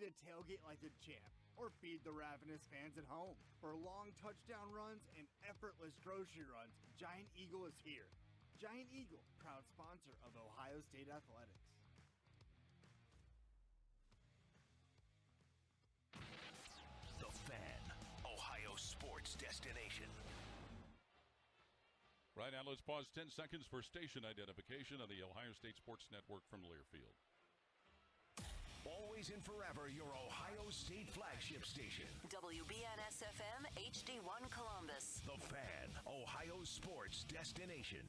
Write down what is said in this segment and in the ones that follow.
to tailgate like a champ or feed the ravenous fans at home. For long touchdown runs and effortless grocery runs, Giant Eagle is here. Giant Eagle, proud sponsor of Ohio State Athletics. The Fan, Ohio sports destination. Right now, let's pause 10 seconds for station identification on the Ohio State Sports Network from Learfield. Always and forever, your Ohio State flagship station. WBNS-FM HD1 Columbus. The Fan, Ohio sports destination.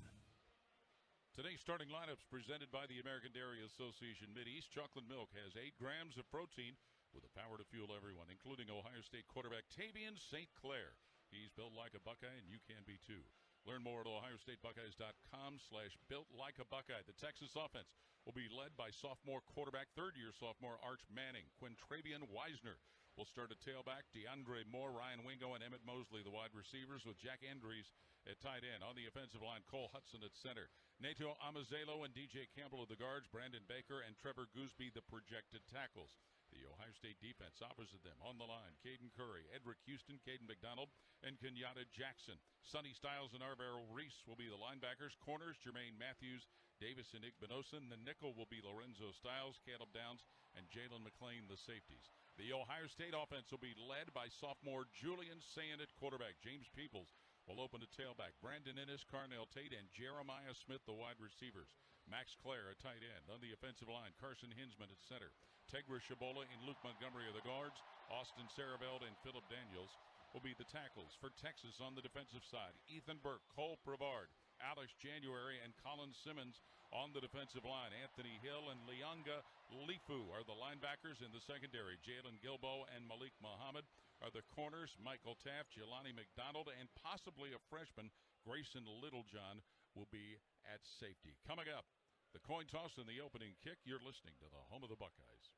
Today's starting lineups presented by the American Dairy Association. Mideast chocolate milk has 8 grams of protein with the power to fuel everyone, including Ohio State quarterback Tavian St. Clair. He's built like a Buckeye, and you can be too. Learn more at ohiostatebuckeyes.com/built like a Buckeye. The Texas offense will be led by sophomore quarterback, third-year sophomore Arch Manning. Quintravian Wisner will start at tailback. DeAndre Moore, Ryan Wingo, and Emmett Mosley, the wide receivers, with Jack Andrews at tight end. On the offensive line, Cole Hudson at center. Nato Amazelo and DJ Campbell of the guards. Brandon Baker and Trevor Gooseby, the projected tackles. The Ohio State defense opposite them on the line. Caden Curry, Edric Houston, Caden McDonald, and Kenyatta Jackson. Sonny Styles and Arvero Reese will be the linebackers. Corners, Jermaine Matthews, Davis and Igbenosa. The nickel will be Lorenzo Styles, Caleb Downs, and Jalen McClain, the safeties. The Ohio State offense will be led by sophomore Julian Sayin at quarterback. James Peoples will open at tailback. Brandon Ennis, Carnell Tate, and Jeremiah Smith, the wide receivers. Max Clare at tight end. On the offensive line, Carson Hinsman at center. Tegra Shabola and Luke Montgomery are the guards. Austin Sarabeld and Philip Daniels will be the tackles. For Texas on the defensive side, Ethan Burke, Cole Brevard, Alex January, and Colin Simmons on the defensive line. Anthony Hill and Lianga Lifu are the linebackers in the secondary. Jalen Gilbo and Malik Muhammad are the corners. Michael Taft, Jelani McDonald, and possibly a freshman, Grayson Littlejohn, will be at safety. Coming up, the coin toss and the opening kick. You're listening to the home of the Buckeyes.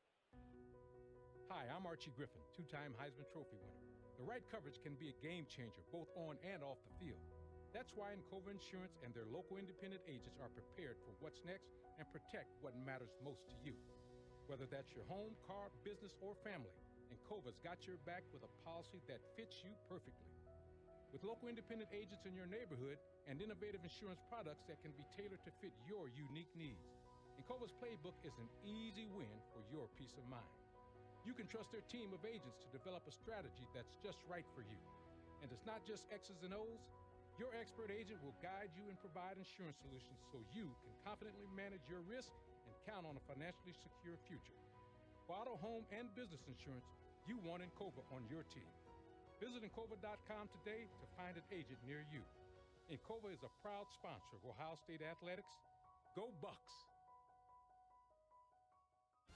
Hi, I'm Archie Griffin, 2-time Heisman Trophy winner. The right coverage can be a game changer, both on and off the field. That's why Encova Insurance and their local independent agents are prepared for what's next and protect what matters most to you. Whether that's your home, car, business, or family, Encova's got your back with a policy that fits you perfectly. With local independent agents in your neighborhood and innovative insurance products that can be tailored to fit your unique needs, Encova's playbook is an easy win for your peace of mind. You can trust their team of agents to develop a strategy that's just right for you. And it's not just X's and O's. Your expert agent will guide you and provide insurance solutions so you can confidently manage your risk and count on a financially secure future. For auto, home, and business insurance, you want Encova on your team. Visit Encova.com today to find an agent near you. Encova is a proud sponsor of Ohio State Athletics. Go Bucks!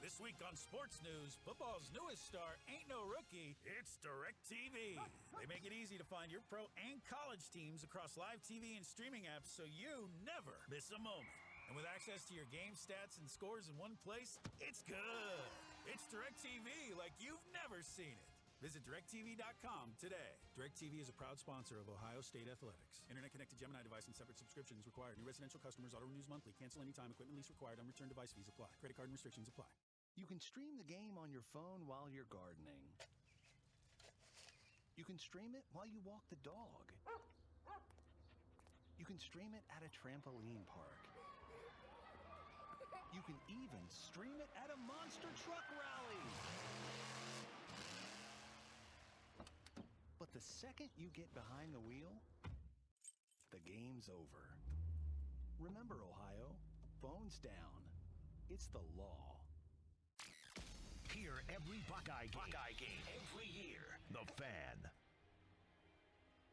This week on Sports News, football's newest star ain't no rookie, it's DirecTV. They make it easy to find your pro and college teams across live TV and streaming apps so you never miss a moment. And with access to your game stats and scores in one place, it's good. It's DirecTV like you've never seen it. Visit DirecTV.com today. DirecTV is a proud sponsor of Ohio State Athletics. Internet-connected Gemini device and separate subscriptions required. New residential customers auto-renews monthly. Cancel anytime. Equipment lease required. Unreturned device fees apply. Credit card and restrictions apply. You can stream the game on your phone while you're gardening. You can stream it while you walk the dog. You can stream it at a trampoline park. You can even stream it at a monster truck rally. But the second you get behind the wheel, the game's over. Remember, Ohio, phones down. It's the law. Hear every Buckeye game every year. The Fan.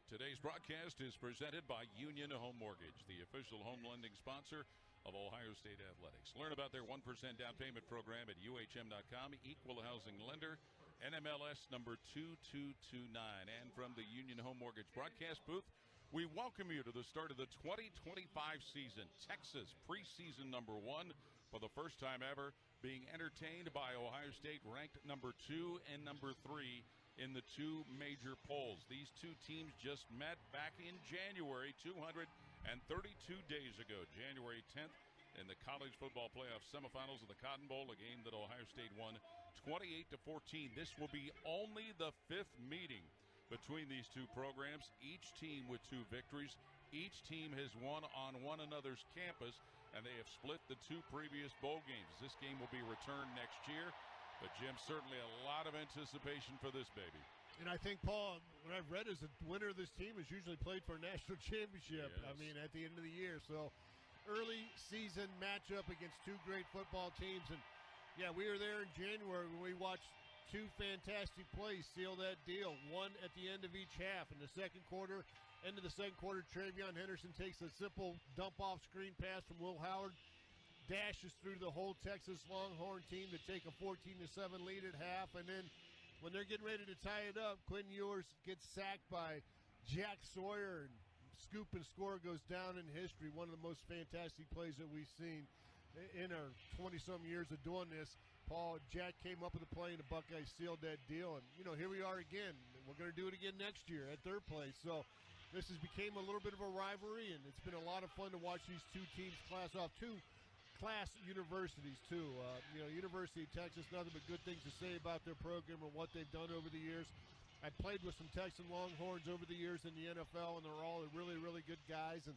Today's broadcast is presented by Union Home Mortgage, the official home lending sponsor of Ohio State Athletics. Learn about their 1% down payment program at UHM.com. Equal housing lender, NMLS number 2229. And from the Union Home Mortgage broadcast booth, we welcome you to the start of the 2025 season. Texas preseason number 1 for the first time ever, being entertained by Ohio State, ranked number 2 and number 3 in the 2 major polls. These 2 teams just met back in January, 232 days ago, January 10th in the college football playoff semifinals of the Cotton Bowl, a game that Ohio State won 28-14. This will be only the 5th meeting between these two programs, each team with 2 victories. Each team has won on one another's campus, and they have split the 2 previous bowl games. This game will be returned next year, but Jim, certainly a lot of anticipation for this baby. And I think, Paul, what I've read is the winner of this team has usually played for a national championship. Yes. I mean, at the end of the year. So, early season matchup against 2 great football teams. And, yeah, we were there in January when we watched 2 fantastic plays seal that deal, one at the end of each half. In the second quarter, end of the second quarter, Travion Henderson takes a simple dump-off screen pass from Will Howard, dashes through the whole Texas Longhorn team to take a 14-7 lead at half. And then when they're getting ready to tie it up, Quentin Ewers gets sacked by Jack Sawyer, and scoop and score goes down in history. One of the most fantastic plays that we've seen in our 20-some years of doing this. Paul, Jack came up with a play, and the Buckeyes sealed that deal. And, you know, here we are again. We're going to do it again next year at 3rd place. So this has became a little bit of a rivalry, and it's been a lot of fun to watch these 2 teams class off. 2 class universities, too. University of Texas, nothing but good things to say about their program and what they've done over the years. I've played with some Texan Longhorns over the years in the NFL, and they're all really, really good guys. And,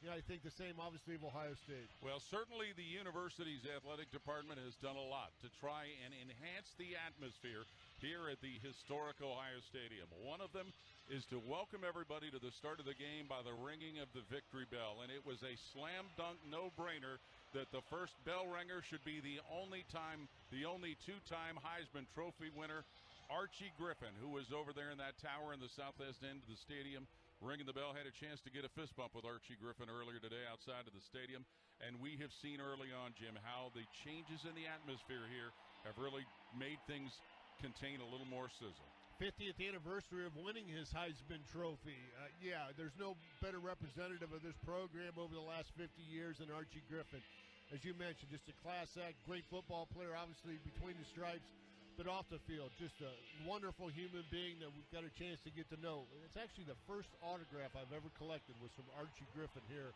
I think the same, obviously, of Ohio State. Well, certainly the university's athletic department has done a lot to try and enhance the atmosphere here at the historic Ohio Stadium. One of them is to welcome everybody to the start of the game by the ringing of the victory bell. And it was a slam dunk no-brainer that the first bell ringer should be the only 2-time Heisman Trophy winner, Archie Griffin, who was over there in that tower in the southwest end of the stadium, ringing the bell. Had a chance to get a fist bump with Archie Griffin earlier today outside of the stadium. And we have seen early on, Jim, how the changes in the atmosphere here have really made things contain a little more sizzle. 50th anniversary of winning his Heisman Trophy. There's no better representative of this program over the last 50 years than Archie Griffin. As you mentioned, just a class act, great football player, obviously between the stripes, but off the field, just a wonderful human being that we've got a chance to get to know. It's actually the first autograph I've ever collected was from Archie Griffin here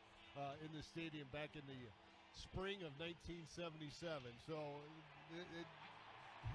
in the stadium back in the spring of 1977. So it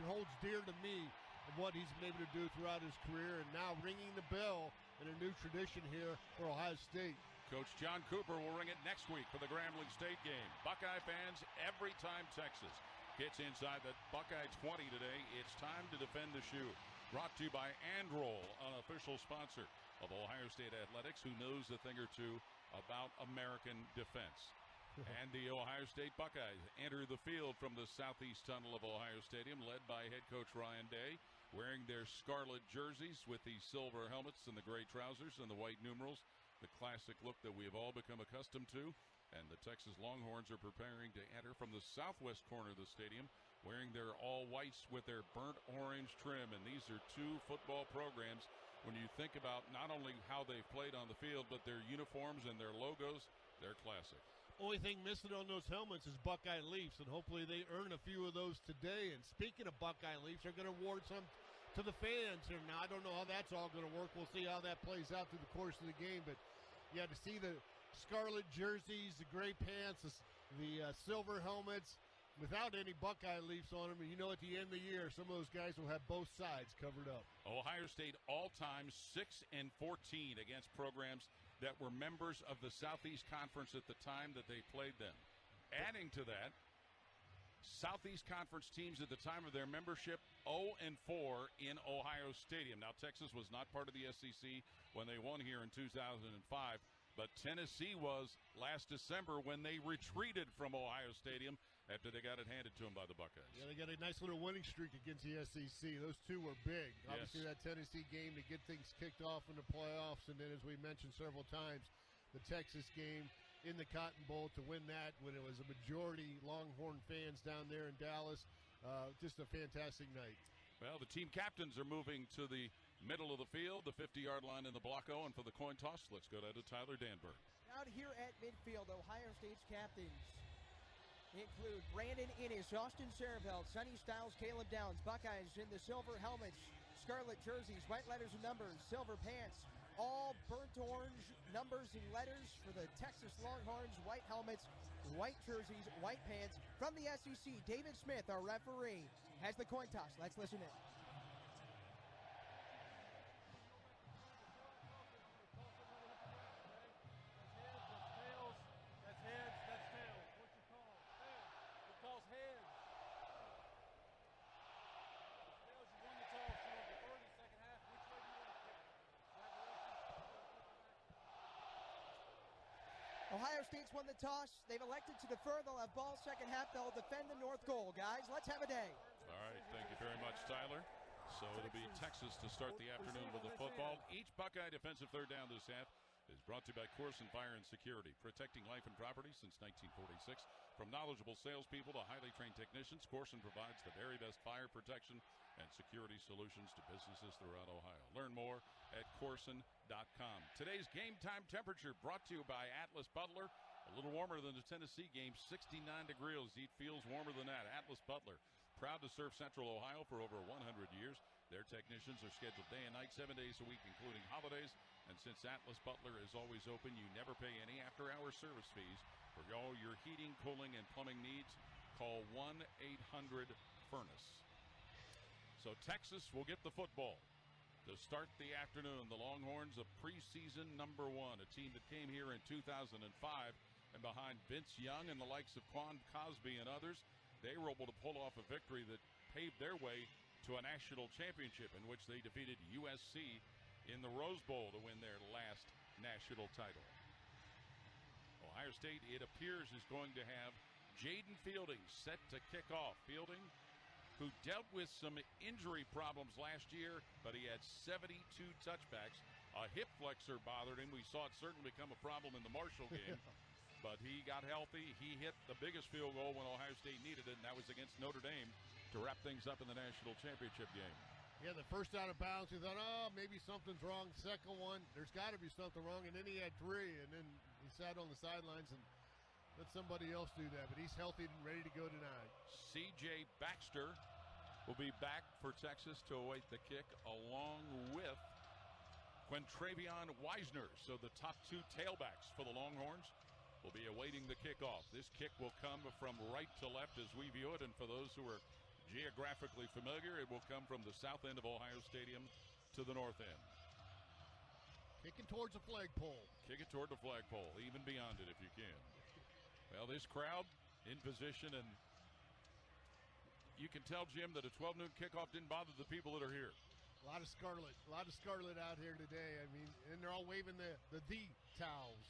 holds dear to me of what he's been able to do throughout his career, and now ringing the bell in a new tradition here for Ohio State. Coach John Cooper will ring it next week for the Grambling State game. Buckeye fans, every time Texas gets inside the Buckeye 20 today, it's time to defend the shoe. Brought to you by Androl, an official sponsor of Ohio State Athletics, who knows a thing or two about American defense. And the Ohio State Buckeyes enter the field from the southeast tunnel of Ohio Stadium, led by head coach Ryan Day, wearing their scarlet jerseys with the silver helmets and the gray trousers and the white numerals, the classic look that we have all become accustomed to. And the Texas Longhorns are preparing to enter from the southwest corner of the stadium, wearing their all whites with their burnt orange trim. And these are 2 football programs, when you think about not only how they've played on the field, but their uniforms and their logos, they're classic. Only thing missing on those helmets is Buckeye Leafs, and hopefully they earn a few of those today. And speaking of Buckeye Leafs, they're going to award some to the fans here. Now, I don't know how that's all going to work. We'll see how that plays out through the course of the game. But, yeah, to see the scarlet jerseys, the gray pants, the silver helmets, without any Buckeye Leafs on them, and at the end of the year, some of those guys will have both sides covered up. Ohio State all-time 6-14 against programs that were members of the Southeast Conference at the time that they played them. Adding to that, Southeast Conference teams at the time of their membership 0-4 in Ohio Stadium. Now, Texas was not part of the SEC when they won here in 2005, but Tennessee was last December when they retreated from Ohio Stadium after they got it handed to them by the Buckeyes. Yeah, they got a nice little winning streak against the SEC. Those 2 were big. Yes. Obviously, that Tennessee game to get things kicked off in the playoffs, and then, as we mentioned several times, the Texas game in the Cotton Bowl to win that when it was a majority Longhorn fans down there in Dallas. Just a fantastic night. Well, the team captains are moving to the middle of the field, the 50-yard line in the block O, and for the coin toss, let's go to Tyler Danberg. Out here at midfield, Ohio State's captains include Brandon Inniss, Austin Sareveld, Sonny Styles, Caleb Downs. Buckeyes in the silver helmets, scarlet jerseys, white letters and numbers, silver pants, all burnt orange numbers and letters for the Texas Longhorns, white helmets, white jerseys, white pants. From the SEC, David Smith, our referee, has the coin toss. Let's listen in. Ohio State's won the toss. They've elected to defer. They'll have ball second half. They'll defend the north goal. Guys, let's have a day. All right, thank you very much, Tyler. So it'll be Texas to start the afternoon with the football. Each Buckeye defensive third down this half is brought to you by Corson Fire and Security, protecting life and property since 1946. From knowledgeable salespeople to highly trained technicians, Corson provides the very best fire protection and security solutions to businesses throughout Ohio. Learn more at Corson.com. Today's game time temperature brought to you by Atlas Butler. A little warmer than the Tennessee game, 69 degrees. It feels warmer than that. Atlas Butler, proud to serve Central Ohio for over 100 years. Their technicians are scheduled day and night, 7 days a week, including holidays. And since Atlas Butler is always open, you never pay any after-hour service fees. For all your heating, cooling, and plumbing needs, call 1-800-FURNACE. So Texas will get the football to start the afternoon. The Longhorns of preseason number 1, a team that came here in 2005, and behind Vince Young and the likes of Quan Cosby and others, they were able to pull off a victory that paved their way to a national championship in which they defeated USC in the Rose Bowl to win their last national title. Ohio State, it appears, is going to have Jaden Fielding set to kick off. Fielding, who dealt with some injury problems last year, but he had 72 touchbacks. A hip flexor bothered him. We saw it certainly become a problem in the Marshall game, but he got healthy. He hit the biggest field goal when Ohio State needed it, and that was against Notre Dame to wrap things up in the national championship game. Yeah, the first out of bounds, we thought, oh, maybe something's wrong. Second one, there's got to be something wrong. And then he had 3, and then he sat on the sidelines and let somebody else do that. But he's healthy and ready to go tonight. C.J. Baxter will be back for Texas to await the kick, along with Quintravion Wisner. So the top 2 tailbacks for the Longhorns will be awaiting the kickoff. This kick will come from right to left as we view it, and for those who are geographically familiar, it will come from the south end of Ohio Stadium to the north end. Kicking towards the flagpole. Kick it toward the flagpole, even beyond it if you can. Well, this crowd in position, and you can tell, Jim, that a 12 noon kickoff didn't bother the people that are here. A lot of scarlet out here today. I mean, and they're all waving the towels.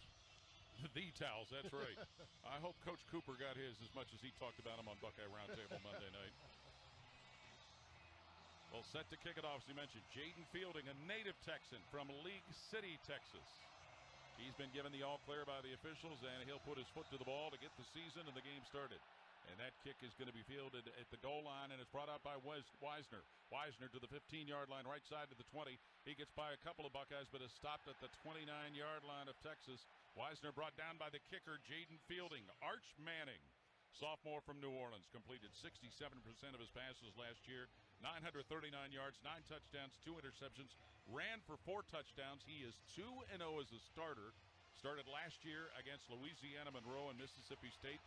The towels, that's right. I hope Coach Cooper got his as much as he talked about him on Buckeye Roundtable Monday night. Well, set to kick it off, as you mentioned, Jaden Fielding, a native Texan from League City, Texas. He's been given the all-clear by the officials, and he'll put his foot to the ball to get the season and the game started. And that kick is going to be fielded at the goal line, and it's brought out by Wisner. Wisner to the 15-yard line, right side to the 20. He gets by a couple of Buckeyes, but is stopped at the 29-yard line of Texas. Wisner brought down by the kicker, Jaden Fielding. Arch Manning, sophomore from New Orleans, completed 67% of his passes last year. 939 yards, 9 touchdowns, 2 interceptions. Ran for 4 touchdowns. He is 2-0 as a starter. Started last year against Louisiana Monroe and Mississippi State.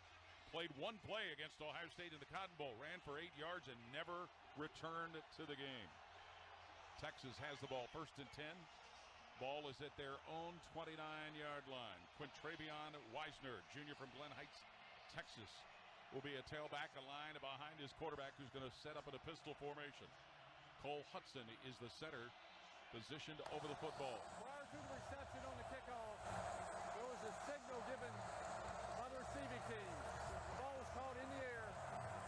Played 1 play against Ohio State in the Cotton Bowl. Ran for 8 yards and never returned to the game. Texas has the ball, 1st and 10. Ball is at their own 29-yard line. Quintravion Wisner, junior from Glen Heights, Texas, will be a tailback, a line behind his quarterback, who's going to set up in a pistol formation. Cole Hudson is the center, positioned over the football. Prior to the reception on the kickoff, there was a signal given by the receiving team. The ball was caught in the air,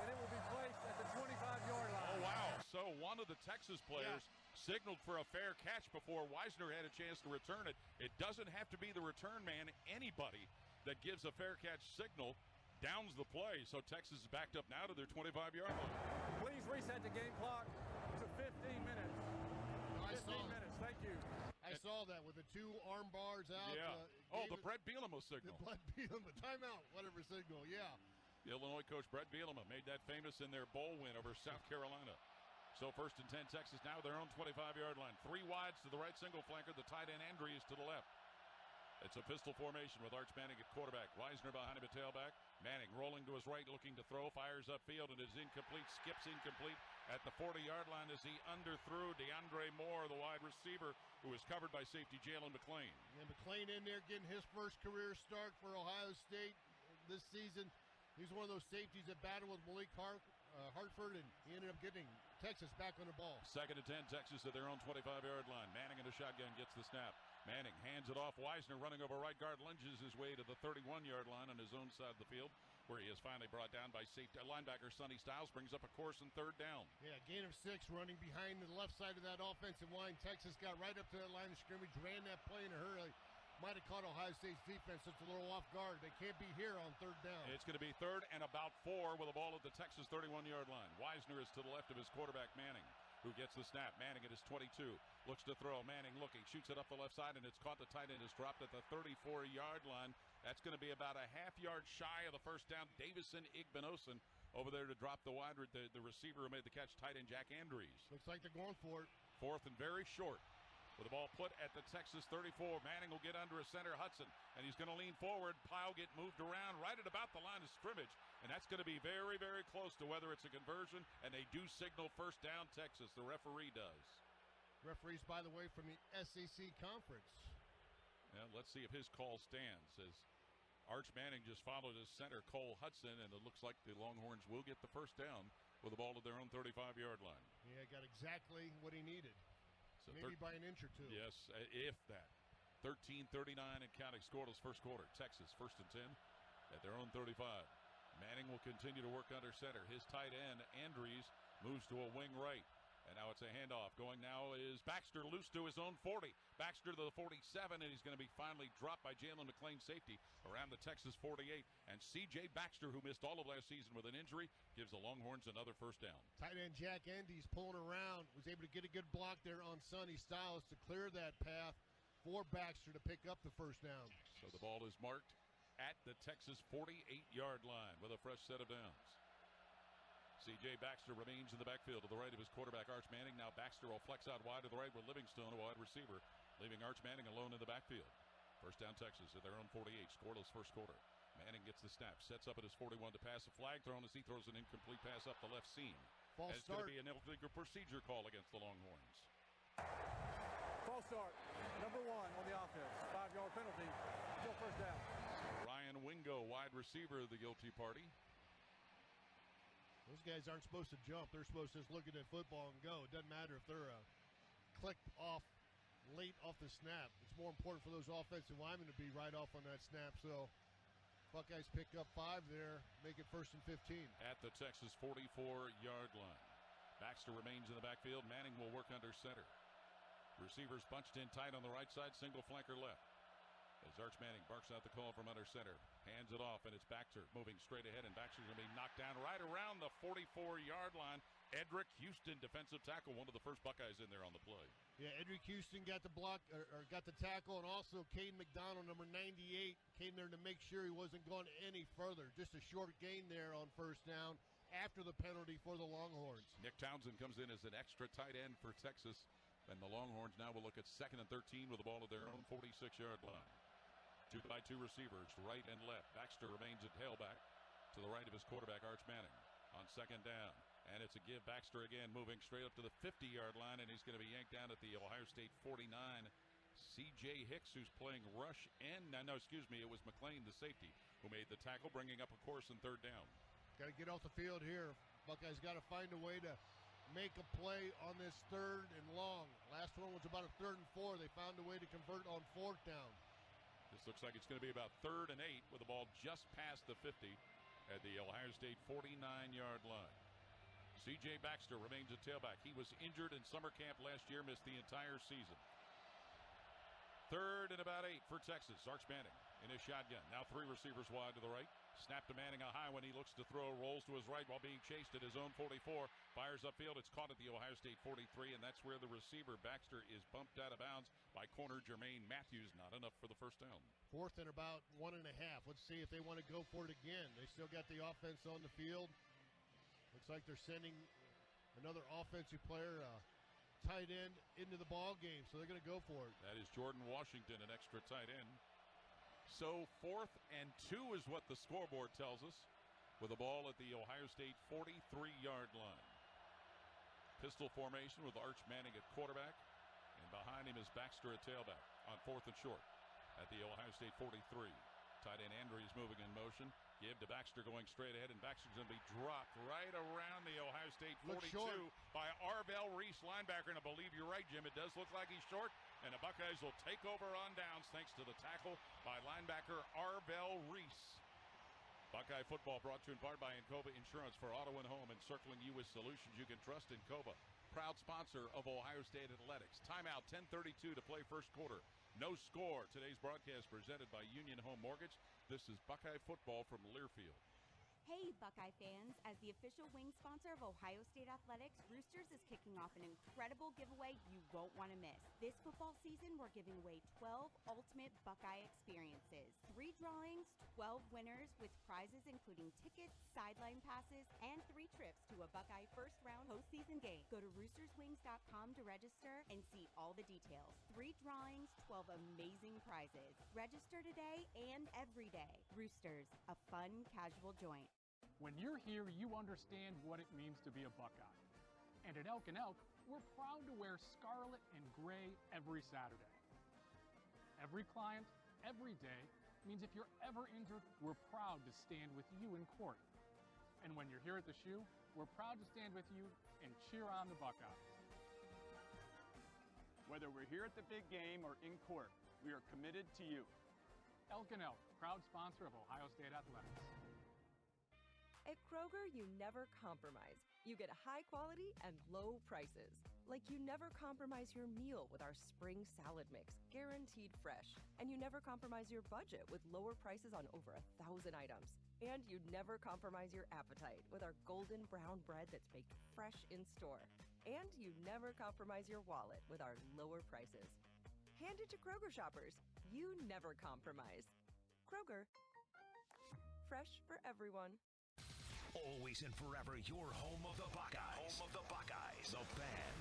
and it will be placed at the 25-yard line. Oh, wow. So one of the Texas players signaled for a fair catch before Wisner had a chance to return it. It doesn't have to be the return man. Anybody that gives a fair catch signal downs the play. So Texas is backed up now to their 25-yard line. Please reset the game clock to 15 minutes. 15 minutes, thank you. I saw that with the 2 arm bars out. Yeah. The Brett Bielema signal. The Brett Bielema timeout, whatever signal, yeah. The Illinois coach Brett Bielema made that famous in their bowl win over South Carolina. So 1st and 10, Texas now their own 25-yard line. 3 wides to the right, single flanker. The tight end Andrews to the left. It's a pistol formation with Arch Manning at quarterback. Weisner behind him at tailback. Manning rolling to his right, looking to throw. Fires upfield, and it is incomplete. Skips incomplete at the 40-yard line as he underthrew DeAndre Moore, the wide receiver, who was covered by safety Jalen McClain. And McClain in there getting his first career start for Ohio State this season. He's one of those safeties that battled with Malik Hartford, and he ended up getting Texas back on the ball. 2nd and 10, Texas at their own 25-yard line. Manning in a shotgun gets the snap. Manning hands it off. Weisner running over right guard, lunges his way to the 31-yard line on his own side of the field, where he is finally brought down by safety linebacker Sonny Styles. Brings up a course and 3rd down. Yeah, gain of 6 running behind the left side of that offensive line. Texas got right up to that line of scrimmage, ran that play in a hurry. Might have caught Ohio State's defense just a little off guard. They can't be here on 3rd down. It's going to be 3rd and about 4 with the ball at the Texas 31-yard line. Weisner is to the left of his quarterback, Manning, who gets the snap. Manning at his 22. Looks to throw. Manning looking. Shoots it up the left side, and it's caught. The tight end is dropped at the 34-yard line. That's going to be about a half-yard shy of the 1st down. Davison Igbinosun over there to drop the the receiver who made the catch, tight end Jack Andrews. Looks like they're going for it. 4th and very short. With the ball put at the Texas 34. Manning will get under a center, Hudson, and he's going to lean forward. Pile get moved around right at about the line of scrimmage, and that's going to be very, very close to whether it's a conversion, and they do signal 1st down Texas. The referee does. Referees, by the way, from the SEC Conference. Yeah, let's see if his call stands, as Arch Manning just followed his center, Cole Hudson, and it looks like the Longhorns will get the 1st down with the ball at their own 35-yard line. Yeah, got exactly what he needed. So maybe by an inch or two. Yes, if that. 13:39 and counting, scoreless 1st quarter. Texas 1st and 10 at their own 35. Manning will continue to work under center. His tight end, Andrews, moves to a wing right. And now it's a handoff. Going now is Baxter loose to his own 40. Baxter to the 47, and he's going to be finally dropped by Jalen McClain, safety, around the Texas 48. And C.J. Baxter, who missed all of last season with an injury, gives the Longhorns another 1st down. Tight end Jack Andes pulling around, was able to get a good block there on Sonny Styles to clear that path for Baxter to pick up the 1st down. So the ball is marked at the Texas 48-yard line with a fresh set of downs. C.J. Baxter remains in the backfield to the right of his quarterback, Arch Manning. Now Baxter will flex out wide to the right with Livingstone, a wide receiver, leaving Arch Manning alone in the backfield. 1st down Texas at their own 48, scoreless 1st quarter. Manning gets the snap, sets up at his 41 to pass. A flag thrown as he throws an incomplete pass up the left seam. False It's start. going to be an illegal procedure call against the Longhorns. False start. Number 1 on the offense. 5-yard penalty. Still 1st down. Ryan Wingo, wide receiver, the guilty party. Those guys aren't supposed to jump. They're supposed to just look at that football and go. It doesn't matter if they're clicked off late off the snap. It's more important for those offensive linemen to be right off on that snap. So Buckeyes pick up 5 there, make it 1st and 15. At the Texas 44-yard line. Baxter remains in the backfield. Manning will work under center. Receivers bunched in tight on the right side, single flanker left. As Arch Manning barks out the call from under center, hands it off, and it's Baxter moving straight ahead, and Baxter's going to be knocked down right around the 44-yard line. Edric Houston, defensive tackle, one of the first Buckeyes in there on the play. Yeah, Edric Houston got the block, or got the tackle, and also Caden McDonald, number 98, came there to make sure he wasn't going any further. Just a short gain there on 1st down after the penalty for the Longhorns. Nick Townsend comes in as an extra tight end for Texas, and the Longhorns now will look at 2nd and 13 with the ball at their own 46-yard line. 2-by-2 receivers, right and left. Baxter remains at tailback to the right of his quarterback, Arch Manning, on 2nd down. And it's a give. Baxter again moving straight up to the 50-yard line, and he's going to be yanked down at the Ohio State 49. C.J. Hicks, who's playing rush end. No, excuse me, it was McClain, the safety, who made the tackle, bringing up a course in 3rd down. Got to get off the field here. Buckeyes got to find a way to make a play on this 3rd and long. Last one was about a 3rd and 4. They found a way to convert on 4th down. This looks like it's going to be about 3rd and 8 with the ball just past the 50 at the Ohio State 49-yard line. C.J. Baxter remains at tailback. He was injured in summer camp last year, missed the entire season. 3rd and about 8 for Texas. Arch Manning in his shotgun. Now 3 receivers wide to the right. Snap to Manning, a high one. He looks to throw, rolls to his right while being chased at his own 44. Fires upfield. It's caught at the Ohio State 43, and that's where the receiver, Baxter, is bumped out of bounds by corner Jermaine Matthews. Not enough for the 1st down. 4th and about 1.5. Let's see if they want to go for it again. They still got the offense on the field. Looks like they're sending another offensive player, tight end into the ball game, so they're going to go for it. That is Jordan Washington, an extra tight end. So 4th and 2 is what the scoreboard tells us, with the ball at the Ohio State 43-yard line. Pistol formation with Arch Manning at quarterback, and behind him is Baxter at tailback on 4th and short at the Ohio State 43. Tight end Andrews moving in motion. Give to Baxter going straight ahead, and Baxter's going to be dropped right around the Ohio State 42 by Arvell Reese, linebacker. And I believe you're right, Jim. It does look like he's short, and the Buckeyes will take over on downs thanks to the tackle by linebacker Arvell Reese. Buckeye football brought to you in part by Encova Insurance for auto and home, and circling you with solutions you can trust. Encova, proud sponsor of Ohio State Athletics. Timeout, 10:32 to play first quarter. No score. Today's broadcast presented by Union Home Mortgage. This is Buckeye football from Learfield. Hey, Buckeye fans. As the official wing sponsor of Ohio State Athletics, Roosters is kicking off an incredible giveaway you won't want to miss. This football season, we're giving away 12 ultimate Buckeye experiences. 3 drawings, 12 winners with prizes including tickets, sideline passes, and 3 trips to a Buckeye first-round postseason game. Go to roosterswings.com to register and see all the details. 3 drawings, 12 amazing prizes. Register today and every day. Roosters, a fun, casual joint. When you're here, you understand what it means to be a Buckeye. And at Elk & Elk, we're proud to wear scarlet and gray every Saturday. Every client, every day, means if you're ever injured, we're proud to stand with you in court. And when you're here at the shoe, we're proud to stand with you and cheer on the Buckeyes. Whether we're here at the big game or in court, we are committed to you. Elk & Elk, proud sponsor of Ohio State Athletics. At Kroger, you never compromise. You get high quality and low prices. Like you never compromise your meal with our spring salad mix, guaranteed fresh. And you never compromise your budget with lower prices on over 1,000 items. And you never compromise your appetite with our golden brown bread that's baked fresh in store. And you never compromise your wallet with our lower prices. Hand it to Kroger shoppers. You never compromise. Kroger. Fresh for everyone. Always and forever your home of the Buckeyes. Home of the Buckeyes. The Fan.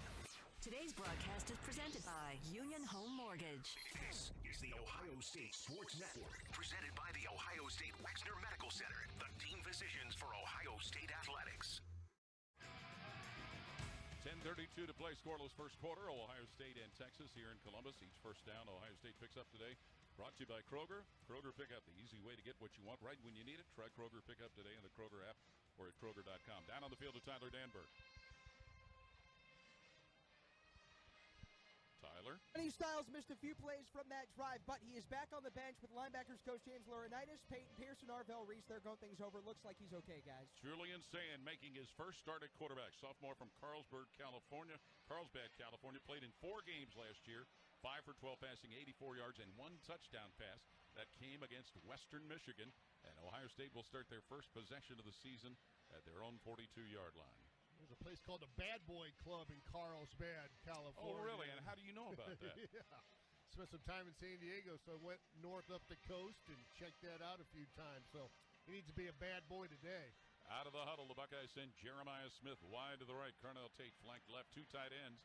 Today's broadcast is presented by Union Home Mortgage. This is the Ohio State Sports Network, presented by the Ohio State Wexner Medical Center, the team physicians for Ohio State Athletics. 10:32 to play, scoreless first quarter. Ohio State and Texas here in Columbus. Each first down Ohio State picks up today. Brought to you by Kroger. Kroger Pickup, the easy way to get what you want right when you need it. Try Kroger Pickup today in the Kroger app or at Kroger.com. Down on the field to Tyler Danberg. Tyler. Kenny Styles missed a few plays from that drive, but he is back on the bench with linebackers coach James Laurinaitis, Peyton Pearson, Arvell Reese. They're going things over. Looks like he's okay, guys. Julian Sand making his first start at quarterback. Sophomore from Carlsbad, California. Played in 4 games last year. 5 for 12 passing, 84 yards, and 1 touchdown pass. That came against Western Michigan. And Ohio State will start their first possession of the season at their own 42-yard line. There's a place called the Bad Boy Club in Carlsbad, California. Oh, really? And how do you know about that? Yeah. Spent some time in San Diego, so I went north up the coast and checked that out a few times. So he needs to be a bad boy today. Out of the huddle, the Buckeyes send Jeremiah Smith wide to the right. Carnell Tate flanked left, 2 tight ends.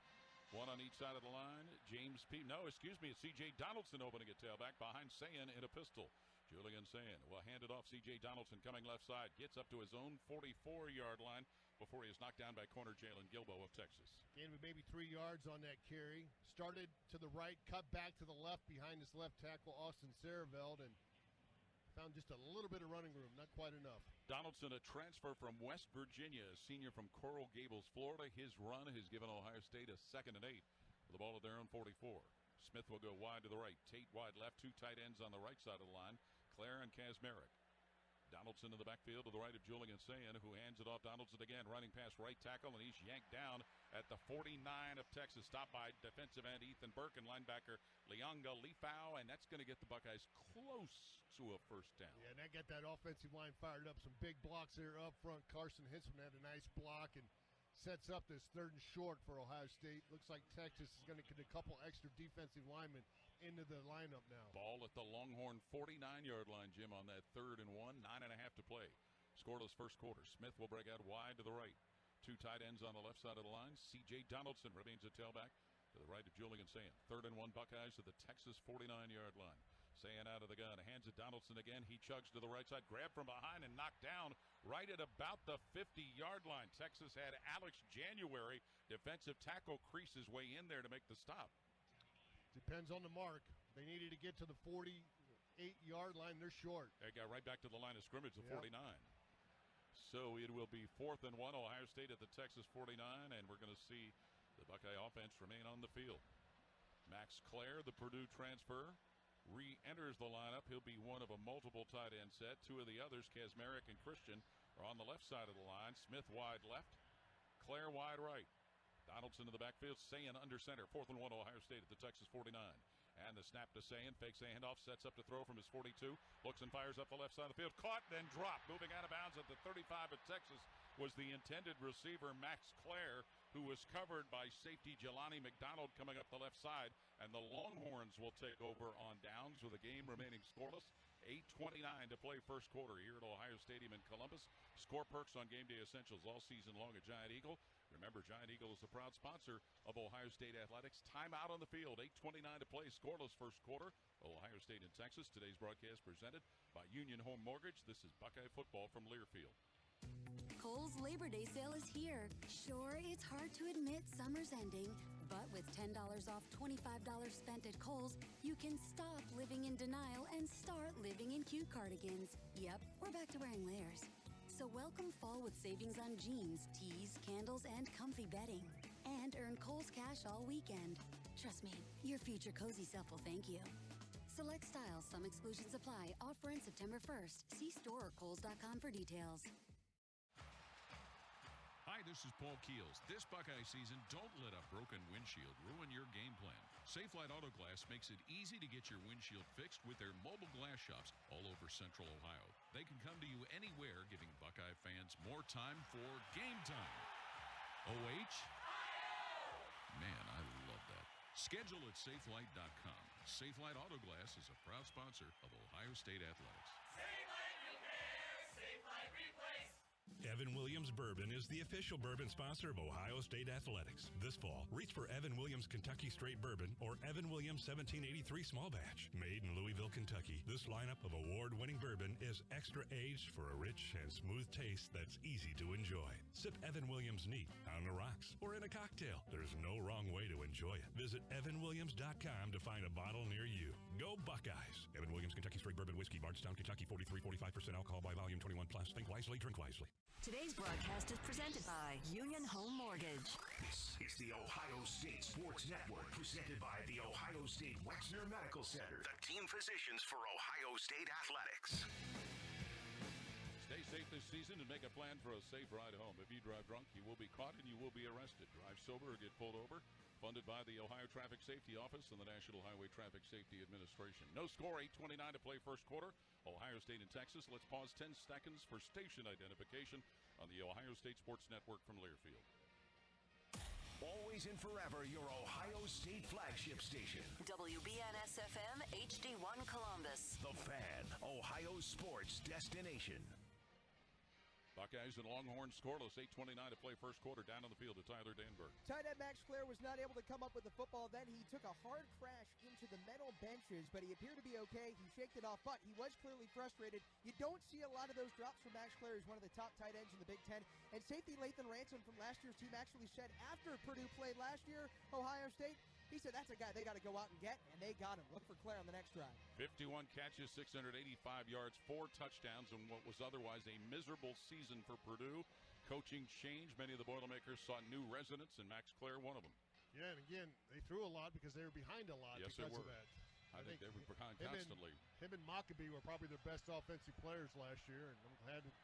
1 on each side of the line. It's C.J. Donaldson opening at tailback behind Sayin in a pistol. Julian Sayin will hand it off. C.J. Donaldson coming left side. Gets up to his own 44-yard line before he is knocked down by corner Jalen Gilbo of Texas. Gained maybe 3 yards on that carry. Started to the right, cut back to the left behind his left tackle, Austin Sareveld, and found just a little bit of running room, not quite enough. Donaldson, a transfer from West Virginia, a senior from Coral Gables, Florida. His run has given Ohio State a 2nd and 8 with the ball at their own 44. Smith will go wide to the right. Tate wide left, 2 tight ends on the right side of the line, Claire and Kazmarek. Donaldson in the backfield to the right of Julian Sayin, who hands it off. Donaldson again running past right tackle, and he's yanked down at the 49 of Texas. Stopped by defensive end Ethan Burke and linebacker Leonga Lefau, and that's going to get the Buckeyes close to a first down. Yeah, and that got that offensive line fired up. Some big blocks there up front. Carson Hintzman had a nice block and sets up this 3rd and short for Ohio State. Looks like Texas is going to get a couple extra defensive linemen into the lineup now. Ball at the Longhorn 49-yard line, Jim, on that 3rd and 1, 9.5 to play. Scoreless first quarter. Smith will break out wide to the right. Two tight ends on the left side of the line. C.J. Donaldson remains a tailback to the right of Julian Sayin. 3rd and 1 Buckeyes to the Texas 49-yard line. Sayin out of the gun, hands it Donaldson again. He chugs to the right side, grabbed from behind and knocked down right at about the 50-yard line. Texas had Alex January, defensive tackle, crease his way in there to make the stop. Depends on the mark. They needed to get to the 48-yard line. They're short. They got right back to the line of scrimmage, the 49. So it will be 4th and 1, Ohio State at the Texas 49, and we're going to see the Buckeye offense remain on the field. Max Clare, the Purdue transfer, re-enters the lineup. He'll be one of a multiple tight end set. Two of the others, Kazmarek and Christian, are on the left side of the line. Smith wide left, Clare wide right. Donaldson to the backfield, Sayin under center. 4th and 1, Ohio State at the Texas 49. And the snap to Sayin, fakes a handoff, sets up to throw from his 42, looks and fires up the left side of the field, caught, then dropped. Moving out of bounds at the 35 at Texas was the intended receiver, Max Clare, who was covered by safety Jelani McDonald coming up the left side, and the Longhorns will take over on downs with the game remaining scoreless. 8:29 to play first quarter here at Ohio Stadium in Columbus. Score perks on game day essentials all season long at Giant Eagle. Remember, Giant Eagle is the proud sponsor of Ohio State athletics. Timeout on the field, 8:29 to play, scoreless first quarter. Ohio State and Texas. Today's broadcast presented by Union Home Mortgage. This is Buckeye football from Learfield. Kohl's Labor Day sale is here. Sure, it's hard to admit summer's ending, but with $10 off $25 spent at Kohl's, you can stop living in denial and start living in cute cardigans. Yep, we're back to wearing layers. So welcome fall with savings on jeans, tees, candles, and comfy bedding. And earn Kohl's cash all weekend. Trust me, your future cozy self will thank you. Select styles, some exclusions apply. Offer in September 1st. See store or Kohls.com for details. Hi, this is Paul Keels. This Buckeye season, don't let a broken windshield ruin your game plan. Safelite Auto Glass makes it easy to get your windshield fixed with their mobile glass shops all over Central Ohio. They can come to you anywhere, giving Buckeye fans more time for game time. OH? Man, I love that. Schedule at safelite.com. Safelite Auto Glass is a proud sponsor of Ohio State athletics. Safelite Repair, Safelite Replace. Evan Williams Bourbon is the official bourbon sponsor of Ohio State athletics. This fall, reach for Evan Williams Kentucky Straight Bourbon or Evan Williams 1783 Small Batch. Made in Louisville, Kentucky, this lineup of award-winning bourbon is extra aged for a rich and smooth taste that's easy to enjoy. Sip Evan Williams neat, on the rocks, or in a cocktail. There's no wrong way to enjoy it. Visit evanwilliams.com to find a bottle near you. Go Buckeyes! Evan Williams Kentucky Straight Bourbon Whiskey, Bardstown, Kentucky, 43.45% alcohol by volume, 21 plus. Think wisely, drink wisely. Today's broadcast is presented by Union Home Mortgage. This is the Ohio State Sports Network, presented by the Ohio State Wexner Medical Center, the team physicians for Ohio State athletics. Stay safe this season and make a plan for a safe ride home. If you drive drunk, you will be caught and you will be arrested. Drive sober or get pulled over. Funded by the Ohio Traffic Safety Office and the National Highway Traffic Safety Administration. No score, 8:29 to play first quarter. Ohio State and Texas. Let's pause 10 seconds for station identification on the Ohio State Sports Network from Learfield. Always and forever, your Ohio State flagship station. WBNS-FM HD1 Columbus. The Fan, Ohio sports destination. Buckeyes and Longhorns scoreless, 8:29 to play first quarter. Down on the field to Tyler Danberg. Tight end Max Clare was not able to come up with the football. Then he took a hard crash into the metal benches, but he appeared to be okay. He shaked it off, but he was clearly frustrated. You don't see a lot of those drops from Max Clare. He's one of the top tight ends in the Big Ten. And safety Lathan Ransom from last year's team actually said after Purdue played last year, Ohio State, he said that's a guy they got to go out and get, and they got him. Look for Clare on the next drive. 51 catches, 685 yards, 4 touchdowns in what was otherwise a miserable season for Purdue. Coaching change. Many of the Boilermakers saw new residents, and Max Clare one of them. Yeah, and again, they threw a lot because they were behind a lot yes, because they were. of that. I think they were behind constantly. Him and Maccabee were probably their best offensive players last year, and I'm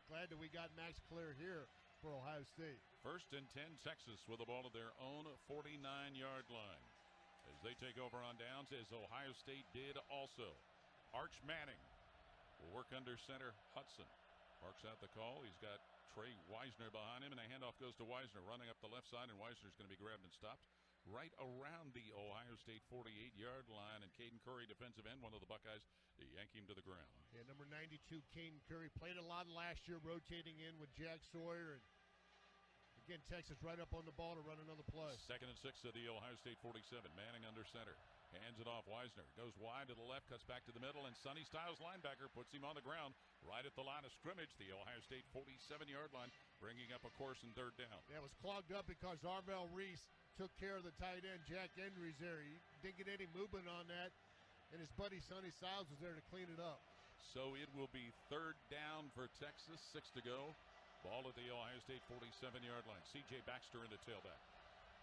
glad that we got Max Clare here for Ohio State. 1st and 10, Texas with the ball at their own 49-yard line. As they take over on downs, as Ohio State did also. Arch Manning will work under center Hudson. Marks out the call. He's got Trey Wisner behind him, and a handoff goes to Wisner running up the left side, and Wisner's going to be grabbed and stopped right around the Ohio State 48-yard line, and Caden Curry, defensive end, one of the Buckeyes, they yank him to the ground. Yeah, number 92, Caden Curry, played a lot last year, rotating in with Jack Sawyer. And Again, Texas right up on the ball to run another play. 2nd and 6 at the Ohio State 47. Manning under center. Hands it off. Wiesner goes wide to the left, cuts back to the middle, and Sonny Styles, linebacker, puts him on the ground right at the line of scrimmage, the Ohio State 47-yard line, bringing up a course and 3rd down. Yeah, it was clogged up because Arvell Reese took care of the tight end, Jack Endries there. He didn't get any movement on that, and his buddy Sonny Styles was there to clean it up. So it will be 3rd down for Texas, 6 to go. Ball at the Ohio State 47-yard line. C.J. Baxter in the tailback.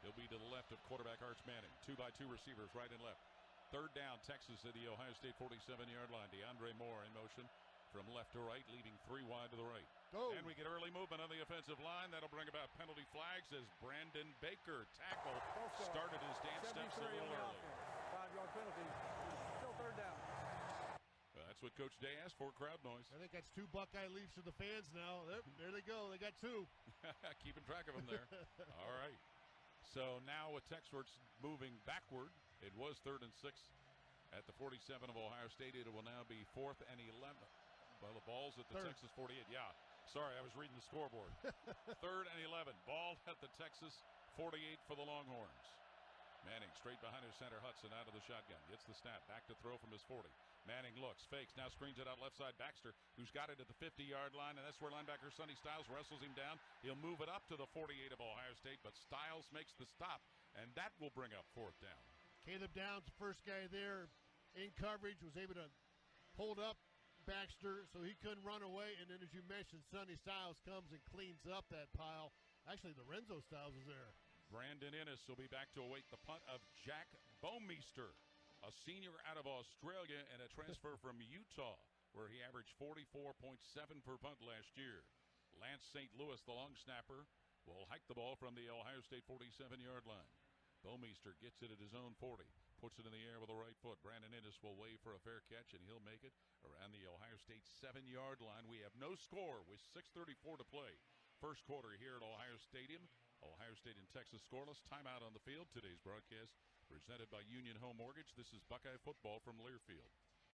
He'll be to the left of quarterback Arch Manning. 2-by-2 receivers, right and left. 3rd down, Texas at the Ohio State 47-yard line. DeAndre Moore in motion from left to right, leaving 3 wide to the right. And we get early movement on the offensive line. That'll bring about penalty flags as Brandon Baker, tackle, started his dance steps a little early. 5-yard penalty. Still 3rd down. That's what Coach Day asked for, crowd noise. I think that's 2 Buckeye leaps to the fans now. There they go. They got 2. Keeping track of them there. All right. So now with Texas moving backward, it was 3rd and 6 at the 47 of Ohio State. It will now be 4th and 11. Well, the ball's at the Texas 48. Yeah, sorry, I was reading the scoreboard. 3rd and 11. Ball at the Texas 48 for the Longhorns. Manning straight behind his center. Hudson out of the shotgun. Gets the snap. Back to throw from his 40. Manning looks, fakes, now screens it out left side. Baxter, who's got it at the 50-yard line, and that's where linebacker Sonny Styles wrestles him down. He'll move it up to the 48 of Ohio State, but Styles makes the stop, and that will bring up 4th down. Caleb Downs, the first guy there in coverage, was able to hold up Baxter so he couldn't run away. And then, as you mentioned, Sonny Styles comes and cleans up that pile. Actually, Lorenzo Styles was there. Brandon Ennis will be back to await the punt of Jack Bomeister, a senior out of Australia and a transfer from Utah, where he averaged 44.7 per punt last year. Lance St. Louis, the long snapper, will hike the ball from the Ohio State 47-yard line. Bomeister gets it at his own 40, puts it in the air with the right foot. Brandon Ennis will wave for a fair catch, and he'll make it around the Ohio State 7-yard line. We have no score with 6:34 to play. First quarter here at Ohio Stadium. Ohio State and Texas scoreless. Timeout on the field. Today's broadcast presented by Union Home Mortgage. This is Buckeye football from Learfield.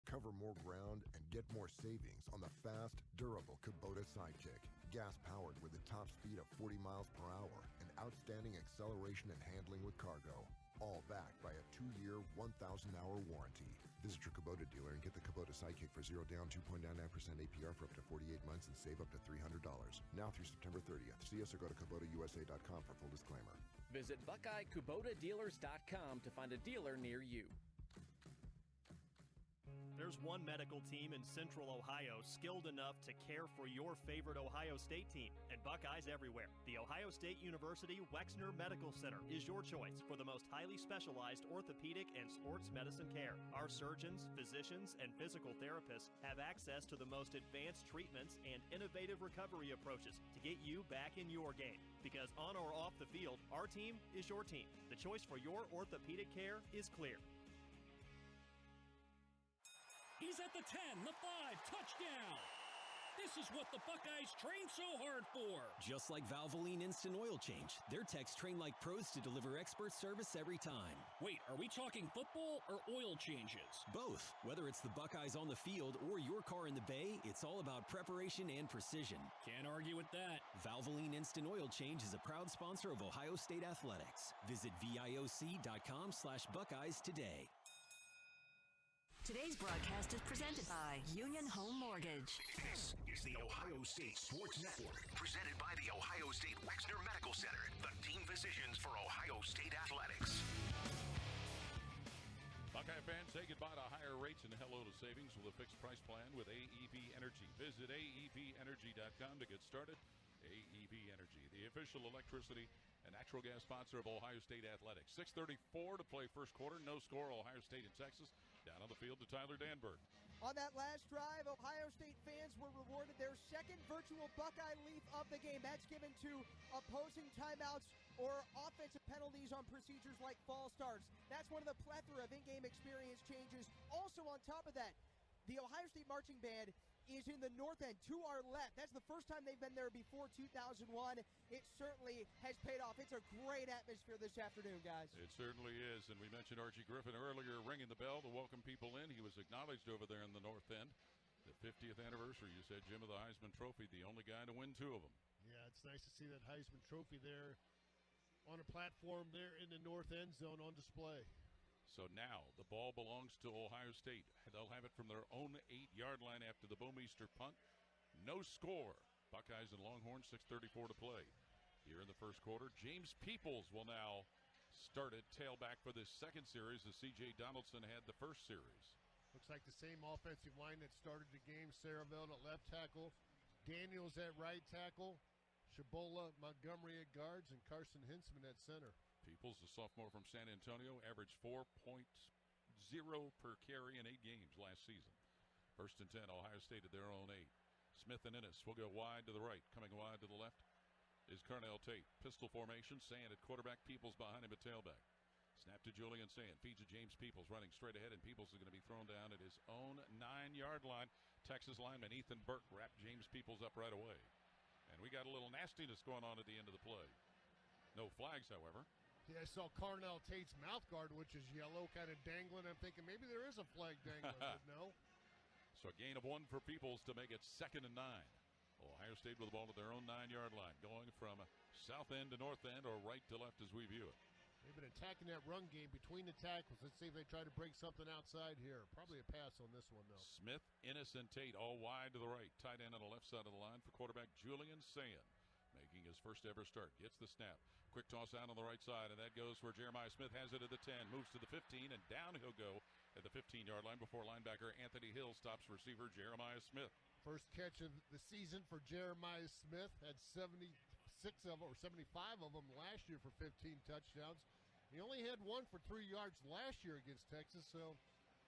Cover more ground and get more savings on the fast, durable Kubota Sidekick. Gas-powered with a top speed of 40 miles per hour and outstanding acceleration and handling with cargo. All backed by a 2-year, 1,000-hour warranty. Visit your Kubota dealer and get the Kubota Sidekick for 0 down, 2.99% APR for up to 48 months and save up to $300. Now through September 30th. See us or go to KubotaUSA.com for full disclaimer. Visit BuckeyeKubotaDealers.com to find a dealer near you. There's one medical team in Central Ohio skilled enough to care for your favorite Ohio State team, and Buckeyes everywhere. The Ohio State University Wexner Medical Center is your choice for the most highly specialized orthopedic and sports medicine care. Our surgeons, physicians, and physical therapists have access to the most advanced treatments and innovative recovery approaches to get you back in your game. Because on or off the field, our team is your team. The choice for your orthopedic care is clear. He's at the 10, the 5, touchdown! This is what the Buckeyes train so hard for. Just like Valvoline Instant Oil Change, their techs train like pros to deliver expert service every time. Wait, are we talking football or oil changes? Both. Whether it's the Buckeyes on the field or your car in the bay, it's all about preparation and precision. Can't argue with that. Valvoline Instant Oil Change is a proud sponsor of Ohio State Athletics. Visit VIOC.com/Buckeyes today. Today's broadcast is presented by Union Home Mortgage. This is the Ohio State Sports Network, presented by the Ohio State Wexner Medical Center, the team physicians for Ohio State athletics. Buckeye fans, say goodbye to higher rates and hello to savings with a fixed price plan with AEP Energy. Visit AEPenergy.com to get started. AEP Energy, the official electricity and natural gas sponsor of Ohio State athletics. 6:34 to play first quarter. No score, Ohio State and Texas. Down on the field to Tyler Danberg. On that last drive, Ohio State fans were rewarded their second virtual Buckeye leaf of the game. That's given to opposing timeouts or offensive penalties on procedures like false starts. That's one of the plethora of in-game experience changes. Also on top of that, the Ohio State Marching Band is in the north end to our left. That's the first time they've been there before 2001. It certainly has paid off. It's a great atmosphere this afternoon, guys. It certainly is. And we mentioned Archie Griffin earlier ringing the bell to welcome people in. He was acknowledged over there in the north end. The 50th anniversary, you said, Jim, of the Heisman Trophy, the only guy to win 2 of them. Yeah, it's nice to see that Heisman Trophy there on a platform there in the north end zone on display. So now the ball belongs to Ohio State. They'll have it from their own 8-yard line after the Boomeister punt. No score. Buckeyes and Longhorns, 6:34 to play. Here in the first quarter, James Peoples will now start at tailback for this second series as C.J. Donaldson had the first series. Looks like the same offensive line that started the game. Saravelt at left tackle, Daniels at right tackle, Shabola, Montgomery at guards, and Carson Hinsman at center. Peoples, the sophomore from San Antonio, averaged 4.0 per carry in 8 games last season. 1st and 10, Ohio State at their own 8. Smith and Innes will go wide to the right. Coming wide to the left is Carnell Tate. Pistol formation, Sand at quarterback, Peoples behind him at tailback. Snap to Julian Sand, feeds to James Peoples, running straight ahead, and Peoples is going to be thrown down at his own 9-yard line. Texas lineman Ethan Burke wrapped James Peoples up right away. And we got a little nastiness going on at the end of the play. No flags, however. Yeah, I saw Carnell Tate's mouth guard, which is yellow, kind of dangling. I'm thinking maybe there is a flag dangling, but no. So a gain of 1 for Peoples to make it 2nd and 9. Ohio State with the ball at their own 9-yard line, going from south end to north end or right to left as we view it. They've been attacking that run game between the tackles. Let's see if they try to break something outside here. Probably a pass on this one, though. Smith, Innes, and Tate all wide to the right. Tight end on the left side of the line for quarterback Julian Sand, making his first ever start. Gets the snap. Quick toss out on the right side, and that goes where Jeremiah Smith has it at the 10. Moves to the 15, and down he'll go at the 15-yard line before linebacker Anthony Hill stops receiver Jeremiah Smith. First catch of the season for Jeremiah Smith. Had 76 of them, or 75 of them last year for 15 touchdowns. He only had 1 for 3 yards last year against Texas, so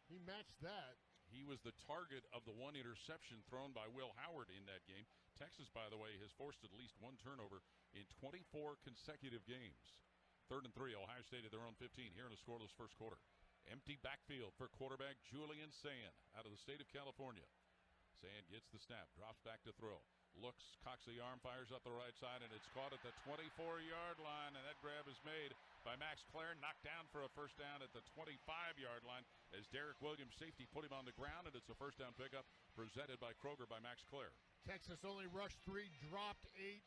he matched that. He was the target of the 1 interception thrown by Will Howard in that game. Texas, by the way, has forced at least 1 turnover in 24 consecutive games. 3rd and 3, Ohio State at their own 15 here in a scoreless first quarter. Empty backfield for quarterback Julian Sand out of the state of California. Sand gets the snap, drops back to throw. Looks, cocks the arm, fires up the right side, and it's caught at the 24-yard line, and that grab is made by Max Clare, knocked down for a first down at the 25-yard line as Derek Williams, safety, put him on the ground, and it's a first down pickup presented by Kroger by Max Clare. Texas only rushed 3, dropped 8.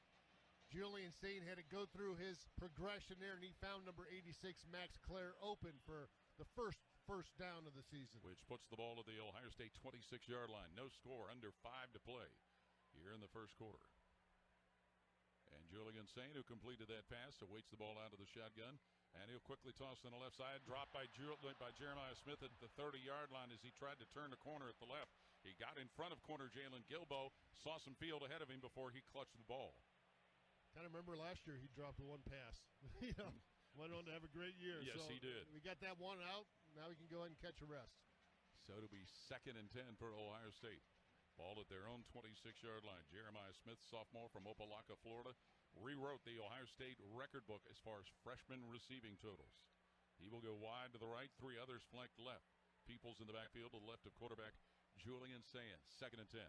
Julian Sand had to go through his progression there, and he found number 86, Max Clare, open for the first down of the season. Which puts the ball at the Ohio State 26-yard line. No score, under 5 to play here in the first quarter. And Julian Sand, who completed that pass, awaits the ball out of the shotgun. And he'll quickly toss on the left side. Dropped by Jeremiah Smith at the 30-yard line as he tried to turn the corner at the left. He got in front of corner Jalen Gilbo, saw some field ahead of him before he clutched the ball. Kind of remember last year he dropped 1 pass. Went on to have a great year. Yes, so he did. We got that one out. Now we can go ahead and catch a rest. So it'll be 2nd and 10 for Ohio State. Ball at their own 26-yard line. Jeremiah Smith, sophomore from Opelika, Florida, rewrote the Ohio State record book as far as freshman receiving totals. He will go wide to the right, 3 others flanked left. Peoples in the backfield to the left of quarterback Julian Sand. 2nd and 10.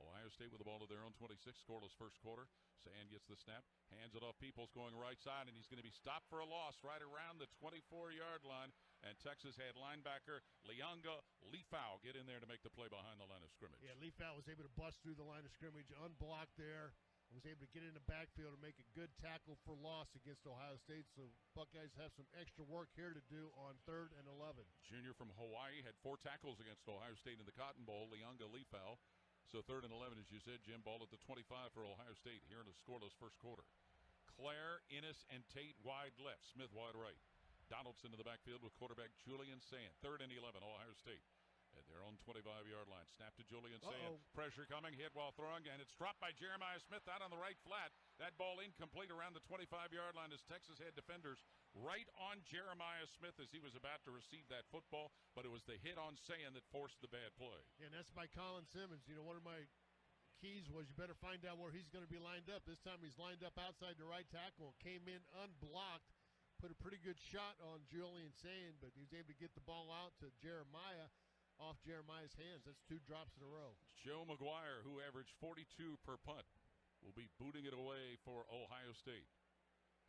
Ohio State with the ball at their own 26, scoreless first quarter. Sand gets the snap, hands it off Peoples going right side, and he's going to be stopped for a loss right around the 24-yard line. And Texas had linebacker Leonga Leafau get in there to make the play behind the line of scrimmage. Yeah, Leafau was able to bust through the line of scrimmage, unblocked there. Was able to get in the backfield and make a good tackle for loss against Ohio State. So Buckeyes have some extra work here to do on 3rd and 11. Junior from Hawaii had 4 tackles against Ohio State in the Cotton Bowl, Leonga Leafau. So 3rd and 11, as you said, Jim. Ball at the 25 for Ohio State here in a scoreless first quarter. Clare, Innes, and Tate wide left. Smith wide right. Donaldson in the backfield with quarterback Julian Sand. 3rd and 11, Ohio State at their own 25-yard line. Snap to Julian Sand. Pressure coming, hit while throwing, and it's dropped by Jeremiah Smith out on the right flat. That ball incomplete around the 25-yard line as Texas had defenders right on Jeremiah Smith as he was about to receive that football, but it was the hit on Sand that forced the bad play. Yeah, and that's by Colin Simmons. You know, one of my keys was you better find out where he's going to be lined up. This time he's lined up outside the right tackle, came in unblocked, put a pretty good shot on Julian Sand, but he was able to get the ball out to Jeremiah off Jeremiah's hands. That's 2 drops in a row. Joe McGuire, who averaged 42 per punt, will be booting it away for Ohio State.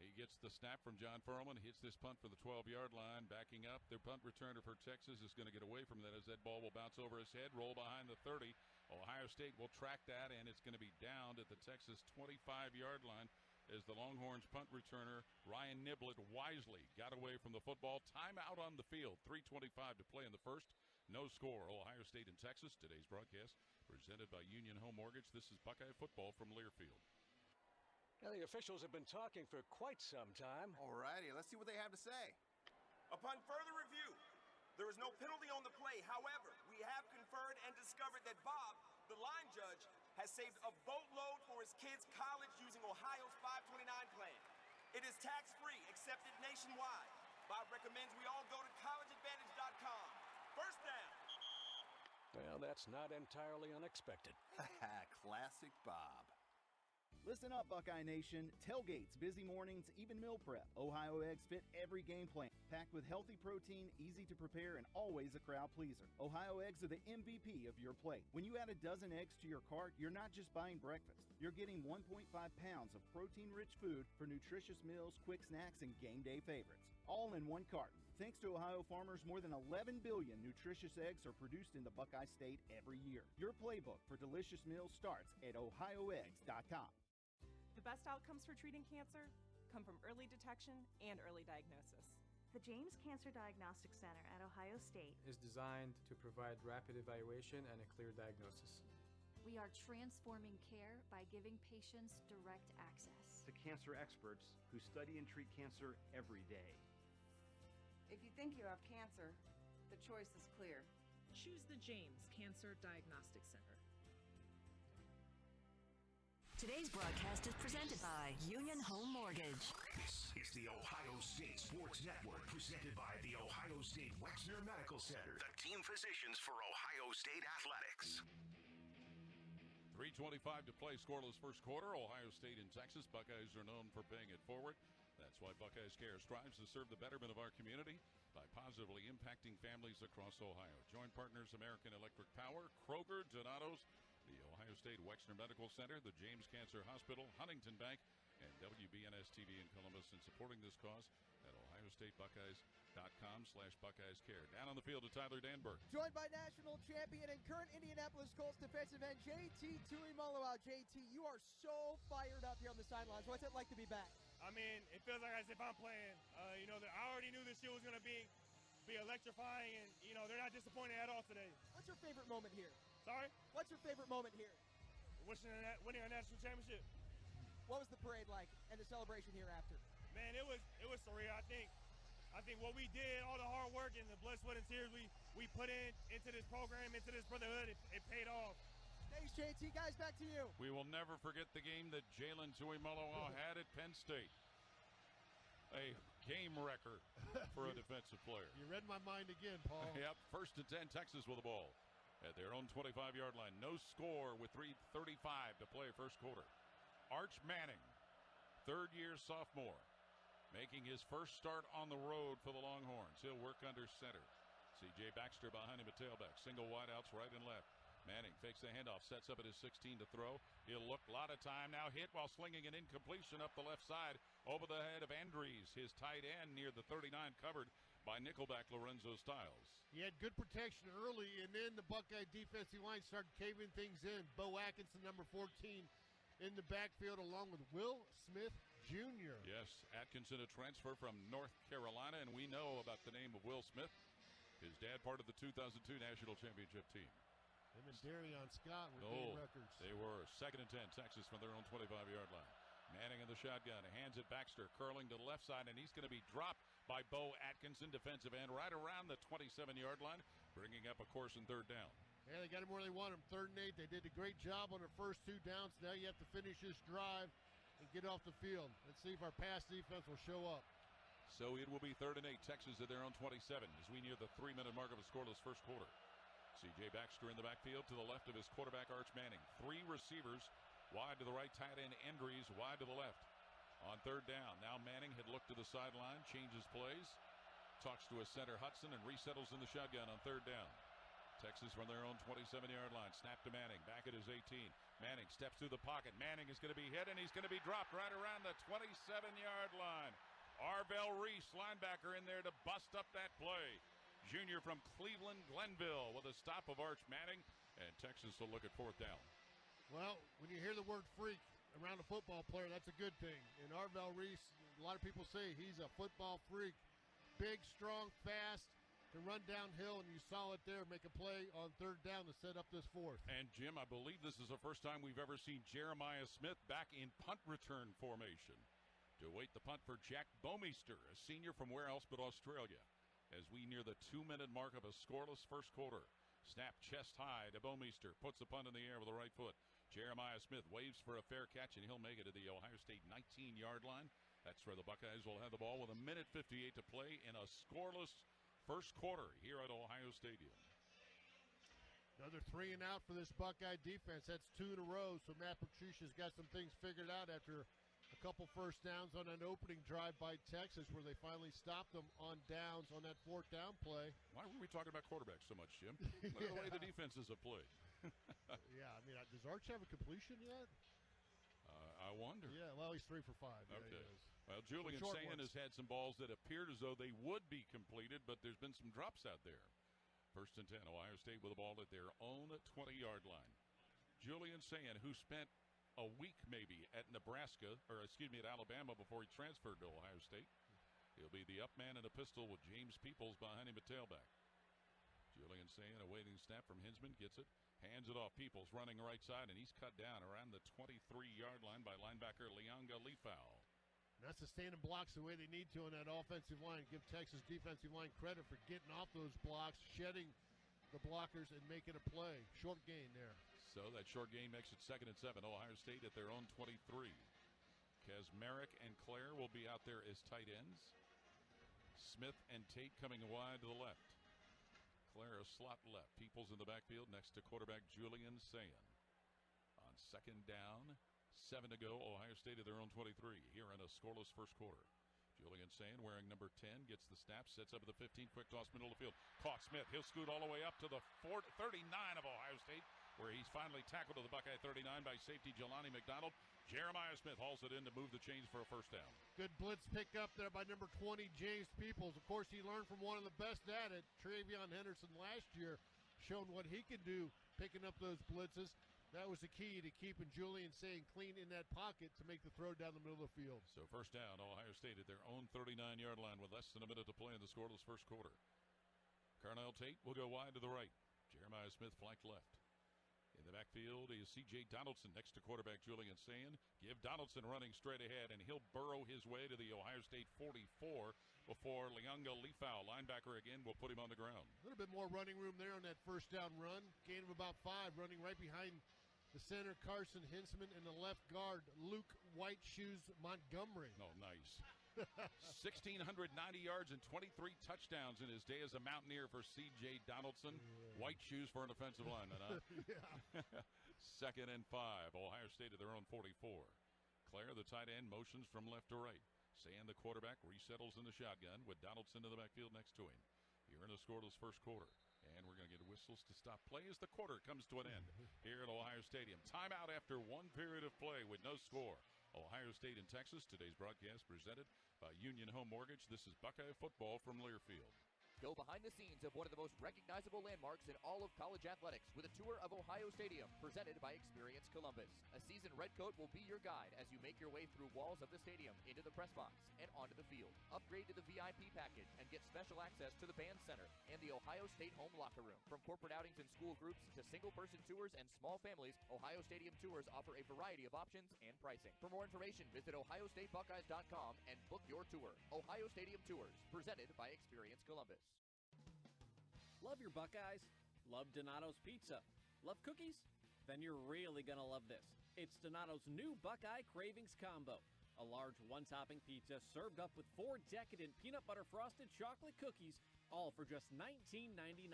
He gets the snap from John Furman, hits this punt for the 12-yard line, backing up. Their punt returner for Texas is going to get away from that as that ball will bounce over his head, roll behind the 30. Ohio State will track that, and it's going to be downed at the Texas 25-yard line as the Longhorns punt returner, Ryan Niblett, wisely got away from the football. Timeout on the field, 3:25 to play in the first. No score, Ohio State and Texas. Today's broadcast presented by Union Home Mortgage. This is Buckeye football from Learfield. Now, the officials have been talking for quite some time. All righty, let's see what they have to say. Upon further review, there is no penalty on the play. However, we have conferred and discovered that Bob, the line judge, has saved a boatload for his kids' college using Ohio's 529 plan. It is tax-free, accepted nationwide. Bob recommends we all go to collegeadvantage.com. First down. Well, that's not entirely unexpected. Classic Bob. Listen up, Buckeye Nation. Tailgates, busy mornings, even meal prep. Ohio eggs fit every game plan. Packed with healthy protein, easy to prepare, and always a crowd pleaser. Ohio eggs are the MVP of your plate. When you add a dozen eggs to your cart, you're not just buying breakfast. You're getting 1.5 pounds of protein-rich food for nutritious meals, quick snacks, and game day favorites. All in one carton. Thanks to Ohio farmers, more than 11 billion nutritious eggs are produced in the Buckeye State every year. Your playbook for delicious meals starts at ohioeggs.com. The best outcomes for treating cancer come from early detection and early diagnosis. The James Cancer Diagnostic Center at Ohio State is designed to provide rapid evaluation and a clear diagnosis. We are transforming care by giving patients direct access to cancer experts who study and treat cancer every day. If you think you have cancer, the choice is clear. Choose the James Cancer Diagnostic Center. Today's broadcast is presented by Union Home Mortgage. This is the Ohio State Sports Network, presented by the Ohio State Wexner Medical Center, the team physicians for Ohio State athletics. 3:25 to play, scoreless first quarter. Ohio State and Texas. Buckeyes are known for paying it forward. That's why Buckeyes Care strives to serve the betterment of our community by positively impacting families across Ohio. Joint partners American Electric Power, Kroger, Donato's, the Ohio State Wexner Medical Center, the James Cancer Hospital, Huntington Bank, and WBNS-TV in Columbus, and supporting this cause at ohiostatebuckeyes.com/BuckeyesCare. Down on the field to Tyler Danberg. Joined by national champion and current Indianapolis Colts defensive end JT Tuimoloau. JT, you are so fired up here on the sidelines. What's it like to be back? I mean, it feels like as if I'm playing. I already knew this year was going to be electrifying, and, they're not disappointed at all today. What's your favorite moment here? Sorry? What's your favorite moment here? Winning a national championship. What was the parade like and the celebration here after? Man, it was surreal. I think what we did, all the hard work and the blood, sweat, and tears we put into this program, into this brotherhood, it paid off. Thanks, JT. Guys, back to you. We will never forget the game that Jalen Tuimoloau had at Penn State. A game record for a defensive player. You read my mind again, Paul. Yep, 1st and 10, Texas with the ball at their own 25-yard line. No score with 3:35 to play first quarter. Arch Manning, third-year sophomore, making his first start on the road for the Longhorns. He'll work under center. C.J. Baxter behind him at tailback. Single wideouts right and left. Manning fakes the handoff, sets up at his 16 to throw. He'll look, a lot of time now, hit while slinging an incompletion up the left side over the head of Andrees, his tight end near the 39, covered by nickelback Lorenzo Styles. He had good protection early, and then the Buckeye defensive line started caving things in. Bo Atkinson, number 14, in the backfield along with Will Smith Jr. Yes, Atkinson, a transfer from North Carolina, and we know about the name of Will Smith. His dad, part of the 2002 National Championship team. Him and Darion Scott were game records. They were. 2nd and 10, Texas from their own 25-yard line. Manning in the shotgun, hands it Baxter, curling to the left side, and he's going to be dropped by Bo Atkinson, defensive end, right around the 27-yard line, bringing up a course and 3rd down. Yeah, they got him where they want him, 3rd and 8. They did a great job on the first 2 downs. Now you have to finish this drive and get off the field. Let's see if our pass defense will show up. So it will be 3rd and 8, Texas at their own 27 as we near the 3-minute mark of a scoreless first quarter. C.J. Baxter in the backfield to the left of his quarterback, Arch Manning. 3 receivers, wide to the right, tight end Andrees, wide to the left. On 3rd down, now Manning had looked to the sideline, changes plays, talks to his center Hudson, and resettles in the shotgun on 3rd down. Texas from their own 27-yard line. Snap to Manning, back at his 18. Manning steps through the pocket. Manning is going to be hit, and he's going to be dropped right around the 27-yard line. Arvell Reese, linebacker, in there to bust up that play. Junior from Cleveland, Glenville, with a stop of Arch Manning, and Texas will look at fourth down. Well, when you hear the word freak around a football player, that's a good thing. And Arvell Reese, a lot of people say he's a football freak. Big, strong, fast, can run downhill, and you saw it there, make a play on third down to set up this fourth. And, Jim, I believe this is the first time we've ever seen Jeremiah Smith back in punt return formation. To await the punt for Jack Bomeister, a senior from where else but Australia, as we near the 2-minute mark of a scoreless first quarter. Snap chest high to Bomeister, puts the punt in the air with the right foot. Jeremiah Smith waves for a fair catch, and he'll make it to the Ohio State 19-yard line. That's where the Buckeyes will have the ball with 1:58 to play in a scoreless first quarter here at Ohio Stadium. Another 3 and out for this Buckeye defense. That's 2 in a row, so Matt Patricia's got some things figured out after a couple first downs on an opening drive by Texas where they finally stopped them on downs on that fourth down play. Why were we talking about quarterbacks so much, Jim? Look at the way the defenses have played. Yeah, I mean, does Arch have a completion yet? I wonder. Yeah, well, he's 3 for 5. Okay. Yeah, well, Julian Sayin has had some balls that appeared as though they would be completed, but there's been some drops out there. First and 10, Ohio State with the ball at their own 20-yard line. Julian Sayin, who spent a week maybe at Nebraska, or excuse me, at Alabama before he transferred to Ohio State. He'll be the up man in a pistol with James Peoples behind him at tailback. Julian Sayin awaiting snap from Hinsman, gets it, hands it off. Peoples running right side, and he's cut down around the 23-yard line by linebacker Lianga Lefau. Not sustaining blocks the way they need to on that offensive line. Give Texas defensive line credit for getting off those blocks, shedding the blockers, and making a play. Short gain there. So that short gain makes it 2nd and 7. Ohio State at their own 23. Kazmarek and Clare will be out there as tight ends. Smith and Tate coming wide to the left. Clare a slot left. Peoples in the backfield next to quarterback Julian Sayin. On 2nd down, 7 to go. Ohio State at their own 23 here in a scoreless first quarter. Julian Sayin wearing number 10 gets the snap, sets up at the 15, quick toss middle of the field. Caught Smith. He'll scoot all the way up to the 39 of Ohio State, where he's finally tackled to the Buckeye 39 by safety Jelani McDonald. Jeremiah Smith hauls it in to move the chains for a first down. Good blitz pick up there by number 20, James Peoples. Of course, he learned from one of the best at it, Travion Henderson, last year, showing what he can do picking up those blitzes. That was the key to keeping Julian Sayin clean in that pocket to make the throw down the middle of the field. So first down, Ohio State at their own 39-yard line with less than a minute to play in the scoreless first quarter. Carnell Tate will go wide to the right. Jeremiah Smith flanked left. In the backfield is C.J. Donaldson next to quarterback Julian Sayin. Give Donaldson running straight ahead, and he'll burrow his way to the Ohio State 44 before Lianga Lefau, linebacker again, will put him on the ground. A little bit more running room there on that first down run. Gain of about 5, running right behind the center, Carson Hinsman, and the left guard, Luke White Shoes Montgomery. Oh, nice. 1,690 yards and 23 touchdowns in his day as a Mountaineer for C.J. Donaldson. White shoes for an offensive lineman, huh? Yeah. 2nd and 5. Ohio State at their own 44. Clare, the tight end, motions from left to right. Sayin, the quarterback, resettles in the shotgun with Donaldson in the backfield next to him. Here in a scoreless first quarter. And we're going to get whistles to stop play as the quarter comes to an end here at Ohio Stadium. Timeout after one period of play with no score. Ohio State and Texas. Today's broadcast presented by Union Home Mortgage. This is Buckeye football from Learfield. Go behind the scenes of one of the most recognizable landmarks in all of college athletics with a tour of Ohio Stadium presented by Experience Columbus. A seasoned redcoat will be your guide as you make your way through walls of the stadium, into the press box, and onto the field. Upgrade to the VIP package and get special access to the band center and the Ohio State home locker room. From corporate outings and school groups to single-person tours and small families, Ohio Stadium tours offer a variety of options and pricing. For more information, visit ohiostatebuckeyes.com and book your tour. Ohio Stadium Tours, presented by Experience Columbus. Love your Buckeyes? Love Donato's Pizza? Love cookies? Then you're really gonna love this. It's Donato's new Buckeye Cravings Combo. A large one-topping pizza served up with 4 decadent peanut butter frosted chocolate cookies, all for just $19.99.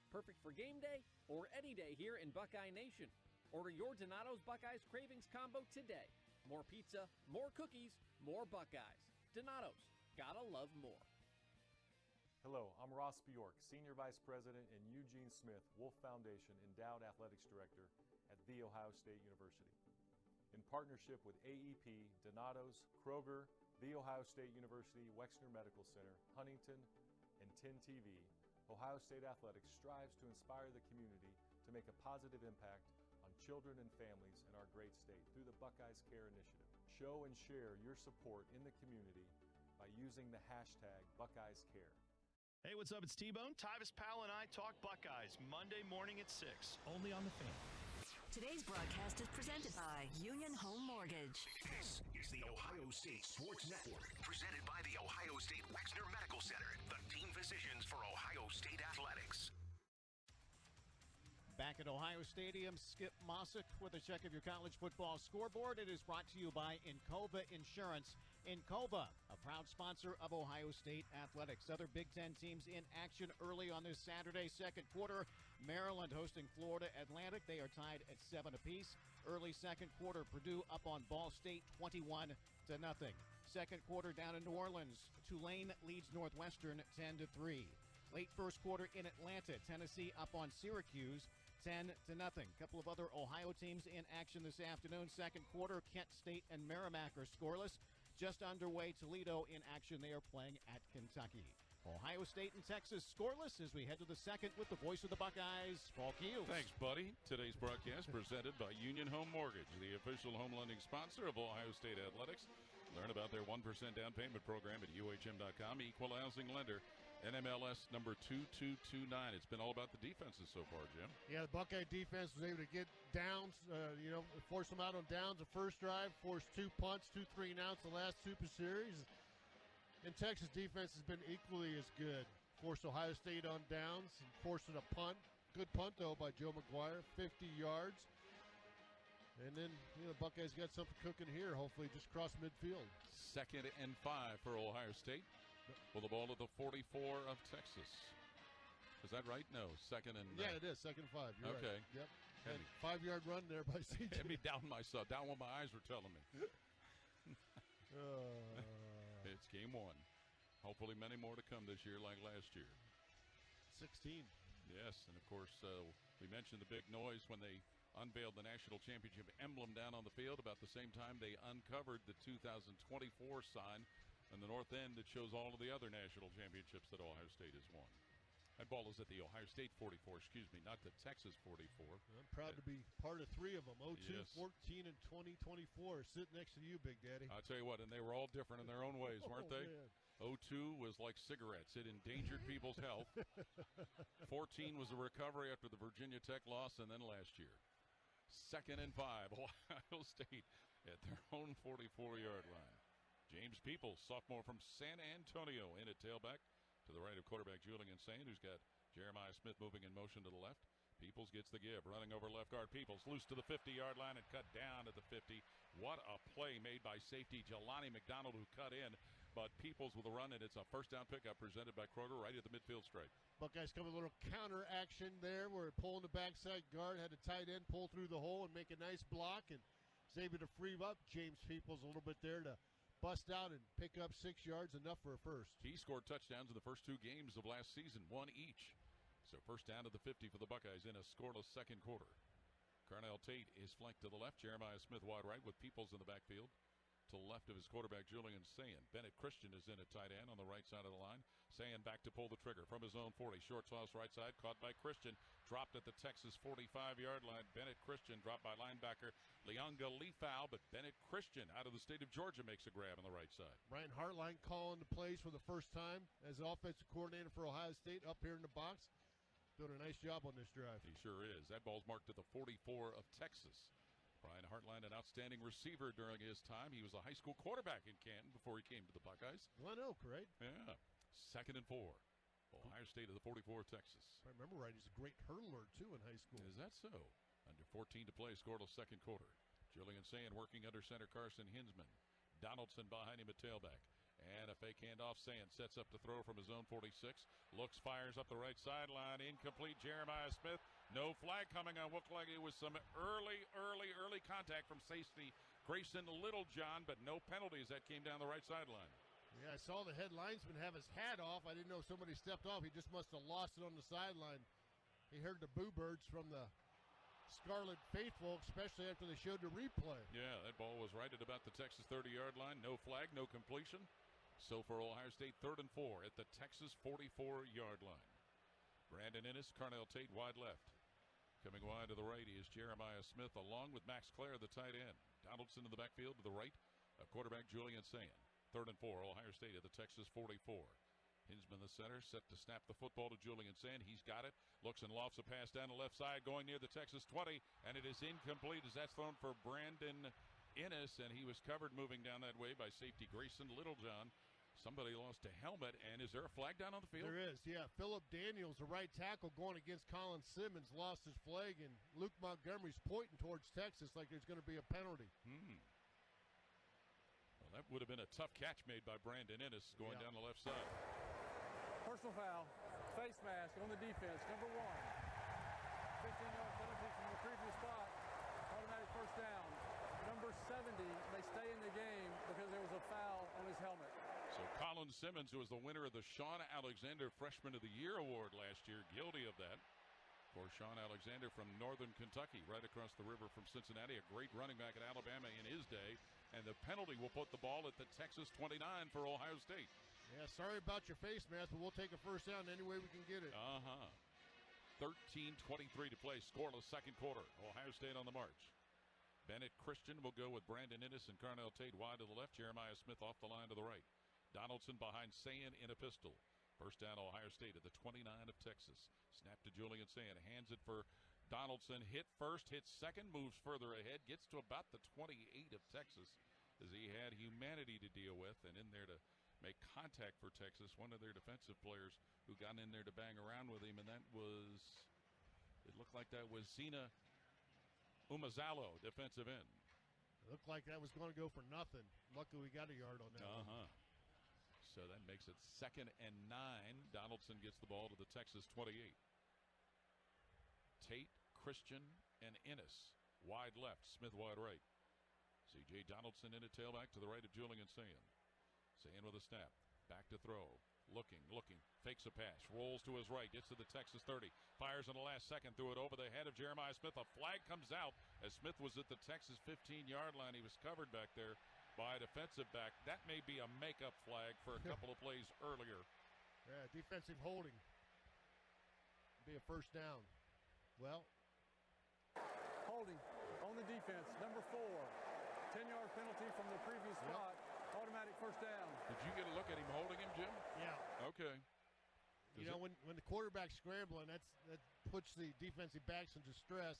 Perfect for game day or any day here in Buckeye Nation. Order your Donato's Buckeyes Cravings Combo today. More pizza, more cookies, more Buckeyes. Donato's, gotta love more. Hello, Hello, I'm Ross Bjork, Senior Vice President and Eugene Smith Wolf Foundation Endowed Athletics Director at The Ohio State University. In partnership with AEP, Donato's, Kroger, The Ohio State University Wexner Medical Center, Huntington, and 10 TV, Ohio State Athletics strives to inspire the community to make a positive impact on children and families in our great state through the Buckeyes Care Initiative. Show and share your support in the community by using the hashtag BuckeyesCare. Hey, what's up? It's T-Bone. Tyvis Powell and I talk Buckeyes Monday morning at 6, only on The Fan. Today's broadcast is presented by Union Home Mortgage. This is the Ohio State Sports Network, presented by the Ohio State Wexner Medical Center, the team physicians for Ohio State athletics. Back at Ohio Stadium, Skip Mossick with a check of your college football scoreboard. It is brought to you by Encova Insurance. Encova, a proud sponsor of Ohio State athletics. Other Big Ten teams in action early on this Saturday, second quarter. Maryland hosting Florida Atlantic. They are tied at 7 apiece. Early second quarter, Purdue up on Ball State 21-0. Second quarter down in New Orleans, Tulane leads Northwestern 10-3. Late first quarter in Atlanta, Tennessee up on Syracuse 10-0. Couple of other Ohio teams in action this afternoon. Second quarter, Kent State and Merrimack are scoreless. Just underway, Toledo in action. They are playing at Kentucky. Ohio State and Texas scoreless as we head to the second with the voice of the Buckeyes, Paul Keels. Thanks, buddy. Today's broadcast presented by Union Home Mortgage, the official home lending sponsor of Ohio State athletics. Learn about their 1% down payment program at UHM.com. Equal housing lender. NMLS number 2229. It's been all about the defenses so far, Jim. Yeah, the Buckeye defense was able to get downs, force them out on downs the first drive, forced 2 punts, 2 3-and-outs the last 2 series. And Texas defense has been equally as good. Forced Ohio State on downs and forced a punt. Good punt, though, by Joe McGuire, 50 yards. And then, Buckeyes got something cooking here, hopefully just cross midfield. 2nd and 5 for Ohio State. With the ball at the 44 of Texas. Is that right? No, 2nd and... Yeah, it is, 2nd and 5. You're okay. Right. Yep. And 5-yard run there by CJ. Had me down myself, down what my eyes were telling me. It's game 1. Hopefully many more to come this year like last year. 16. Yes, and of course, we mentioned the big noise when they unveiled the national championship emblem down on the field. About the same time, they uncovered the 2024 sign on the north end that shows all of the other national championships that Ohio State has won. That ball is at the Ohio State 44, not the Texas 44. I'm proud to be part of 3 of them, 02, yes. 14, and 2024, sitting next to you, Big Daddy. I'll tell you what, and they were all different in their own ways, weren't they? Man. 02 was like cigarettes. It endangered people's health. 14 was a recovery after the Virginia Tech loss, and then last year. 2nd and 5, Ohio State at their own 44-yard line. James Peoples, sophomore from San Antonio, in at tailback to the right of quarterback Julian Sain, who's got Jeremiah Smith moving in motion to the left. Peoples gets the give, running over left guard. Peoples loose to the 50-yard line and cut down at the 50. What a play made by safety Jelani McDonald, who cut in, but Peoples with a run, and it's a first down pickup presented by Kroger right at the midfield stripe. Buckeyes come with a little counter action there. We're pulling the backside guard, had a tight end pull through the hole and make a nice block, and was able to free up James Peoples a little bit there to bust out and pick up 6 yards, enough for a first. He scored touchdowns in the first 2 games of last season, 1 each. So first down to the 50 for the Buckeyes in a scoreless second quarter. Carnell Tate is flanked to the left. Jeremiah Smith wide right with Peoples in the backfield. To the left of his quarterback, Julian Sain. Bennett Christian is in at tight end on the right side of the line. Sain back to pull the trigger from his own 40. Short toss right side, caught by Christian. Dropped at the Texas 45-yard line. Bennett Christian dropped by linebacker Leonga Leafau, but Bennett Christian out of the state of Georgia makes a grab on the right side. Brian Hartline calling the plays for the first time as the offensive coordinator for Ohio State up here in the box. Doing a nice job on this drive. He sure is. That ball's marked to the 44 of Texas. Brian Hartline, an outstanding receiver during his time. He was a high school quarterback in Canton before he came to the Buckeyes. Glen Oak, right? Yeah. 2nd and 4. Ohio State of the 44 of Texas. If I remember right, he's a great hurler, too, in high school. Is that so? Under 14 to play, scoreless second quarter. Julian Sain working under center Carson Hinsman. Donaldson behind him at tailback. And a fake handoff. Sain sets up to throw from his own 46. Looks, fires up the right sideline. Incomplete. Jeremiah Smith. No flag coming on. Looked like it was some early contact from safety Grayson Littlejohn, but no penalties. That came down the right sideline. Yeah, I saw the head linesman have his hat off. I didn't know somebody stepped off. He just must have lost it on the sideline. He heard the boo birds from the Scarlet Faithful, especially after they showed the replay. Yeah, that ball was right at about the Texas 30-yard line. No flag, no completion. So for Ohio State, 3rd and 4 at the Texas 44-yard line. Brandon Inniss, Carnell Tate wide left. Coming wide to the right is Jeremiah Smith along with Max Clare, the tight end. Donaldson in the backfield to the right of quarterback Julian Sand. 3rd and 4, Ohio State at the Texas 44. Hinsman, the center, set to snap the football to Julian Sand. He's got it. Looks and lofts a pass down the left side going near the Texas 20, and it is incomplete as that's thrown for Brandon Inniss, and he was covered moving down that way by safety Grayson Littlejohn. Somebody lost a helmet, and is there a flag down on the field? There is, yeah. Phillip Daniels, the right tackle, going against Colin Simmons, lost his flag, and Luke Montgomery's pointing towards Texas like there's going to be a penalty. Well, that would have been a tough catch made by Brandon Inniss going down the left side. Personal foul, face mask on the defense, number 1. 15-yard penalty from the previous spot, automatic first down. Number 70 may stay in the game because there was a foul on his helmet. So Colin Simmons, who was the winner of the Sean Alexander Freshman of the Year award last year, guilty of that. For Sean Alexander from Northern Kentucky, right across the river from Cincinnati, a great running back at Alabama in his day. And the penalty will put the ball at the Texas 29 for Ohio State. Yeah, sorry about your face mask, but we'll take a first down any way we can get it. 13:23 to play, scoreless second quarter. Ohio State on the march. Bennett Christian will go with Brandon Inniss and Carnell Tate wide to the left. Jeremiah Smith off the line to the right. Donaldson behind Sand in a pistol. First down, Ohio State at the 29 of Texas. Snap to Julian Sand. Hands it for Donaldson. Hit first, hit second, moves further ahead. Gets to about the 28 of Texas as he had humanity to deal with. And in there to make contact for Texas, one of their defensive players who got in there to bang around with him. And that was, it looked like that was Zena Umazalo, defensive end. It looked like that was going to go for nothing. Luckily, we got a yard on that one. So that makes it 2nd and 9. Donaldson gets the ball to the Texas 28. Tate, Christian, and Inniss wide left. Smith wide right. C.J. Donaldson in a tailback to the right of Julian Sand. Sand with a snap. Back to throw. Looking. Fakes a pass. Rolls to his right. Gets to the Texas 30. Fires in the last second. Threw it over the head of Jeremiah Smith. A flag comes out as Smith was at the Texas 15-yard line. He was covered back there by a defensive back. That may be a makeup flag for a couple of plays earlier. Yeah, defensive holding. Be a first down. Well, holding on the defense, number 4. 10-yard penalty from the previous spot. Automatic first down. Did you get a look at him holding him, Jim? Yeah. Okay. You know, when the quarterback's scrambling, that puts the defensive backs into stress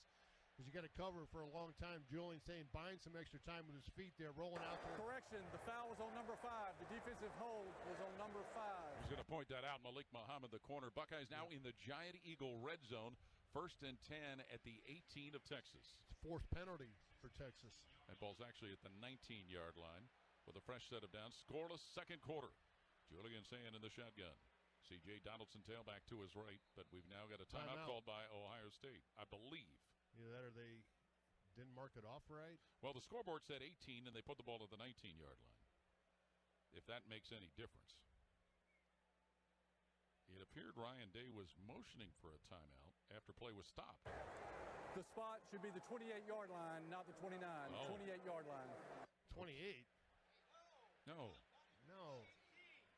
because you got to cover for a long time. Julian saying buying some extra time with his feet there, rolling out there. Correction, the foul was on number 5. The defensive hold was on number 5. I was going to point that out. Malik Muhammad, the corner. Buckeyes now in the Giant Eagle red zone. 1st and 10 at the 18 of Texas. Fourth penalty for Texas. That ball's actually at the 19-yard line with a fresh set of downs. Scoreless second quarter. Julian Sand in the shotgun. C.J. Donaldson tailback to his right, but we've now got a timeout called by Ohio State, I believe. Either that or they didn't mark it off right? Well, the scoreboard said 18, and they put the ball at the 19-yard line, if that makes any difference. It appeared Ryan Day was motioning for a timeout after play was stopped. The spot should be the 28-yard line, not the 29. 28-yard line. 28? No.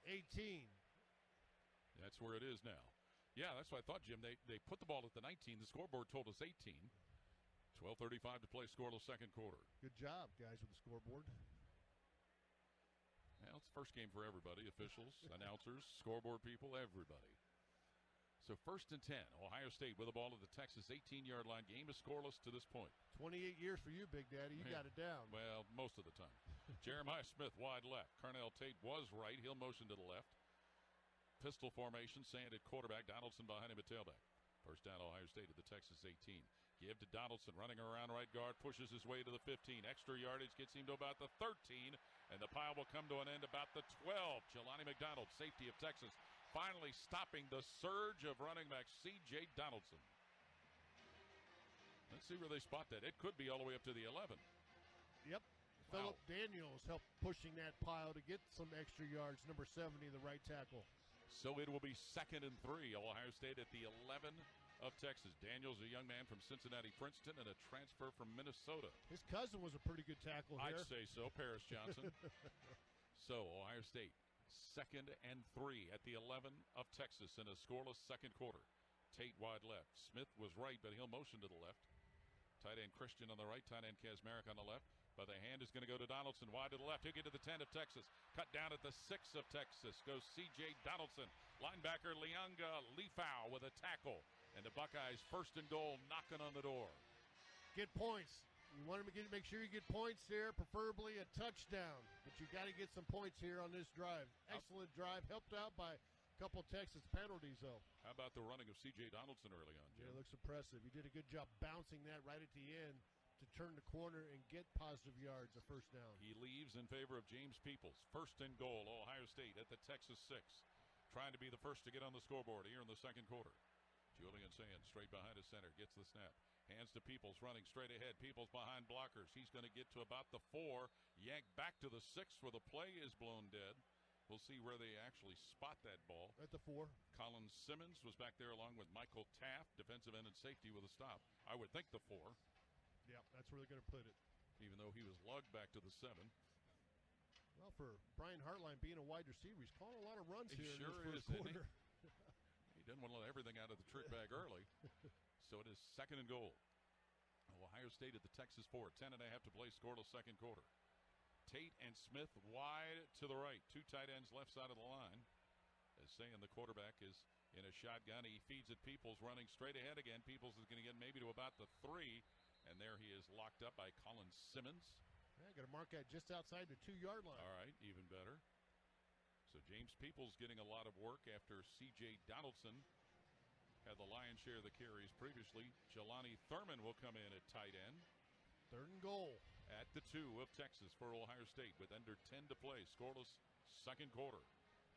18. That's where it is now. Yeah, that's what I thought, Jim. They put the ball at the 19. The scoreboard told us 18. 12:35 to play, scoreless second quarter. Good job, guys, with the scoreboard. Well, it's the first game for everybody. Officials, announcers, scoreboard people, everybody. So 1st and 10. Ohio State with the ball at the Texas 18-yard line. Game is scoreless to this point. 28 years for you, Big Daddy. You got it down. Well, most of the time. Jeremiah Smith wide left. Carnell Tate was right. He'll motion to the left. Pistol formation. Sand at quarterback. Donaldson behind him at tailback. First down, Ohio State at the Texas 18. Give to Donaldson, running around right guard, pushes his way to the 15. Extra yardage gets him to about the 13, and the pile will come to an end about the 12. Jelani McDonald, safety of Texas, finally stopping the surge of running back C.J. Donaldson. Let's see where they spot that. It could be all the way up to the 11. Yep. Philip Daniels helped pushing that pile to get some extra yards, number 70, the right tackle. So it will be 2nd and 3. Ohio State at the 11 of Texas. Daniels, a young man from Cincinnati Princeton and a transfer from Minnesota. His cousin was a pretty good tackle here. I'd say so, Paris Johnson. So Ohio State, 2nd and 3 at the 11 of Texas in a scoreless second quarter. Tate wide left. Smith was right, but he'll motion to the left. Tight end Christian on the right, tight end Kaczmarek on the left. But the hand is going to go to Donaldson, wide to the left. He'll get to the 10 of Texas. Cut down at the 6 of Texas goes C.J. Donaldson. Linebacker Lianga Lefau with a tackle. And the Buckeyes 1st and goal, knocking on the door. Get points. You want to make sure you get points here, preferably a touchdown. But you got to get some points here on this drive. Excellent drive, helped out by a couple of Texas penalties, though. How about the running of C.J. Donaldson early on, Jim? Yeah, it looks impressive. He did a good job bouncing that right at the end to turn the corner and get positive yards, a first down. He leaves in favor of James Peoples. 1st and goal, Ohio State at the Texas 6. Trying to be the first to get on the scoreboard here in the second quarter. Julian Sands straight behind his center, gets the snap. Hands to Peoples, running straight ahead. Peoples behind blockers. He's going to get to about the 4. Yanked back to the 6 where the play is blown dead. We'll see where they actually spot that ball. At the 4. Colin Simmons was back there along with Michael Taft, defensive end and safety with a stop. I would think the 4. Yeah, that's where they're going to put it. Even though he was lugged back to the 7. Well, for Brian Hartline being a wide receiver, he's calling a lot of runs here sure in this first quarter. He didn't want to let everything out of the trick bag early. So it is 2nd and goal. Ohio State at the Texas 4. 10.5 to play, scoreless second quarter. Tate and Smith wide to the right. 2 tight ends left side of the line. As saying the quarterback is in a shotgun. He feeds it Peoples, running straight ahead again. Peoples is going to get maybe to about the 3. And there he is locked up by Colin Simmons. Yeah, got to mark that just outside the 2-yard line. All right, even better. So James Peoples getting a lot of work after C.J. Donaldson had the lion's share of the carries previously. Jelani Thurman will come in at tight end. 3rd and goal. At the 2 of Texas for Ohio State with under 10 to play. Scoreless second quarter.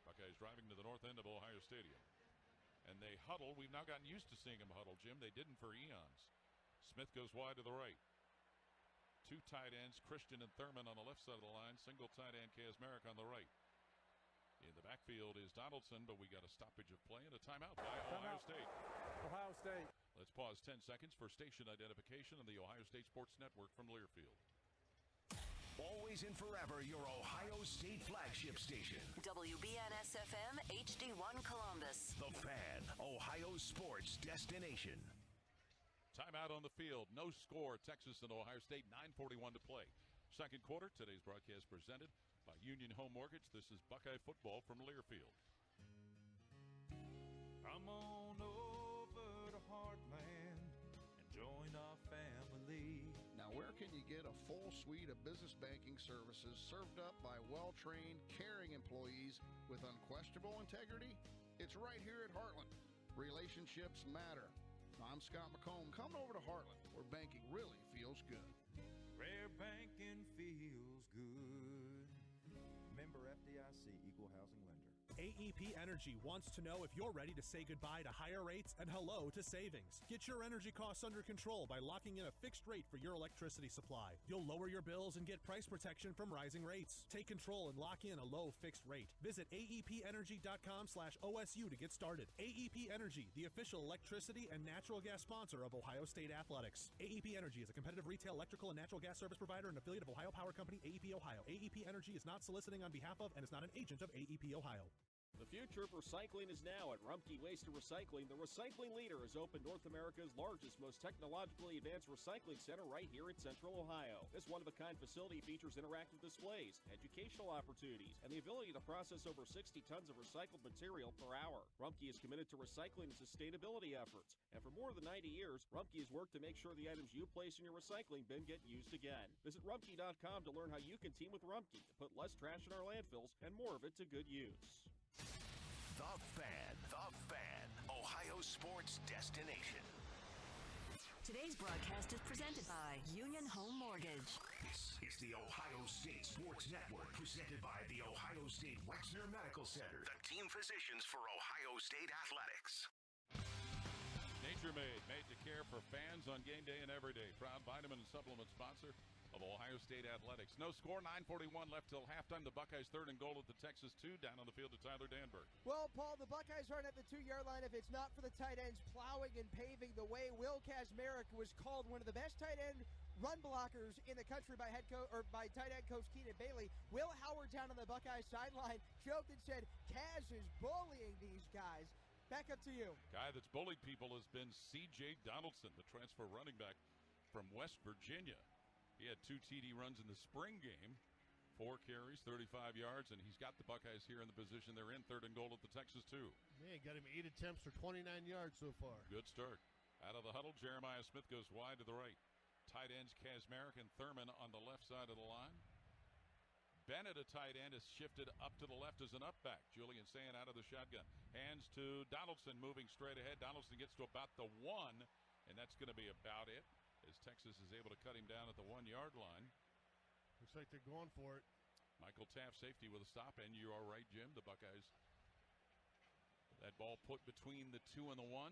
Buckeyes driving to the north end of Ohio Stadium. And they huddle. We've now gotten used to seeing them huddle, Jim. They didn't for eons. Smith goes wide to the right. 2 tight ends, Christian and Thurman on the left side of the line. Single tight end, Kaczmarek on the right. In the backfield is Donaldson, but we got a stoppage of play and a timeout by Ohio State. Ohio State. Let's pause 10 seconds for station identification on the Ohio State Sports Network from Learfield. Always and forever, your Ohio State flagship station. WBNS-FM HD1 Columbus. The Fan, Ohio sports destination. Timeout on the field. No score. Texas and Ohio State, 9:41 to play. Second quarter. Today's broadcast presented by Union Home Mortgage. This is Buckeye football from Learfield. Come on over to Heartland and join our family. Now, where can you get a full suite of business banking services served up by well-trained, caring employees with unquestionable integrity? It's right here at Heartland. Relationships matter. I'm Scott McComb. Come over to Heartland, where banking really feels good. Where banking feels good. Member FDIC, Equal Housing Lender. AEP Energy wants to know if you're ready to say goodbye to higher rates and hello to savings. Get your energy costs under control by locking in a fixed rate for your electricity supply. You'll lower your bills and get price protection from rising rates. Take control and lock in a low fixed rate. Visit aepenergy.com/OSU to get started. AEP Energy, the official electricity and natural gas sponsor of Ohio State Athletics. AEP Energy is a competitive retail electrical and natural gas service provider and affiliate of Ohio Power Company, AEP Ohio. AEP Energy is not soliciting on behalf of and is not an agent of AEP Ohio. The future of recycling is now at Rumpke Waste and Recycling. The recycling leader has opened North America's largest, most technologically advanced recycling center right here in Central Ohio. This one-of-a-kind facility features interactive displays, educational opportunities, and the ability to process over 60 tons of recycled material per hour. Rumpke is committed to recycling and sustainability efforts, and for more than 90 years, Rumpke has worked to make sure the items you place in your recycling bin get used again. Visit Rumpke.com to learn how you can team with Rumpke to put less trash in our landfills and more of it to good use. The Fan, Ohio sports destination. Today's broadcast is presented by Union Home Mortgage. This is the Ohio State Sports Network, presented by the Ohio State Wexner Medical Center, the team physicians for Ohio State Athletics. Nature Made to care for fans on game day and every day. Proud vitamin and supplement sponsor of Ohio State athletics. No score, 9:41 left till halftime. The Buckeyes 3rd and goal at the Texas 2. Down on the field to Tyler Danberg. Well, Paul, the Buckeyes aren't at the 2-yard line if it's not for the tight ends plowing and paving the way. Will Kazmarek was called one of the best tight end run blockers in the country by tight end coach Keenan Bailey. Will Howard down on the Buckeyes sideline joked and said, Kaz is bullying these guys. Back up to you. Guy that's bullied people has been C.J. Donaldson, the transfer running back from West Virginia. He had 2 TD runs in the spring game, 4 carries, 35 yards, and he's got the Buckeyes here in the position they're in, 3rd and goal at the Texas 2. Man, got him 8 attempts for 29 yards so far. Good start. Out of the huddle, Jeremiah Smith goes wide to the right. Tight ends Kazmarek and Thurman on the left side of the line. Bennett, a tight end, is shifted up to the left as an up back. Julian Sand out of the shotgun. Hands to Donaldson, moving straight ahead. Donaldson gets to about the 1, and that's going to be about it, as Texas is able to cut him down at the 1-yard line. Looks like they're going for it. Michael Taft, safety with a stop, and you are right, Jim. The Buckeyes, that ball put between the 2 and the 1.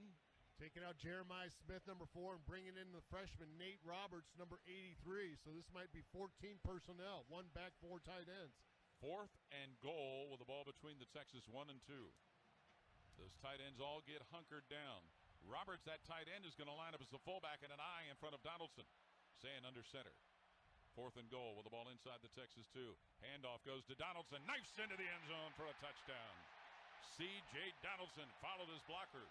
Taking out Jeremiah Smith, number 4, and bringing in the freshman Nate Roberts, number 83. So this might be 14 personnel, 1 back, 4 tight ends. 4th and goal with the ball between the Texas 1 and 2. Those tight ends all get hunkered down. Roberts, that tight end, is going to line up as the fullback and an eye in front of Donaldson. Sand under center. 4th and goal with the ball inside the Texas 2. Handoff goes to Donaldson. Knifes into the end zone for a touchdown. C.J. Donaldson followed his blockers.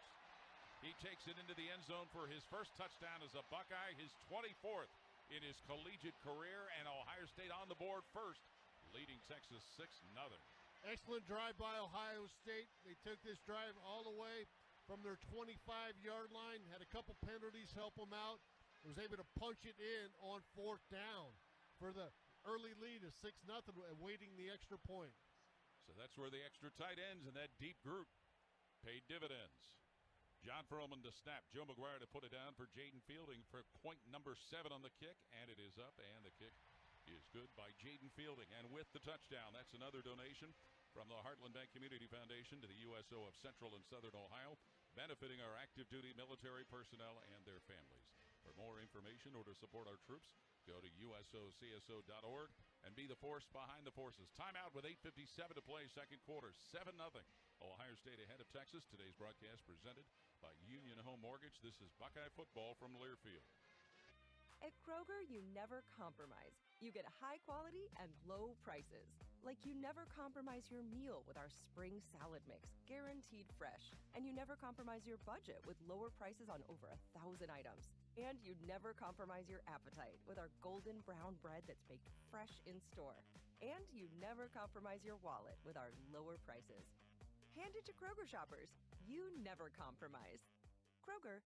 He takes it into the end zone for his first touchdown as a Buckeye, his 24th in his collegiate career, and Ohio State on the board first, leading Texas 6-0. Excellent drive by Ohio State. They took this drive all the way from their 25-yard line, had a couple penalties help them out, was able to punch it in on 4th down for the early lead of 6-0, awaiting the extra point. So that's where the extra tight ends and that deep group paid dividends. John Furlman to snap. Joe McGuire to put it down for Jaden Fielding for point number 7 on the kick, and it is up, and the kick is good by Jaden Fielding. And with the touchdown, that's another donation from the Heartland Bank Community Foundation to the USO of Central and Southern Ohio, benefiting our active duty military personnel and their families. For more information or to support our troops, go to usocso.org and be the force behind the forces. Timeout with 8:57 to play, second quarter, 7-0. Ohio State ahead of Texas. Today's broadcast presented by Union Home Mortgage. This is Buckeye football from Learfield. At Kroger, you never compromise. You get high quality and low prices. Like you never compromise your meal with our spring salad mix, guaranteed fresh. And you never compromise your budget with lower prices on over 1,000 items. And you never compromise your appetite with our golden brown bread that's baked fresh in store. And you never compromise your wallet with our lower prices. Hand it to Kroger shoppers. You never compromise. Kroger.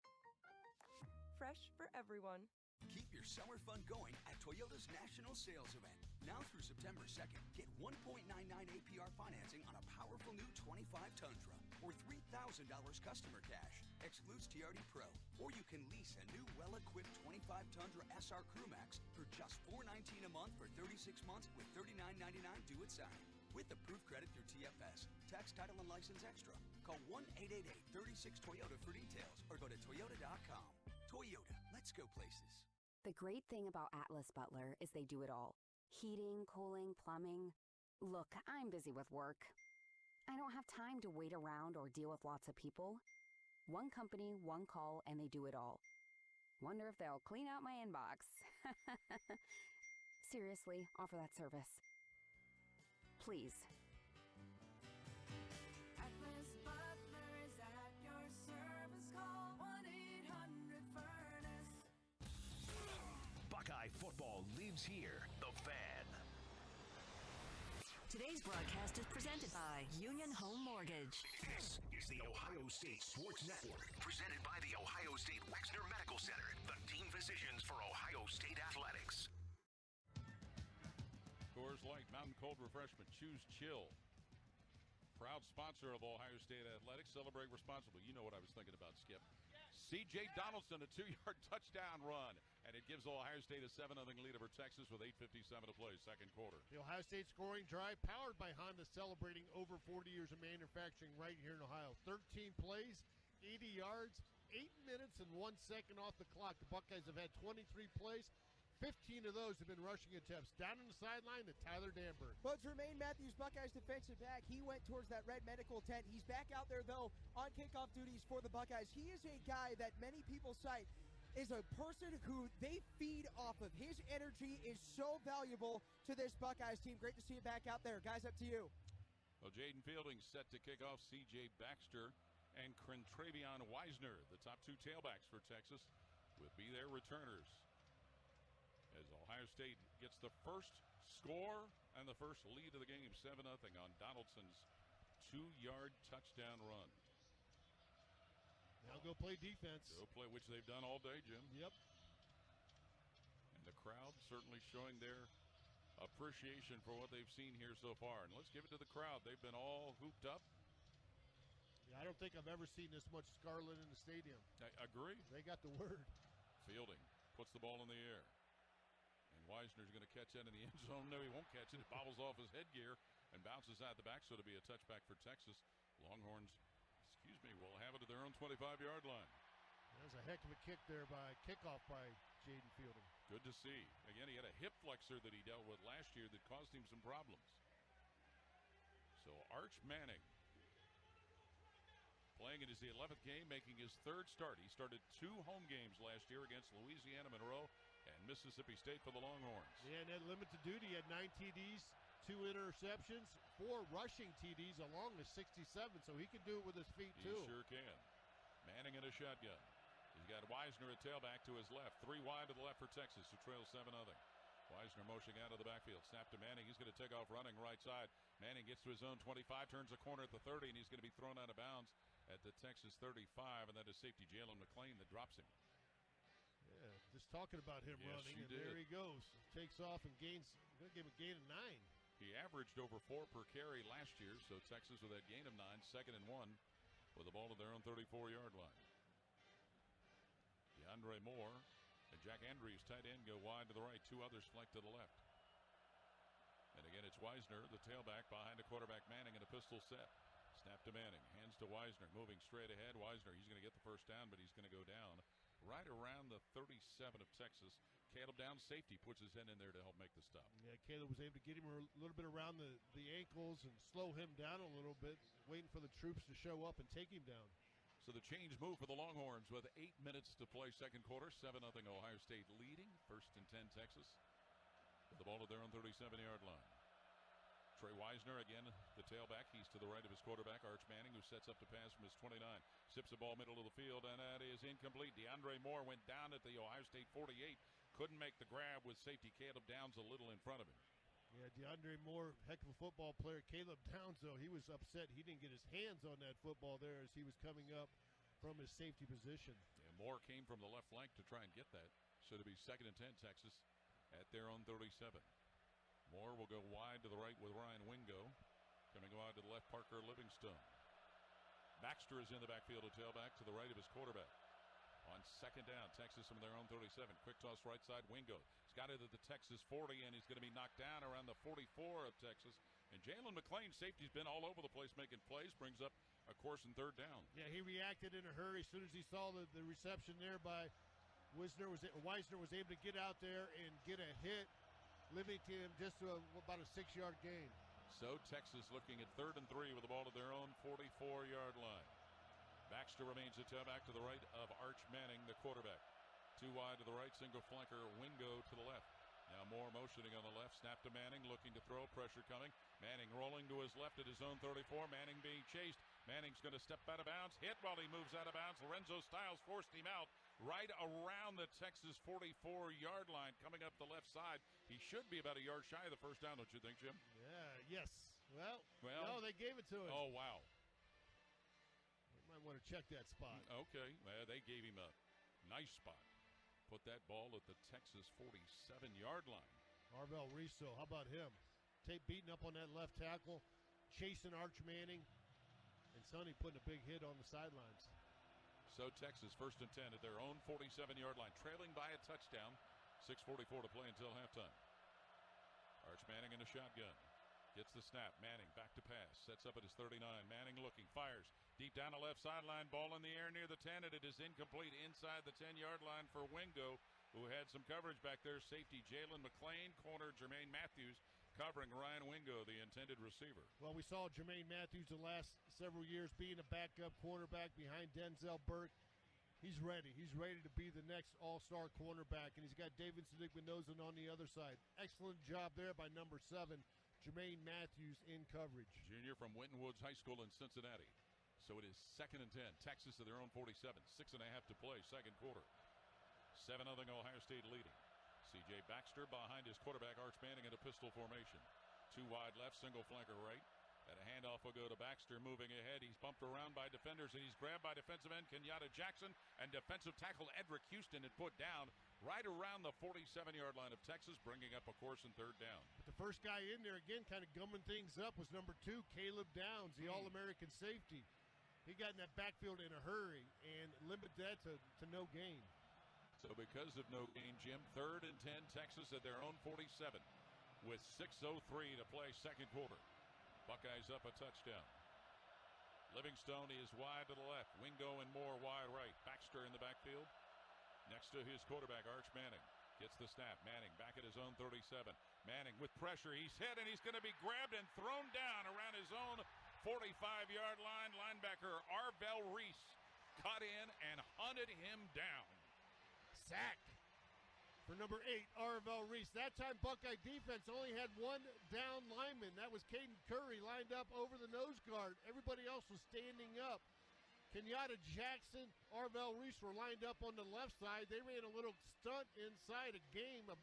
Fresh for everyone. Keep your summer fun going at Toyota's National Sales Event. Now through September 2nd, get 1.99 APR financing on a powerful new 25 Tundra or $3,000 customer cash. Excludes TRD Pro. Or you can lease a new well-equipped 25 Tundra SR Crew Max for just $419 a month for 36 months with $39.99 due at signing. With approved credit through TFS. Tax, title, and license extra. Call 1-888-36-TOYOTA for details or go to Toyota.com. Toyota, let's go places. The great thing about Atlas Butler is they do it all. Heating, cooling, plumbing. Look, I'm busy with work. I don't have time to wait around or deal with lots of people. One company, one call, and they do it all. Wonder if they'll clean out my inbox. Seriously, offer that service. Please. Atlas Butler is at your service. Call 1-800-FURNACE. Buckeye football lives here. The Fan. Today's broadcast is presented by Union Home Mortgage. This is the Ohio State Sports Network, presented by the Ohio State Wexner Medical Center, the team physicians for Ohio State athletics. Coors Light, Mountain Cold Refreshment, choose chill. Proud sponsor of Ohio State Athletics. Celebrate responsibly. You know what I was thinking about, Skip. C.J. Donaldson, a 2-yard touchdown run, and it gives Ohio State a 7-0 lead over Texas with 8:57 to play, second quarter. The Ohio State scoring drive powered by Honda, celebrating over 40 years of manufacturing right here in Ohio. 13 plays, 80 yards, 8 minutes and 1 second off the clock. The Buckeyes have had 23 plays, 15 of those have been rushing attempts. Down on the sideline to Tyler Danberg. Well, Jermaine Matthews, Buckeyes defensive back, he went towards that red medical tent. He's back out there, though, on kickoff duties for the Buckeyes. He is a guy that many people cite is a person who they feed off of. His energy is so valuable to this Buckeyes team. Great to see you back out there. Guys, up to you. Well, Jaden Fielding set to kick off. C.J. Baxter and Quintravion Wisner, the top two tailbacks for Texas, will be their returners. As Ohio State gets the first score and the first lead of the game, 7-0 on Donaldson's 2-yard touchdown run. Now go play defense. Go play, which they've done all day, Jim. Yep. And the crowd certainly showing their appreciation for what they've seen here so far. And let's give it to the crowd. They've been all hooped up. Yeah, I don't think I've ever seen this much scarlet in the stadium. I agree. They got the word. Fielding puts the ball in the air. And Wisner's going to catch that in the end zone. No, he won't catch it. It bobbles off his headgear and bounces out the back, so it'll be a touchback for Texas. Longhorns, will have it at their own 25-yard line. That was a heck of a kick there kickoff by Jaden Fielding. Good to see. Again, he had a hip flexor that he dealt with last year that caused him some problems. So Arch Manning playing in his 11th game, making his third start. He started 2 home games last year against Louisiana Monroe and Mississippi State for the Longhorns. Yeah, and that limited duty had 9 TDs, 2 interceptions, 4 rushing TDs along with 67, so he can do it with his feet too. He sure can. Manning in a shotgun. He's got Wisner at tailback to his left. 3 wide to the left for Texas, who trails 7-0. Wisner motioning out of the backfield. Snap to Manning. He's going to take off running right side. Manning gets to his own 25, turns a corner at the 30, and he's going to be thrown out of bounds at the Texas 35, and that is safety Jalen McClain that drops him. Yeah, just talking about him running, and there he goes. Takes off and gains. Going to give him a gain of 9. He averaged over 4 per carry last year, so Texas with that gain of 9, 2nd and 1, with the ball at their own 34-yard line. DeAndre Moore and Jack Andrews, tight end, go wide to the right. 2 others flank to the left. And again, it's Wisner, the tailback, behind the quarterback Manning in a pistol set. Snap to Manning, hands to Wisner, moving straight ahead. Wisner, he's going to get the first down, but he's going to go down right around the 37 of Texas. Caleb Downs, safety, puts his head in there to help make the stop. Yeah, Caleb was able to get him a little bit around the ankles and slow him down a little bit, waiting for the troops to show up and take him down. So the change move for the Longhorns with 8 minutes to play second quarter. 7-0 Ohio State leading. 1st and 10 Texas. With the ball at their own 37-yard line. Trey Wisner again, the tailback. He's to the right of his quarterback, Arch Manning, who sets up to pass from his 29. Zips the ball middle of the field, and that is incomplete. DeAndre Moore went down at the Ohio State 48. Couldn't make the grab with safety Caleb Downs a little in front of him. Yeah, DeAndre Moore, heck of a football player. Caleb Downs, though, he was upset he didn't get his hands on that football there as he was coming up from his safety position. Yeah, Moore came from the left flank to try and get that. So it'll be 2nd and 10 Texas at their own 37. Moore will go wide to the right with Ryan Wingo. Coming wide to the left, Parker Livingstone. Baxter is in the backfield at tailback to the right of his quarterback. On 2nd down, Texas from their own 37. Quick toss right side, Wingo. He's got it at the Texas 40, and he's going to be knocked down around the 44 of Texas. And Jalen McClain, safety's been all over the place making plays, brings up a course and 3rd down. Yeah, he reacted in a hurry as soon as he saw the reception there by Wisner. Wisner was able to get out there and get a hit, limiting him just to about a 6-yard gain. So Texas looking at 3rd and 3 with the ball at their own 44-yard line. Baxter remains at tailback to the right of Arch Manning, the quarterback. 2 wide to the right, single flanker, Wingo to the left. Now Moore motioning on the left, snap to Manning, looking to throw, pressure coming. Manning rolling to his left at his own 34. Manning being chased. Manning's going to step out of bounds, hit while he moves out of bounds. Lorenzo Styles forced him out right around the Texas 44-yard line, coming up the left side. He should be about a yard shy of the first down, don't you think, Jim? Yeah, yes. Well, no, they gave it to him. Oh, wow. You might want to check that spot. Okay, well, they gave him a nice spot. Put that ball at the Texas 47-yard line. Arvell Riso, how about him? Beating up on that left tackle, chasing Arch Manning, and Sonny putting a big hit on the sidelines. So Texas 1st and 10 at their own 47-yard line, trailing by a touchdown. 6:44 to play until halftime. Arch Manning in a shotgun. Gets the snap. Manning back to pass. Sets up at his 39. Manning looking. Fires. Deep down the left sideline. Ball in the air near the 10, and it is incomplete inside the 10-yard line for Wingo. who had some coverage back there. Safety Jalen McClain, corner Jermaine Matthews, covering Ryan Wingo, the intended receiver. Well, we saw Jermaine Matthews the last several years being a backup cornerback behind Denzel Burke. He's ready. He's ready to be the next all-star cornerback, and he's got Davidson Igbinosun on the other side. Excellent job there by number 7, Jermaine Matthews in coverage. Junior from Winton Woods High School in Cincinnati. So it is 2nd and 10. Texas to their own 47. 6.5 to play, second quarter. 7-0 Ohio State leading. C.J. Baxter behind his quarterback Arch Manning in a pistol formation. 2 wide left, single flanker right. And a handoff will go to Baxter, moving ahead. He's bumped around by defenders, and he's grabbed by defensive end Kenyatta Jackson, and defensive tackle Edric Houston and put down right around the 47-yard line of Texas, bringing up a course and 3rd down. But the first guy in there, again, kind of gumming things up, was number 2, Caleb Downs, the All-American safety. He got in that backfield in a hurry and limited that to no gain. So because of no gain, Jim, 3rd and 10, Texas at their own 47 with 6:03 to play second quarter. Buckeyes up a touchdown. Livingstone is wide to the left. Wingo and Moore wide right. Baxter in the backfield. Next to his quarterback, Arch Manning. Gets the snap. Manning back at his own 37. Manning with pressure. He's hit, and he's going to be grabbed and thrown down around his own 45-yard line. Linebacker Arvell Reese cut in and hunted him down. Sacked for number 8, Arvell Reese. That time, Buckeye defense only had 1 down lineman. That was Caden Curry, lined up over the nose guard. Everybody else was standing up. Kenyatta Jackson, Arvell Reese were lined up on the left side. They ran a little stunt inside a game and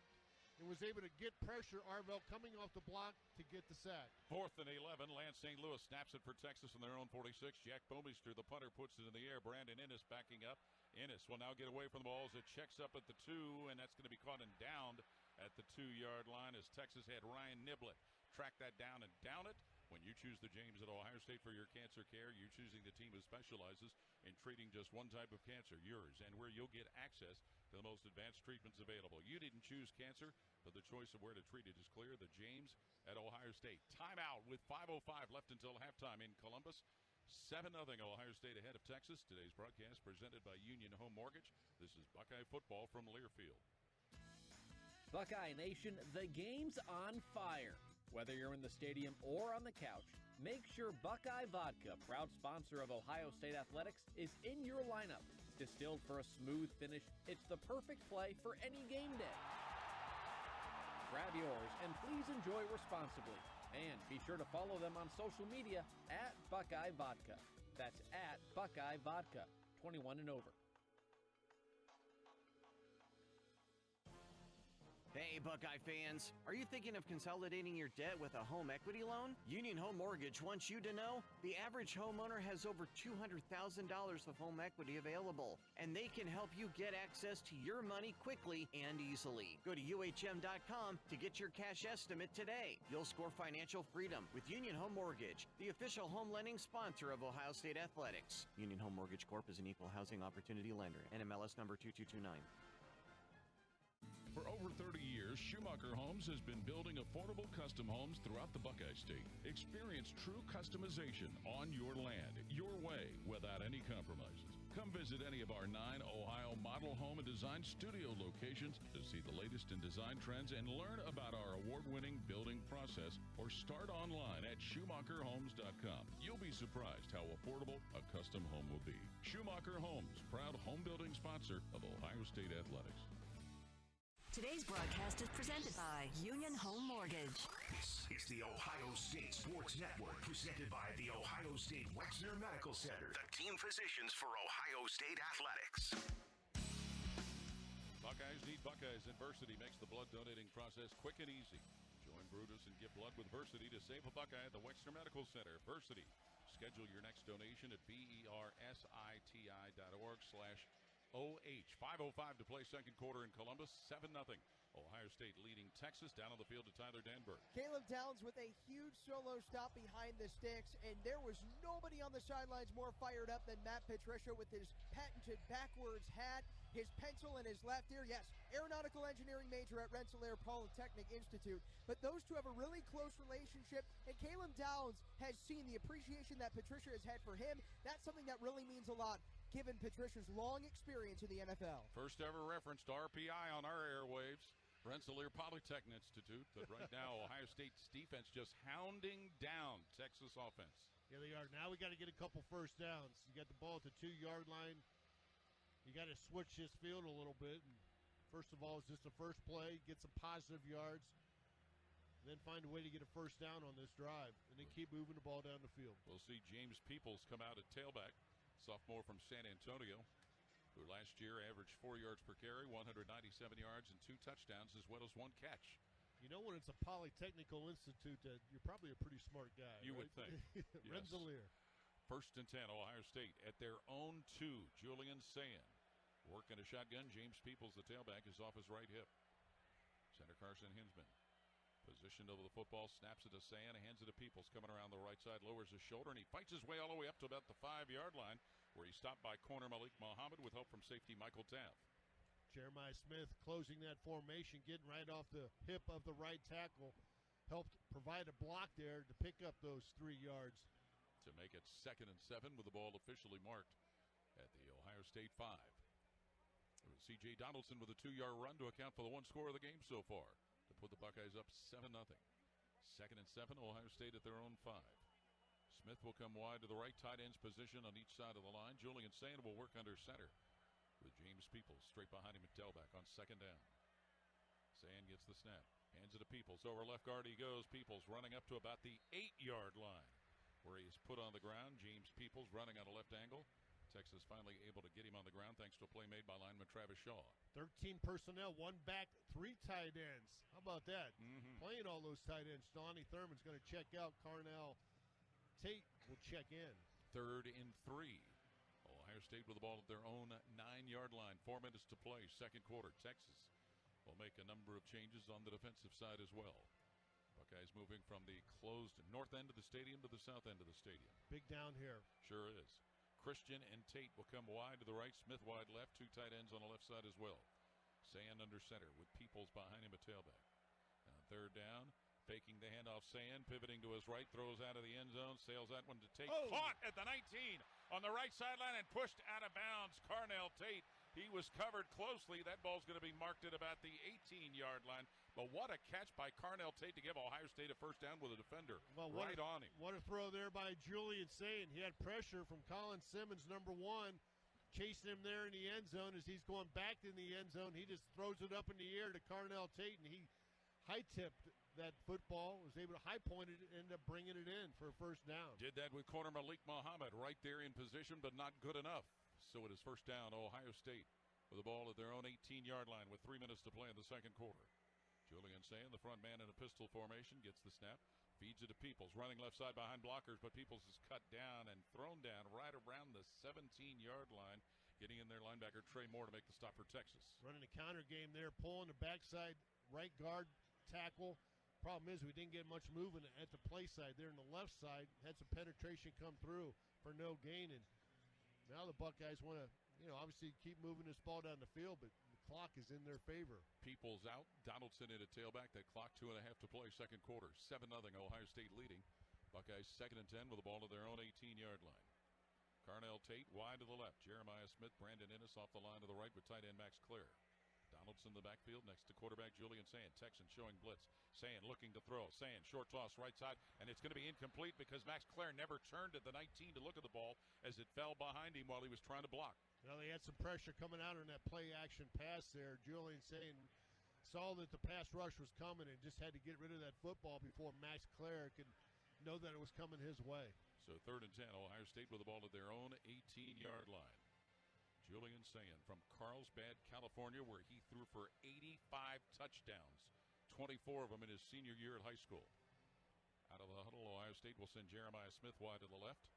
was able to get pressure. Arvell coming off the block to get the sack. 4th and 11. Lance St. Louis snaps it for Texas on their own 46. Jack Bomeister, the punter, puts it in the air. Brandon Ennis backing up. Ennis will now get away from the ball as it checks up at the 2, and that's going to be caught and downed at the 2-yard line as Texas had Ryan Niblett track that down and down it. When you choose the James at Ohio State for your cancer care, you're choosing the team who specializes in treating just one type of cancer, yours, and where you'll get access to the most advanced treatments available. You didn't choose cancer, but the choice of where to treat it is clear. The James at Ohio State. Timeout with 5:05 left until halftime in Columbus. 7-0 Ohio State ahead of Texas. Today's broadcast presented by Union Home Mortgage. This is Buckeye football from Learfield. Buckeye Nation, the game's on fire. Whether you're in the stadium or on the couch, make sure Buckeye Vodka, proud sponsor of Ohio State Athletics, is in your lineup. Distilled for a smooth finish, it's the perfect play for any game day. Grab yours and please enjoy responsibly. And be sure to follow them on social media at Buckeye Vodka. That's at Buckeye Vodka, 21 and over. Hey, Buckeye fans. Are you thinking of consolidating your debt with a home equity loan? Union Home Mortgage wants you to know the average homeowner has over $200,000 of home equity available, and they can help you get access to your money quickly and easily. Go to UHM.com to get your cash estimate today. You'll score financial freedom with Union Home Mortgage, the official home lending sponsor of Ohio State Athletics. Union Home Mortgage Corp is an equal housing opportunity lender. NMLS number 2229. For over 30 years, Schumacher Homes has been building affordable custom homes throughout the Buckeye State. Experience true customization on your land, your way, without any compromises. Come visit any of our 9 Ohio model home and design studio locations to see the latest in design trends and learn about our award-winning building process, or start online at schumacherhomes.com. You'll be surprised how affordable a custom home will be. Schumacher Homes, proud home building sponsor of Ohio State Athletics. Today's broadcast is presented by Union Home Mortgage. This is the Ohio State Sports Network, presented by the Ohio State Wexner Medical Center, the team physicians for Ohio State Athletics. Buckeyes need Buckeyes, and Versity makes the blood donating process quick and easy. Join Brutus and give blood with Versity to save a Buckeye at the Wexner Medical Center. Versity. Schedule your next donation at bersiti.org/OH. 5:05 to play second quarter in Columbus. 7-0. Ohio State leading Texas. Down on the field to Tyler Danberg. Caleb Downs with a huge solo stop behind the sticks, and there was nobody on the sidelines more fired up than Matt Patricia with his patented backwards hat, his pencil in his left ear. Yes, aeronautical engineering major at Rensselaer Polytechnic Institute. But those two have a really close relationship, and Caleb Downs has seen the appreciation that Patricia has had for him. That's something that really means a lot. given Patricia's long experience in the NFL. First ever reference to RPI on our airwaves. Rensselaer Polytechnic Institute, but right now Ohio State's defense just hounding down Texas offense. Yeah, they are. Now we got to get a couple first downs. You got the ball at the 2-yard line. You got to switch this field a little bit. And first of all, it's just the first play, get some positive yards, then find a way to get a first down on this drive, and then keep moving the ball down the field. We'll see James Peoples come out at tailback, sophomore from San Antonio, who last year averaged 4 yards per carry, 197 yards, and 2 touchdowns, as well as 1 catch. You know, when it's a Polytechnical Institute, you're probably a pretty smart guy. You right? would think. Rensselaer. First and 10, Ohio State at their own 2. Julian Sand working a shotgun. James Peoples, the tailback, is off his right hip. Center Carson Hinsman. Position over the football, snaps it to Sand, hands it to Peoples, coming around the right side, lowers his shoulder, and he fights his way all the way up to about the 5-yard line, where he's stopped by corner Malik Muhammad with help from safety Michael Taft. Jeremiah Smith closing that formation, getting right off the hip of the right tackle, helped provide a block there to pick up those 3 yards. To make it 2nd and 7 with the ball officially marked at the Ohio State 5. C.J. Donaldson with a 2-yard run to account for the 1 score of the game so far to put the Buckeyes up 7-0. 2nd and 7, Ohio State at their own 5. Smith will come wide to the right, tight ends position on each side of the line. Julian Sand will work under center with James Peoples straight behind him at tailback on 2nd down. Sand gets the snap, hands it to Peoples. Over left guard he goes. Peoples running up to about the 8-yard line, where he is put on the ground. James Peoples running on a left angle. Texas finally able to get him on the ground thanks to a play made by lineman Travis Shaw. 13 personnel, 1 back, 3 tight ends. How about that? Playing all those tight ends. Donnie Thurman's going to check out. Carnell Tate will check in. 3rd and 3. Ohio State with the ball at their own 9-yard line. 4 minutes to play, second quarter. Texas will make a number of changes on the defensive side as well. Buckeyes moving from the closed north end of the stadium to the south end of the stadium. Big down here. Sure is. Christian and Tate will come wide to the right. Smith wide left. 2 tight ends on the left side as well. Sand under center with Peoples behind him at tailback. Now 3rd down. Faking the handoff. Sand pivoting to his right. Throws out of the end zone. Sails that one to Tate. Oh. Caught at the 19 on the right sideline and pushed out of bounds. Carnell Tate. He was covered closely. That ball's going to be marked at about the 18-yard line. But what a catch by Carnell Tate to give Ohio State a first down with a defender right on him. What a throw there by Julian Sand. He had pressure from Colin Simmons, number 1, chasing him there in the end zone. As he's going back in the end zone, he just throws it up in the air to Carnell Tate, and he high-tipped that football, was able to high-point it, and ended up bringing it in for a first down. Did that with corner Malik Muhammad right there in position, but not good enough. So it is first down, Ohio State with the ball at their own 18-yard line with 3 minutes to play in the second quarter. Julian Sand, the front man in a pistol formation, gets the snap, feeds it to Peoples, running left side behind blockers, but Peoples is cut down and thrown down right around the 17-yard line, getting in there linebacker Trey Moore to make the stop for Texas. Running a counter game there, pulling the backside right guard tackle. Problem is we didn't get much movement at the play side there on the left side. Had some penetration come through for no gain, and now the Buckeyes want to, obviously keep moving this ball down the field, but the clock is in their favor. Peoples out, Donaldson in at tailback. That clock 2.5 to play, second quarter. 7-0, Ohio State leading. Buckeyes 2nd and 10 with the ball at their own 18-yard line. Carnell Tate wide to the left. Jeremiah Smith, Brandon Ennis off the line to the right with tight end Max Clare. Donaldson in the backfield next to quarterback Julian Sand. Texans showing blitz. Sand looking to throw. Sand, short toss, right side, and it's going to be incomplete because Max Clare never turned at the 19 to look at the ball as it fell behind him while he was trying to block. Well, they had some pressure coming out on that play-action pass there. Julian Sand saw that the pass rush was coming and just had to get rid of that football before Max Clare could know that it was coming his way. So 3rd and 10, Ohio State with the ball at their own 18-yard line. Julian Sand from Carlsbad, California, where he threw for 85 touchdowns, 24 of them in his senior year at high school. Out of the huddle, Ohio State will send Jeremiah Smith wide to the left.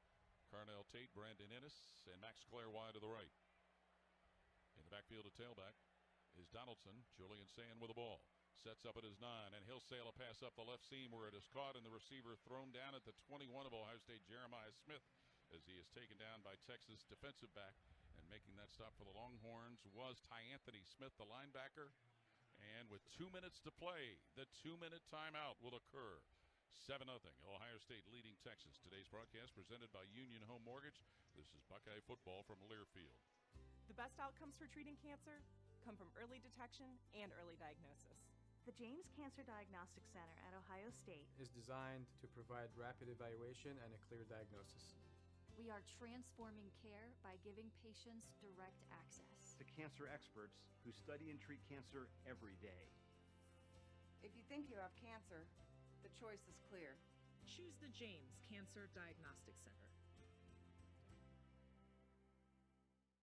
Carnell Tate, Brandon Ennis, and Max Clare wide to the right. In the backfield at tailback is Donaldson. Julian Sand with the ball. Sets up at his 9, and he'll sail a pass up the left seam where it is caught, and the receiver thrown down at the 21 of Ohio State, Jeremiah Smith, as he is taken down by Texas defensive back. And making that stop for the Longhorns was Ty Anthony Smith, the linebacker. And with 2 minutes to play, the 2-minute timeout will occur 7-0. Ohio State leading Texas. Today's broadcast presented by Union Home Mortgage. This is Buckeye football from Learfield. The best outcomes for treating cancer come from early detection and early diagnosis. The James Cancer Diagnostic Center at Ohio State is designed to provide rapid evaluation and a clear diagnosis. We are transforming care by giving patients direct access. To cancer experts who study and treat cancer every day. If you think you have cancer, the choice is clear. Choose the James Cancer Diagnostic Center.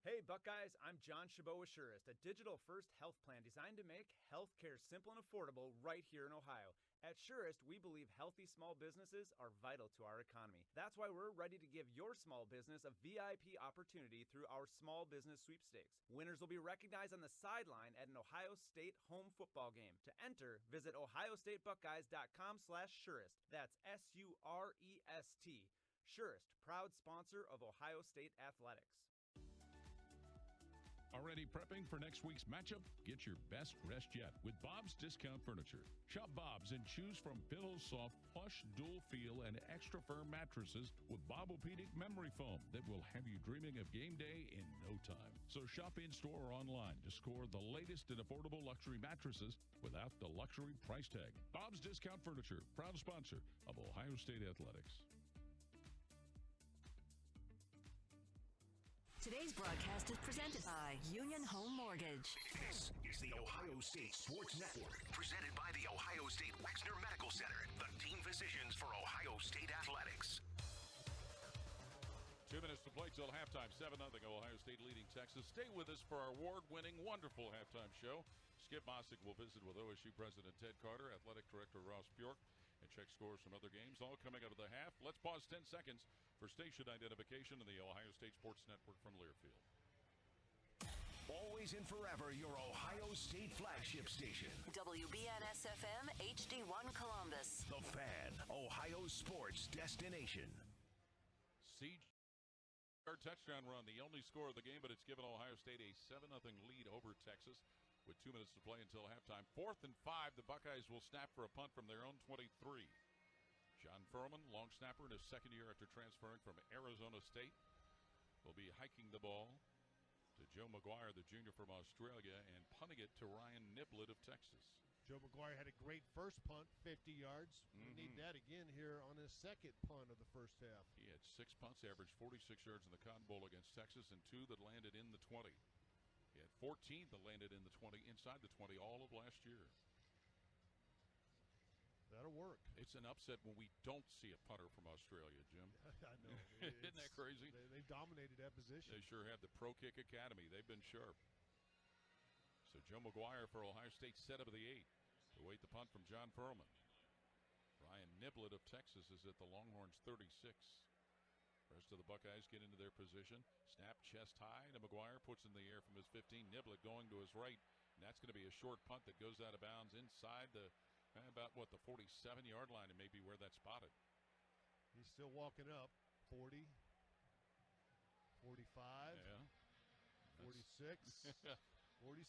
Hey Buckeyes, I'm John Chabot with Surest, a digital-first health plan designed to make healthcare simple and affordable right here in Ohio. At Surest, we believe healthy small businesses are vital to our economy. That's why we're ready to give your small business a VIP opportunity through our small business sweepstakes. Winners will be recognized on the sideline at an Ohio State home football game. To enter, visit ohiostatebuckeyes.com/Surest. That's SUREST. Surest, proud sponsor of Ohio State Athletics. Already prepping for next week's matchup? Get your best rest yet with Bob's Discount Furniture. Shop Bob's and choose from pillow soft, plush, dual feel, and extra firm mattresses with Bobopedic memory foam that will have you dreaming of game day in no time. So shop in store or online to score the latest and affordable luxury mattresses without the luxury price tag. Bob's Discount Furniture, proud sponsor of Ohio State Athletics. Today's broadcast is presented by Union Home Mortgage. This is the Ohio State Sports Network, presented by the Ohio State Wexner Medical Center, the team physicians for Ohio State Athletics. 2 minutes to play till halftime. 7-0. Ohio State leading Texas. Stay with us for our award-winning, wonderful halftime show. Skip Mossick will visit with OSU President Ted Carter, Athletic Director Ross Bjork, and check scores from other games, all coming out of the half. Let's pause 10 seconds for station identification in the Ohio State Sports Network from Learfield. Always and forever, your Ohio State flagship station. WBNS-FM HD1 Columbus. The Fan, Ohio sports destination. Siege touchdown run, the only score of the game, but it's given Ohio State a 7-0 lead over Texas. With 2 minutes to play until halftime. 4th and 5, the Buckeyes will snap for a punt from their own 23. John Furman, long snapper in his second year after transferring from Arizona State, will be hiking the ball to Joe McGuire, the junior from Australia, and punting it to Ryan Niblett of Texas. Joe McGuire had a great first punt, 50 yards. We need that again here on his second punt of the first half. He had 6 punts, averaged 46 yards in the Cotton Bowl against Texas, and 2 that landed in the 20. He had 14 that landed in the 20, inside the 20, all of last year. That'll work. It's an upset when we don't see a punter from Australia, Jim. I know. Isn't that crazy? They dominated that position. They sure have. The Pro Kick Academy. They've been sharp. So Joe McGuire for Ohio State set up at the 8 to wait the punt from John Furman. Ryan Niblett of Texas is at the Longhorns 36. Rest of the Buckeyes get into their position. Snap chest high to McGuire, puts in the air from his 15. Niblett going to his right, and that's going to be a short punt that goes out of bounds inside the about the 47-yard line, and maybe where that's spotted. He's still walking up. 40, 45, yeah, 46, 47.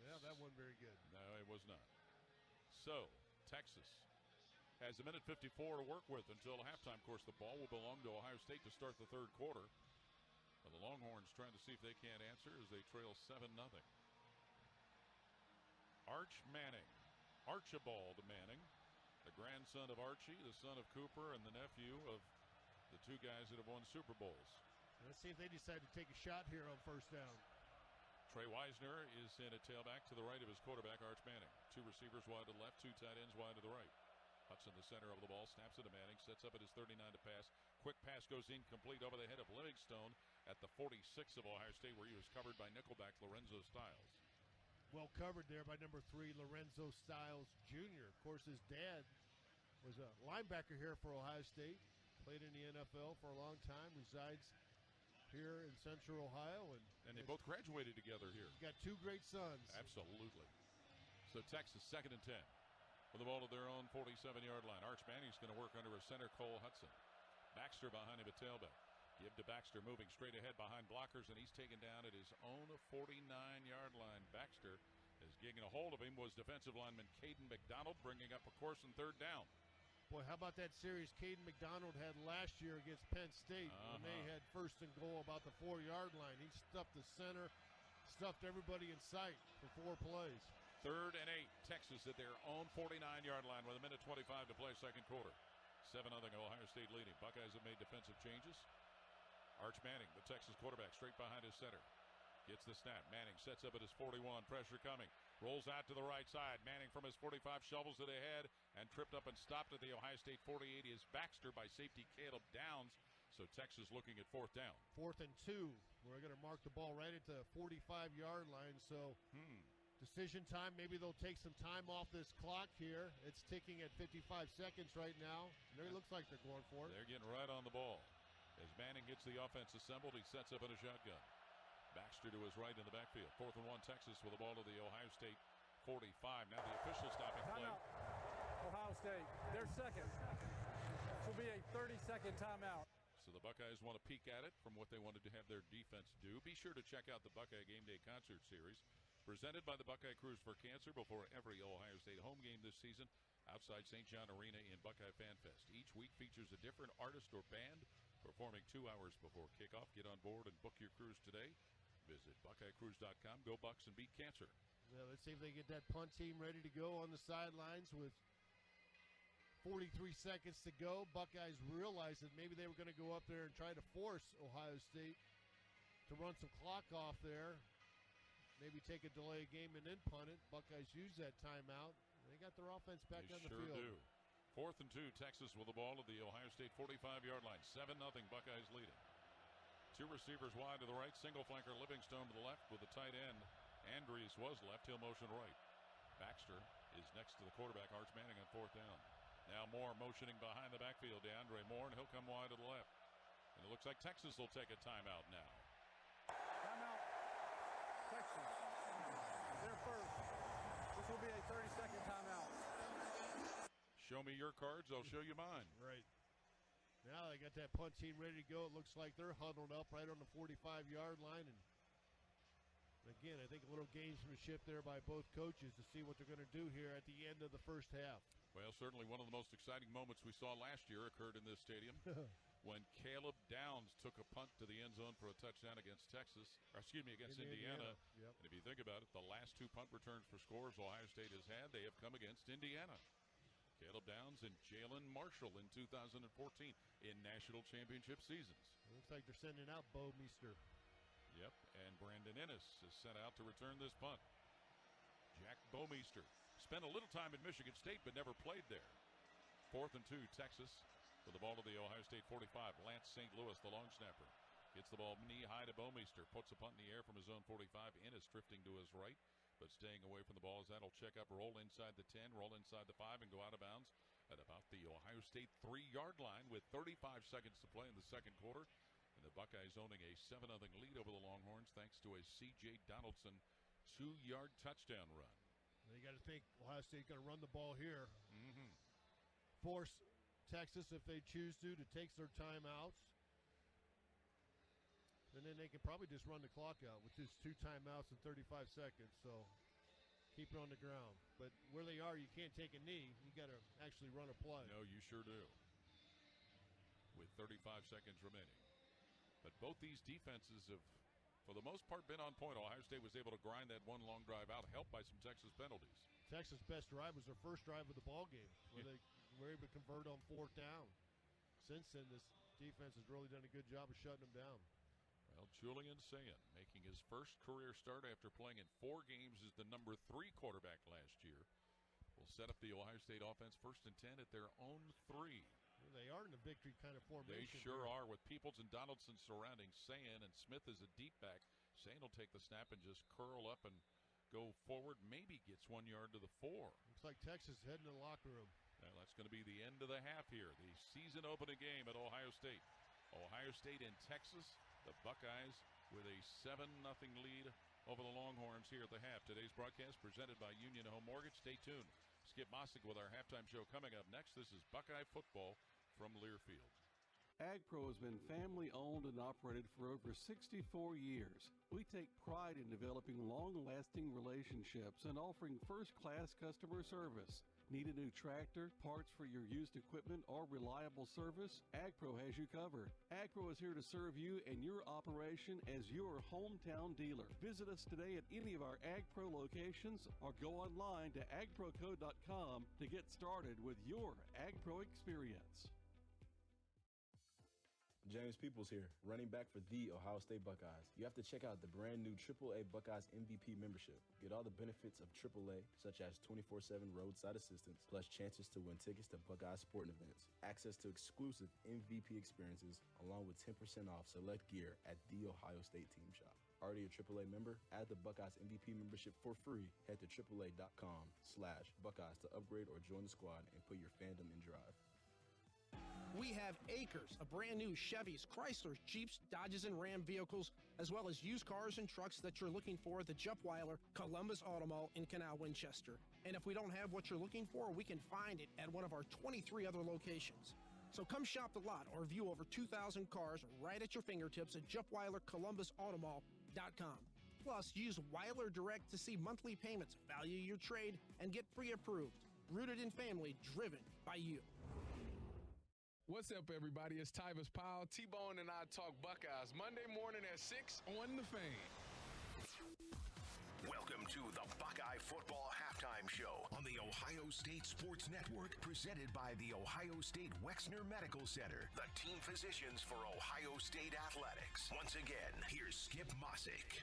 Yeah, that wasn't very good. No, it was not. So Texas has a minute 54 to work with until halftime. Of course, the ball will belong to Ohio State to start the third quarter. But the Longhorns trying to see if they can't answer as they trail 7-0. Arch Manning, Archibald Manning, the grandson of Archie, the son of Cooper, and the nephew of the 2 guys that have won Super Bowls. Let's see if they decide to take a shot here on first down. Trey Wisner is in at tailback to the right of his quarterback, Arch Manning. 2 receivers wide to the left, 2 tight ends wide to the right. Hudson, the center of the ball, snaps it to Manning, sets up at his 39 to pass. Quick pass goes incomplete over the head of Livingstone at the 46 of Ohio State, where he was covered by nickelback Lorenzo Styles. Well covered there by number 3, Lorenzo Styles Jr. Of course, his dad was a linebacker here for Ohio State, played in the NFL for a long time, resides here in Central Ohio. And they both graduated together here. Got 2 great sons. Absolutely. So Texas, 2nd and 10. With the ball at their own 47-yard line. Arch Manning's going to work under a center, Cole Hudson. Baxter behind him at tailback. Give to Baxter, moving straight ahead behind blockers, and he's taken down at his own 49-yard line. Baxter is getting a hold of him was defensive lineman Caden McDonald, bringing up a course and 3rd down. Boy, how about that series Caden McDonald had last year against Penn State when they had first and goal about the 4-yard line? He stuffed the center, stuffed everybody in sight for 4 plays. 3rd and 8. Texas at their own 49-yard line with 1:25 to play second quarter. 7-0 Ohio State leading. Buckeyes have made defensive changes. Arch Manning, the Texas quarterback, straight behind his center. Gets the snap. Manning sets up at his 41. Pressure coming. Rolls out to the right side. Manning from his 45 shovels it ahead and tripped up and stopped at the Ohio State 48 is Baxter by safety Caleb Downs. So Texas looking at 4th down. 4th and 2. We're going to mark the ball right at the 45-yard line. So decision time. Maybe they'll take some time off this clock here. It's ticking at 55 seconds right now. It looks like they're going for it. They're getting right on the ball. As Manning gets the offense assembled, he sets up in a shotgun. Baxter to his right in the backfield. 4th and 1 Texas with the ball to the Ohio State 45. Now the official stopping play. Timeout. Ohio State, their second. This will be a 30-second timeout. So the Buckeyes want to peek at it from what they wanted to have their defense do. Be sure to check out the Buckeye Game Day concert series presented by the Buckeye Cruise for Cancer before every Ohio State home game this season outside St. John Arena in Buckeye Fan Fest. Each week features a different artist or band performing 2 hours before kickoff. Get on board and book your cruise today. Visit BuckeyeCruise.com. Go Bucks and beat cancer. Well, let's see if they get that punt team ready to go on the sidelines with 43 seconds to go. Buckeyes realized that maybe they were going to go up there and try to force Ohio State to run some clock off there. Maybe take a delay game and then punt it. Buckeyes use that timeout. They got their offense back on the field. They sure do. 4th and 2, Texas with the ball at the Ohio State 45-yard line. 7-0, Buckeyes leading. 2 receivers wide to the right. Single flanker Livingstone to the left with the tight end. Andrews was left. He'll motion right. Baxter is next to the quarterback, Arch Manning, on 4th down. Now Moore motioning behind the backfield. DeAndre Moore, and he'll come wide to the left. And it looks like Texas will take a timeout now. Timeout. Texas. They're first. This will be a 30-second timeout. Show me your cards, I'll show you mine. Right. Now they got that punt team ready to go. It looks like they're huddled up right on the 45-yard line. And again, I think a little gamesmanship there by both coaches to see what they're going to do here at the end of the first half. Well, certainly one of the most exciting moments we saw last year occurred in this stadium when Caleb Downs took a punt to the end zone for a touchdown against against Indiana. Yep. And if you think about it, the last 2 punt returns for scores Ohio State has had, they have come against Indiana. Caleb Downs and Jalen Marshall in 2014 in national championship seasons. It looks like they're sending out Bo Meester. Yep, and Brandon Ennis is sent out to return this punt. Jack Bomeister spent a little time at Michigan State but never played there. 4th and 2, Texas with the ball to the Ohio State 45. Lance St. Louis, the long snapper, gets the ball knee-high to Bomeister, puts a punt in the air from his own 45. Ennis drifting to his right, but staying away from the ball as that'll check up, roll inside the 10, roll inside the 5, and go out of bounds at about the Ohio State 3-yard line with 35 seconds to play in the second quarter. And the Buckeyes owning a 7-0 lead over the Longhorns thanks to a C.J. Donaldson 2-yard touchdown run. You got to think Ohio State going to run the ball here. Force Texas, if they choose to take their timeouts. And then they can probably just run the clock out with just 2 timeouts in 35 seconds. So keep it on the ground. But where they are, you can't take a knee. You got to actually run a play. No, you sure do. With 35 seconds remaining. But both these defenses have, for the most part, been on point. Ohio State was able to grind that one long drive out, helped by some Texas penalties. Texas' best drive was their first drive of the ball game, where they were able to convert on 4th down. Since then, this defense has really done a good job of shutting them down. Well, Julian Sayin making his first career start after playing in 4 games as the number 3 quarterback last year. Will set up the Ohio State offense 1st and 10 at their own 3. They are in a victory kind of formation. They sure are, with Peoples and Donaldson surrounding Sayin, and Smith is a deep back. Sayin will take the snap and just curl up and go forward, maybe gets 1 yard to the 4. Looks like Texas heading to the locker room. Now that's going to be the end of the half here. The season opening game at Ohio State. Ohio State and Texas. The Buckeyes with a 7-0 lead over the Longhorns here at the half. Today's broadcast presented by Union Home Mortgage. Stay tuned. Skip Mossick with our halftime show coming up next. This is Buckeye football from Learfield. AgPro has been family-owned and operated for over 64 years. We take pride in developing long-lasting relationships and offering first-class customer service. Need a new tractor, parts for your used equipment, or reliable service? AgPro has you covered. AgPro is here to serve you and your operation as your hometown dealer. Visit us today at any of our AgPro locations or go online to agproco.com to get started with your AgPro experience. James Peoples here, running back for the Ohio State Buckeyes. You have to check out the brand new AAA Buckeyes MVP membership. Get all the benefits of AAA, such as 24/7 roadside assistance, plus chances to win tickets to Buckeye sporting events, access to exclusive MVP experiences, along with 10% off select gear at the Ohio State team shop. Already a AAA member? Add the Buckeyes MVP membership for free. Head to AAA.com/Buckeyes to upgrade or join the squad and put your fandom in drive. We have acres of brand new Chevys, Chryslers, Jeeps, Dodges, and Ram vehicles, as well as used cars and trucks that you're looking for at the Jeff Weiler Columbus Auto Mall in Canal Winchester. And if we don't have what you're looking for, we can find it at one of our 23 other locations. So come shop the lot or view over 2,000 cars right at your fingertips at JeffWeilerColumbusAutomall.com. Plus, use Weiler Direct to see monthly payments, value your trade, and get pre-approved. Rooted in family, driven by you. What's up, everybody? It's Tyvis Powell. T-Bone and I talk Buckeyes Monday morning at 6 on The Fan. Welcome to the Buckeye Football Halftime Show on the Ohio State Sports Network, presented by the Ohio State Wexner Medical Center, the team physicians for Ohio State athletics. Once again, here's Skip Mossick.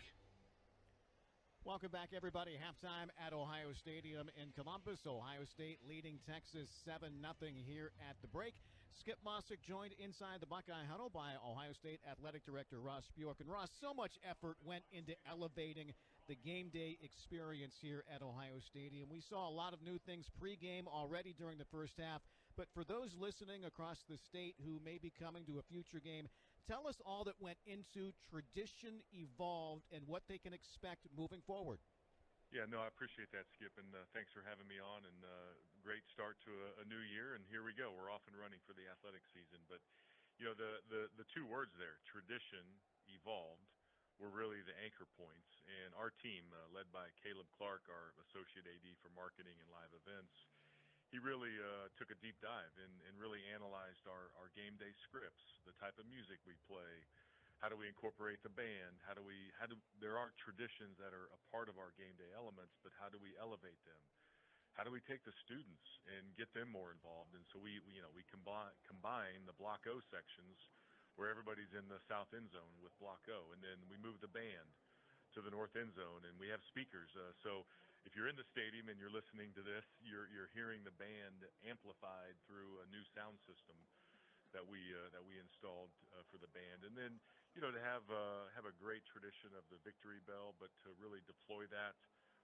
Welcome back, everybody. Halftime at Ohio Stadium in Columbus. Ohio State leading Texas 7-0 here at the break. Skip Mossick joined inside the Buckeye Huddle by Ohio State Athletic Director Ross Bjork. And Ross, so much effort went into elevating the game day experience here at Ohio Stadium. We saw a lot of new things pregame already during the first half. But for those listening across the state who may be coming to a future game, tell us all that went into tradition evolved and what they can expect moving forward. Yeah, no, I appreciate that, Skip, and thanks for having me on, and great start to a new year, and here we go. We're off and running for the athletic season. But, you know, the two words there, tradition, evolved, were really the anchor points. And our team, led by Caleb Clark, our Associate AD for Marketing and Live Events, he really took a deep dive and really analyzed our game day scripts, the type of music we play. How do we incorporate the band? There are traditions that are a part of our game day elements, but how do we elevate them? How do we take the students and get them more involved? And so we combine the Block O sections where everybody's in the south end zone with Block O, and then we move the band to the north end zone, and we have speakers. So if you're in the stadium and you're listening to this, you're hearing the band amplified through a new sound system that we installed for the band. And then, you know, to have a great tradition of the victory bell, but to really deploy that,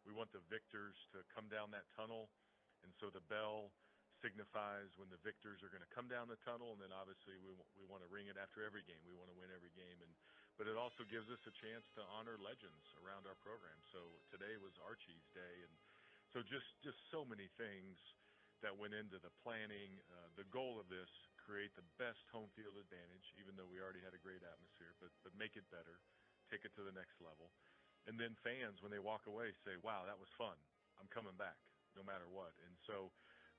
we want the victors to come down that tunnel, and so the bell signifies when the victors are going to come down the tunnel, and then obviously we want to ring it after every game. We want to win every game, but it also gives us a chance to honor legends around our program. So today was Archie's day, and so just so many things that went into the planning. The goal of this, create the best home field advantage, even though we already had a great atmosphere, but make it better, take it to the next level. And then fans, when they walk away, say, wow, that was fun. I'm coming back no matter what. And so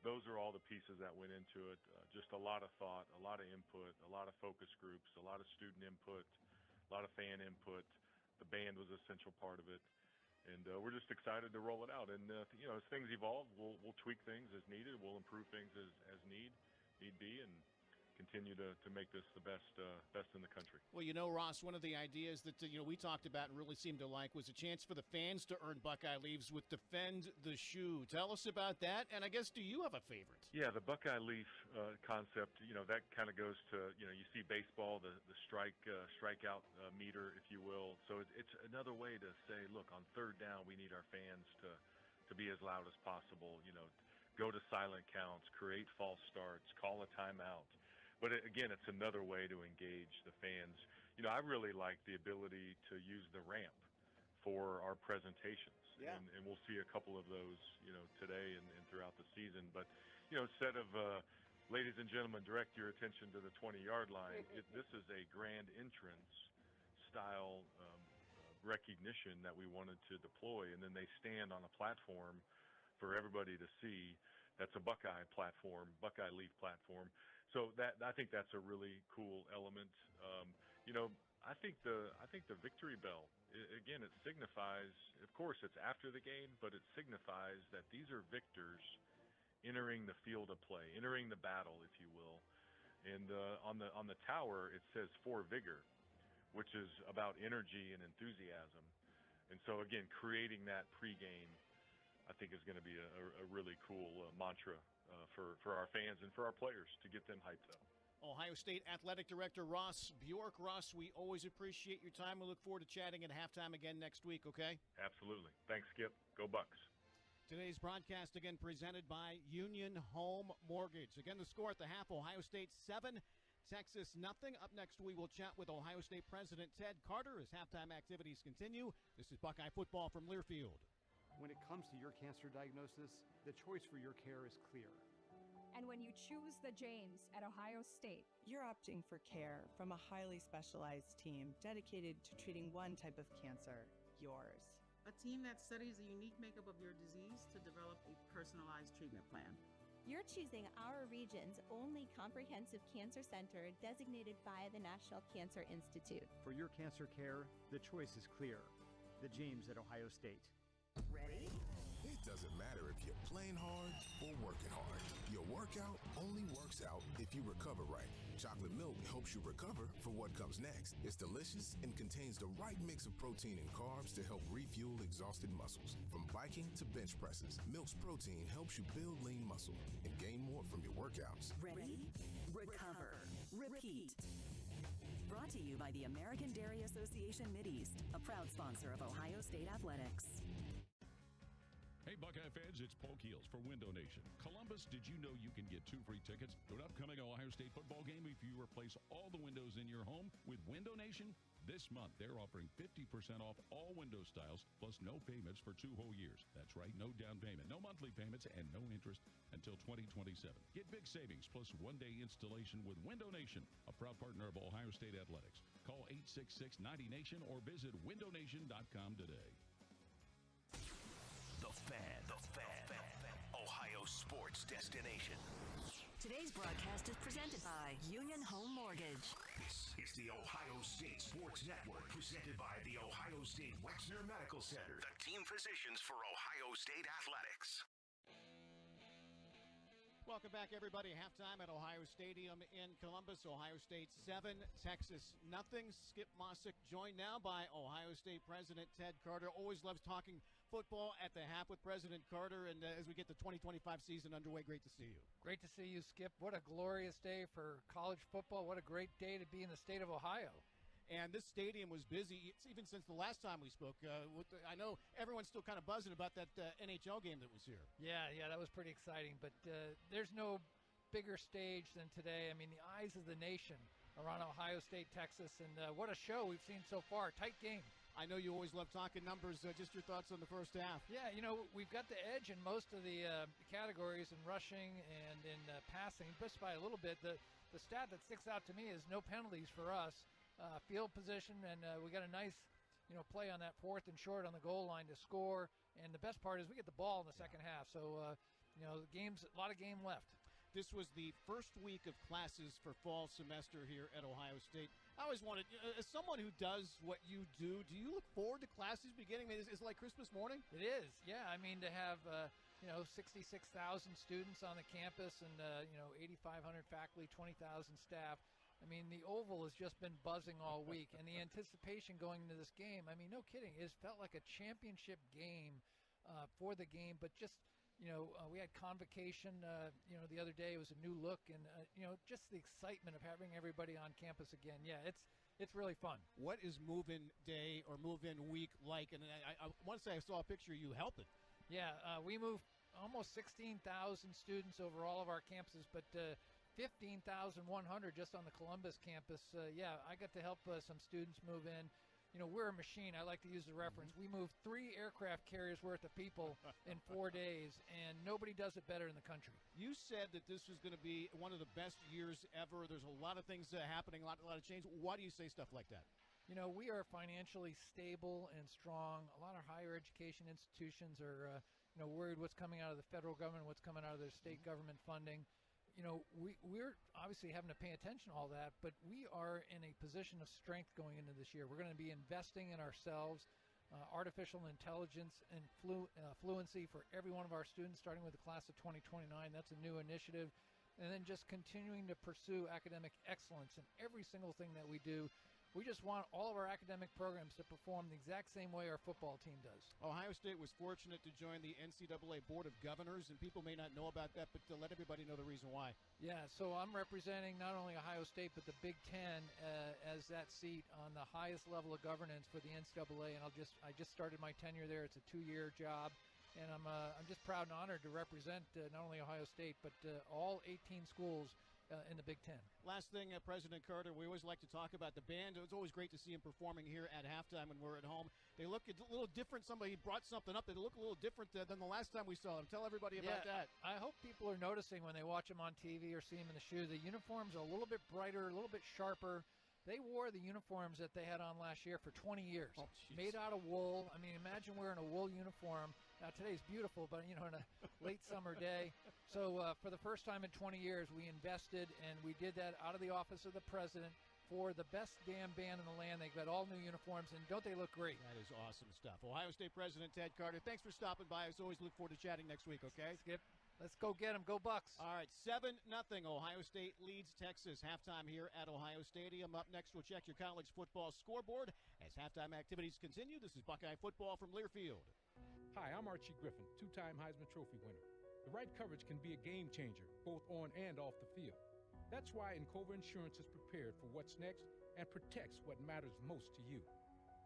those are all the pieces that went into it. Just a lot of thought, a lot of input, a lot of focus groups, a lot of student input, a lot of fan input. The band was an essential part of it. And we're just excited to roll it out. And, you know, as things evolve, we'll tweak things as needed. We'll improve things as need be, and continue to make this the best in the country. Well, you know, Ross, one of the ideas that, we talked about and really seemed to like was a chance for the fans to earn Buckeye Leaves with Defend the Shoe. Tell us about that, and I guess, do you have a favorite? Yeah, the Buckeye Leaf concept, that kind of goes to, you see baseball, the strikeout meter, if you will. So it's another way to say, look, on third down, we need our fans to be as loud as possible, go to silent counts, create false starts, call a timeout. But again, it's another way to engage the fans. I really like the ability to use the ramp for our presentations. Yeah. And we'll see a couple of those, today and throughout the season. But, instead of ladies and gentlemen, direct your attention to the 20-yard line. This is a grand entrance style recognition that we wanted to deploy, and then they stand on a platform for everybody to see. That's a Buckeye platform, Buckeye leaf platform. So I think that's a really cool element. I think the victory bell, again, it signifies, of course, it's after the game, but it signifies that these are victors entering the field of play, entering the battle, if you will. And on the tower, it says for vigor, which is about energy and enthusiasm. And so, again, creating that pregame, I think, is going to be a really cool mantra for our fans and for our players to get them hyped up. Ohio State Athletic Director Ross Bjork. Ross, we always appreciate your time. We look forward to chatting at halftime again next week, okay? Absolutely. Thanks, Skip. Go Bucks. Today's broadcast again presented by Union Home Mortgage. Again, the score at the half, Ohio State 7, Texas nothing. Up next, we will chat with Ohio State President Ted Carter as halftime activities continue. This is Buckeye Football from Learfield. When it comes to your cancer diagnosis, the choice for your care is clear. And when you choose the James at Ohio State, you're opting for care from a highly specialized team dedicated to treating one type of cancer, yours. A team that studies the unique makeup of your disease to develop a personalized treatment plan. You're choosing our region's only comprehensive cancer center designated by the National Cancer Institute. For your cancer care, the choice is clear. The James at Ohio State. Ready? It doesn't matter if you're playing hard or working hard. Your workout only works out if you recover right. Chocolate milk helps you recover for what comes next. It's delicious and contains the right mix of protein and carbs to help refuel exhausted muscles. From biking to bench presses, Milk's protein helps you build lean muscle and gain more from your workouts. Ready? Recover. Repeat. Brought to you by the American Dairy Association Mideast, a proud sponsor of Ohio State Athletics. Hey, Buckeye fans, it's Polk Heels for Window Nation. Columbus, did you know you can get 2 free tickets to an upcoming Ohio State football game if you replace all the windows in your home with Window Nation? This month, they're offering 50% off all window styles, plus no payments for 2 whole years. That's right, no down payment, no monthly payments, and no interest until 2027. Get big savings, plus 1-day installation with Window Nation, a proud partner of Ohio State Athletics. Call 866-90-NATION or visit windownation.com today. The Fan. Ohio sports destination. Today's broadcast is presented by Union Home Mortgage. This is the Ohio State Sports Network, presented by the Ohio State Wexner Medical Center, the team physicians for Ohio State Athletics. Welcome back, everybody. Halftime at Ohio Stadium in Columbus. Ohio State 7, Texas nothing. Skip Mossick joined now by Ohio State President Ted Carter. Always loves talking football at the half with President Carter. And as we get the 2025 season underway, great to see you. Great to see you, Skip. What a glorious day for college football. What a great day to be in the state of Ohio. And this stadium was busy even since the last time we spoke. I know everyone's still kind of buzzing about that NHL game that was here. Yeah, that was pretty exciting. But there's no bigger stage than today. I mean, the eyes of the nation are on Ohio State, Texas. And what a show we've seen so far. Tight game. I know you always love talking numbers. Just your thoughts on the first half. Yeah, we've got the edge in most of the categories in rushing and in passing, just by a little bit. The stat that sticks out to me is no penalties for us. Field position, and we got a nice, play on that 4th and short on the goal line to score. And the best part is we get the ball in the second half. So, the game's a lot of game left. This was the first week of classes for fall semester here at Ohio State. I always wanted, as someone who does what you do you look forward to classes beginning? I mean, is it like Christmas morning? It is, yeah. I mean, to have, 66,000 students on the campus and, 8,500 faculty, 20,000 staff. I mean, the Oval has just been buzzing all week, and the anticipation going into this game, I mean, no kidding, it felt like a championship game for the game, but just, we had convocation, the other day. It was a new look, and, just the excitement of having everybody on campus again. Yeah, it's really fun. What is move-in day or move-in week like? And I want to say I saw a picture of you helping. Yeah, we moved almost 16,000 students over all of our campuses, but 15,100 just on the Columbus campus. I got to help some students move in. we're a machine. I like to use the reference. We moved 3 aircraft carriers worth of people in 4 days, and nobody does it better in the country. You said that this was going to be one of the best years ever. There's a lot of things happening, a lot of change. Why do you say stuff like that? We are financially stable and strong. A lot of higher education institutions are, worried what's coming out of the federal government, what's coming out of their state government funding. We're obviously having to pay attention to all that, but we are in a position of strength going into this year. We're going to be investing in ourselves, artificial intelligence and fluency for every one of our students, starting with the class of 2029. That's a new initiative. And then just continuing to pursue academic excellence in every single thing that we do. We just want all of our academic programs to perform the exact same way our football team does. Ohio State was fortunate to join the NCAA Board of Governors, and people may not know about that, but to let everybody know the reason why. Yeah, so I'm representing not only Ohio State, but the Big Ten as that seat on the highest level of governance for the NCAA, and I just started my tenure there. It's a 2-year job, and I'm just proud and honored to represent not only Ohio State, but all 18 schools in the Big Ten. Last thing, President Carter, we always like to talk about the band. It's always great to see him performing here at halftime when we're at home. They look a little different. Somebody brought something up. They look a little different than the last time we saw them. Tell everybody about that. I hope people are noticing when they watch them on TV or see them in the shoe. The uniforms are a little bit brighter, a little bit sharper. They wore the uniforms that they had on last year for 20 years. Made out of wool. I mean, imagine wearing a wool uniform. Now, today's beautiful, but, on a late summer day. So for the first time in 20 years, we invested, and we did that out of the office of the president for the best damn band in the land. They've got all new uniforms, and don't they look great? That is awesome stuff. Ohio State President Ted Carter, thanks for stopping by. As always, look forward to chatting next week, okay? Skip. Let's go get them. Go Bucks. All right, 7-0. Ohio State leads Texas. Halftime here at Ohio Stadium. Up next, we'll check your college football scoreboard as halftime activities continue. This is Buckeye football from Learfield. Hi, I'm Archie Griffin, 2-time Heisman Trophy winner. The right coverage can be a game changer, both on and off the field. That's why Encova Insurance is prepared for what's next and protects what matters most to you.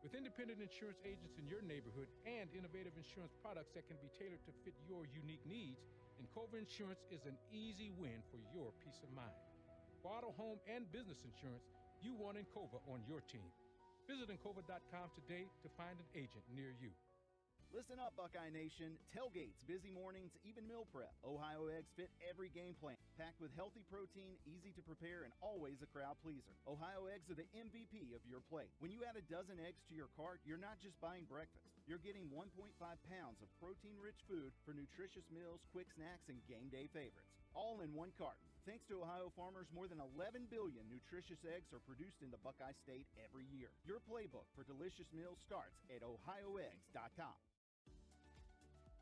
With independent insurance agents in your neighborhood and innovative insurance products that can be tailored to fit your unique needs, Encova Insurance is an easy win for your peace of mind. For auto, home, and business insurance, you want Encova on your team. Visit Encova.com today to find an agent near you. Listen up, Buckeye Nation. Tailgates, busy mornings, even meal prep. Ohio Eggs fit every game plan. Packed with healthy protein, easy to prepare, and always a crowd pleaser. Ohio Eggs are the MVP of your plate. When you add a dozen eggs to your cart, you're not just buying breakfast. You're getting 1.5 pounds of protein-rich food for nutritious meals, quick snacks, and game day favorites. All in one carton. Thanks to Ohio farmers, more than 11 billion nutritious eggs are produced in the Buckeye State every year. Your playbook for delicious meals starts at ohioeggs.com.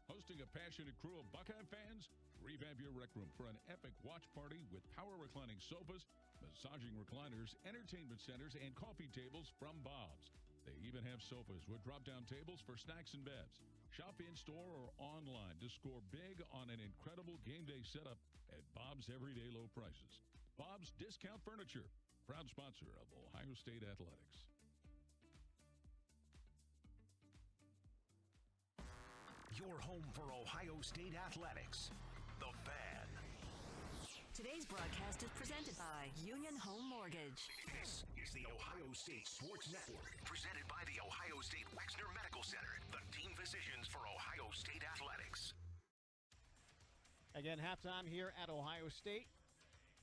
Hosting a passionate crew of Buckeye fans? Revamp your rec room for an epic watch party with power reclining sofas, massaging recliners, entertainment centers, and coffee tables from Bob's. They even have sofas with drop-down tables for snacks and bevs. Shop in-store or online to score big on an incredible game day setup at Bob's everyday low prices. Bob's Discount Furniture, proud sponsor of Ohio State Athletics. Your home for Ohio State Athletics, The Fan. Today's broadcast is presented by Union Home Mortgage. This is the Ohio State Sports Network, presented by the Ohio State Wexner Medical Center, the team physicians for Ohio State Athletics. Again, halftime here at Ohio State.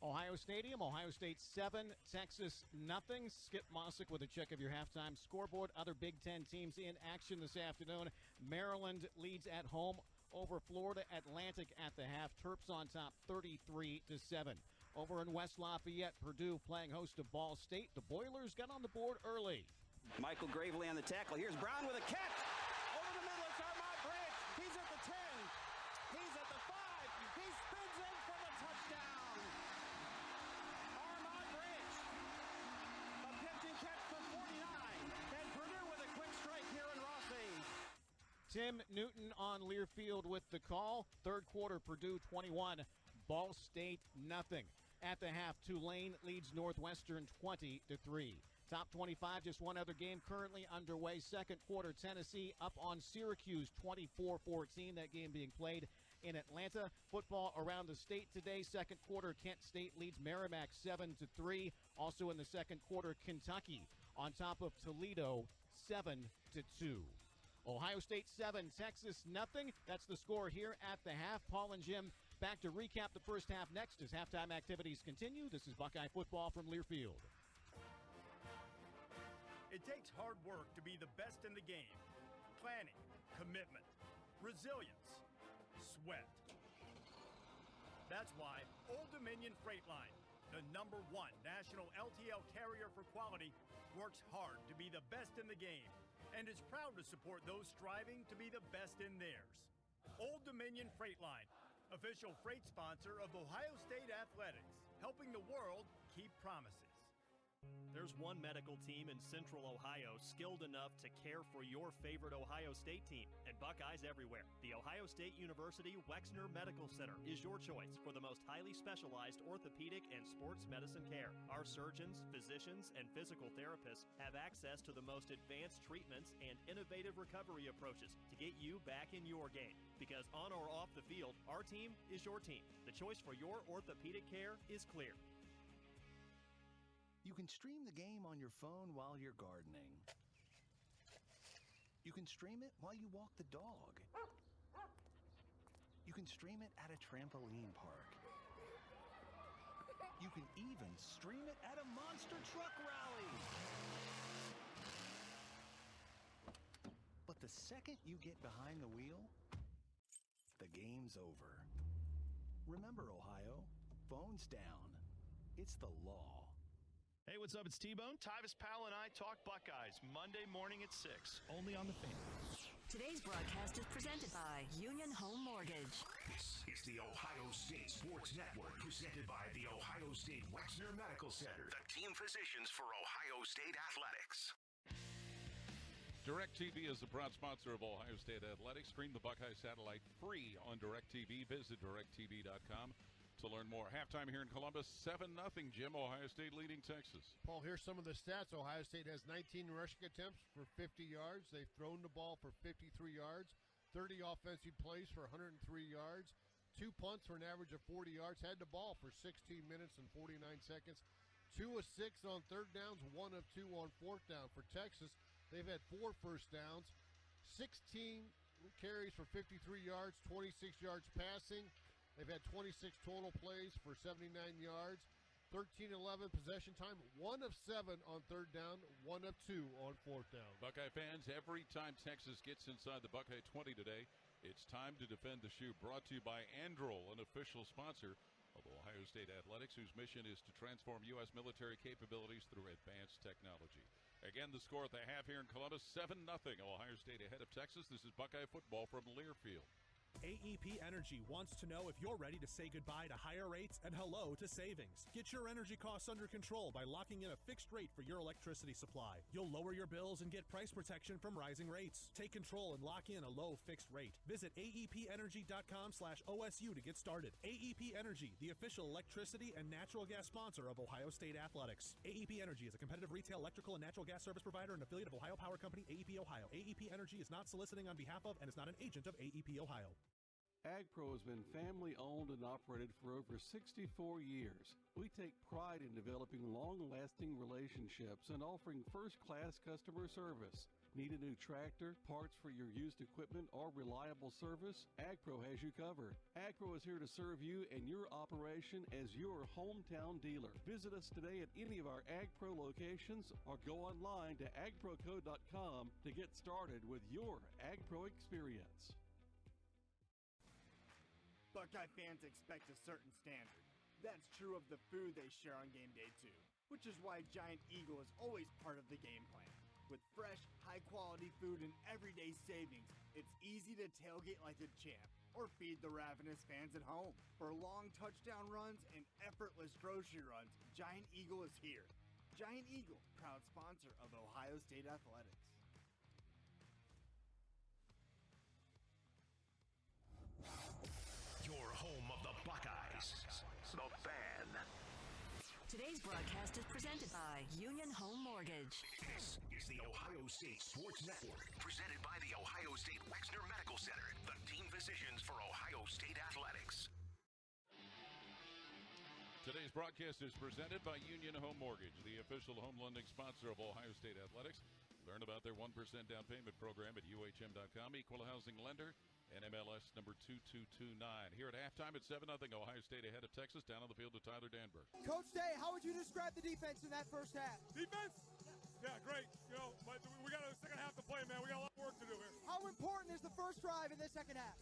Ohio Stadium, Ohio State 7, Texas nothing. Skip Mossick with a check of your halftime scoreboard. Other Big Ten teams in action this afternoon. Maryland leads at home over Florida Atlantic at the half. Terps on top 33-7. Over in West Lafayette, Purdue playing host to Ball State. The Boilers got on the board early. Michael Gravely on the tackle. Here's Brown with a catch. Over the middle, it's Armand Branch. He's at the 10. He's at the 5. He spins in for the touchdown. Armand Branch. A pitching catch for 49. And Purdue with a quick strike here in Rossi. Tim Newton on Learfield with the call. Third quarter, Purdue 21, Ball State nothing. At the half, Tulane leads Northwestern 20-3. Top 25, just one other game currently underway. Second quarter, Tennessee up on Syracuse 24-14. That game being played in Atlanta. Football around the state today. Second quarter, Kent State leads Merrimack 7-3. Also in the second quarter, Kentucky on top of Toledo 7-2. Ohio State 7, Texas nothing. That's the score here at the half. Paul and Jim back to recap the first half next as halftime activities continue. This is Buckeye football from Learfield. It takes hard work to be the best in the game. Planning, commitment, resilience, sweat. That's why Old Dominion Freight Line, the #1 national LTL carrier for quality, works hard to be the best in the game and is proud to support those striving to be the best in theirs. Old Dominion Freight Line, official freight sponsor of Ohio State Athletics, helping the world keep promises. There's one medical team in Central Ohio skilled enough to care for your favorite Ohio State team, and Buckeyes everywhere. The Ohio State University Wexner Medical Center is your choice for the most highly specialized orthopedic and sports medicine care. Our surgeons, physicians, and physical therapists have access to the most advanced treatments and innovative recovery approaches to get you back in your game. Because on or off the field, our team is your team. The choice for your orthopedic care is clear. You can stream the game on your phone while you're gardening. You can stream it while you walk the dog. You can stream it at a trampoline park. You can even stream it at a monster truck rally. But the second you get behind the wheel, the game's over. Remember, Ohio, phones down. It's the law. Hey, what's up? It's T-Bone. Tyvis Powell and I talk Buckeyes Monday morning at 6, only on the Fan. Today's broadcast is presented by Union Home Mortgage. This is the Ohio State Sports Network, presented by the Ohio State Wexner Medical Center, the team physicians for Ohio State Athletics. DirecTV is the proud sponsor of Ohio State Athletics. Stream the Buckeye satellite free on DirecTV. Visit directtv.com. to learn more. Halftime here in Columbus, 7-0. Jim, Ohio State leading Texas. Paul, here's some of the stats. Ohio State has 19 rushing attempts for 50 yards. They've thrown the ball for 53 yards, 30 offensive plays for 103 yards, 2 punts for an average of 40 yards, had the ball for 16 minutes and 49 seconds, 2 of 6 on third downs, 1 of 2 on fourth down. For Texas, they've had 4 first downs, 16 carries for 53 yards, 26 yards passing. They've had 26 total plays for 79 yards, 13-11 possession time, 1 of 7 on third down, 1 of 2 on fourth down. Buckeye fans, every time Texas gets inside the Buckeye 20 today, it's time to defend the shoe. Brought to you by Androl, an official sponsor of Ohio State Athletics, whose mission is to transform U.S. military capabilities through advanced technology. Again, the score at the half here in Columbus, 7-0. Ohio State ahead of Texas. This is Buckeye football from Learfield. AEP Energy wants to know if you're ready to say goodbye to higher rates and hello to savings. Get your energy costs under control by locking in a fixed rate for your electricity supply. You'll lower your bills and get price protection from rising rates. Take control and lock in a low fixed rate. Visit aepenergy.com/OSU to get started. AEP Energy, the official electricity and natural gas sponsor of Ohio State Athletics. AEP Energy is a competitive retail electrical and natural gas service provider and affiliate of Ohio Power Company, AEP Ohio. AEP Energy is not soliciting on behalf of and is not an agent of AEP Ohio. AgPro has been family-owned and operated for over 64 years. We take pride in developing long-lasting relationships and offering first-class customer service. Need a new tractor, parts for your used equipment, or reliable service? AgPro has you covered. AgPro is here to serve you and your operation as your hometown dealer. Visit us today at any of our AgPro locations or go online to agproco.com to get started with your AgPro experience. Buckeye fans expect a certain standard. That's true of the food they share on game day too, which is why Giant Eagle is always part of the game plan. With fresh, high-quality food and everyday savings, it's easy to tailgate like a champ or feed the ravenous fans at home. For long touchdown runs and effortless grocery runs, Giant Eagle is here. Giant Eagle, proud sponsor of Ohio State Athletics. Your home of the Buckeyes, the Fan. Today's broadcast is presented by Union Home Mortgage. This is the Ohio State Sports Network, presented by the Ohio State Wexner Medical Center, the team physicians for Ohio State Athletics. Today's broadcast is presented by Union Home Mortgage, the official home lending sponsor of Ohio State Athletics. Learn about their 1% down payment program at UHM.com. Equal housing lender, NMLS number 2229. Here at halftime at 7-0, Ohio State ahead of Texas. Down on the field to Tyler Danberg. Coach Day, how would you describe the defense in that first half? Defense? Yeah, great. You know, but we got a second half to play, man. We got a lot of work to do here. How important is the first drive in the second half?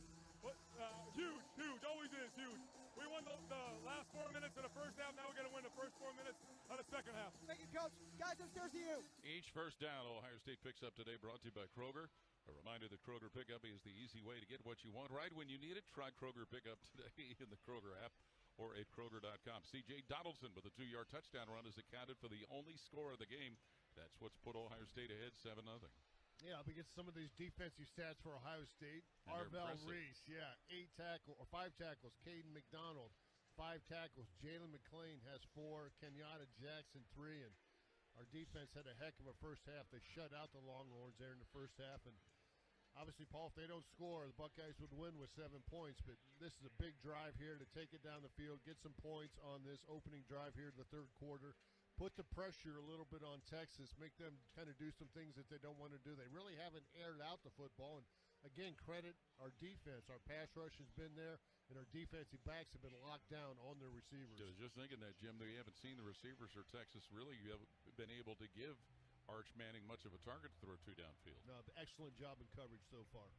Huge. Always is huge. We won the last 4 minutes of the first half. Now we got to win the first 4 minutes of the second half. Thank you, Coach. Guys, upstairs to you. Each first down Ohio State picks up today, brought to you by Kroger. A reminder that Kroger Pickup is the easy way to get what you want right when you need it. Try Kroger Pickup today in the Kroger app or at Kroger.com. C.J. Donaldson with a 2-yard touchdown run is accounted for the only score of the game. That's what's put Ohio State ahead 7-0. Yeah, up against some of these defensive stats for Ohio State. Arvell Reese, 5 tackles. Caden McDonald, 5 tackles. Jalen McClain has 4. Kenyatta Jackson, 3. And our defense had a heck of a first half. They shut out the Longhorns there in the first half. And obviously, Paul, if they don't score, the Buckeyes would win with 7 points. But this is a big drive here to take it down the field, get some points on this opening drive here in the third quarter. Put the pressure a little bit on Texas, make them kind of do some things that they don't want to do. They really haven't aired out the football. And, again, credit our defense. Our pass rush has been there, and our defensive backs have been locked down on their receivers. I was just thinking that, Jim, we haven't seen the receivers for Texas really haven't been able to give Arch Manning much of a target to throw to downfield. No, excellent job in coverage so far.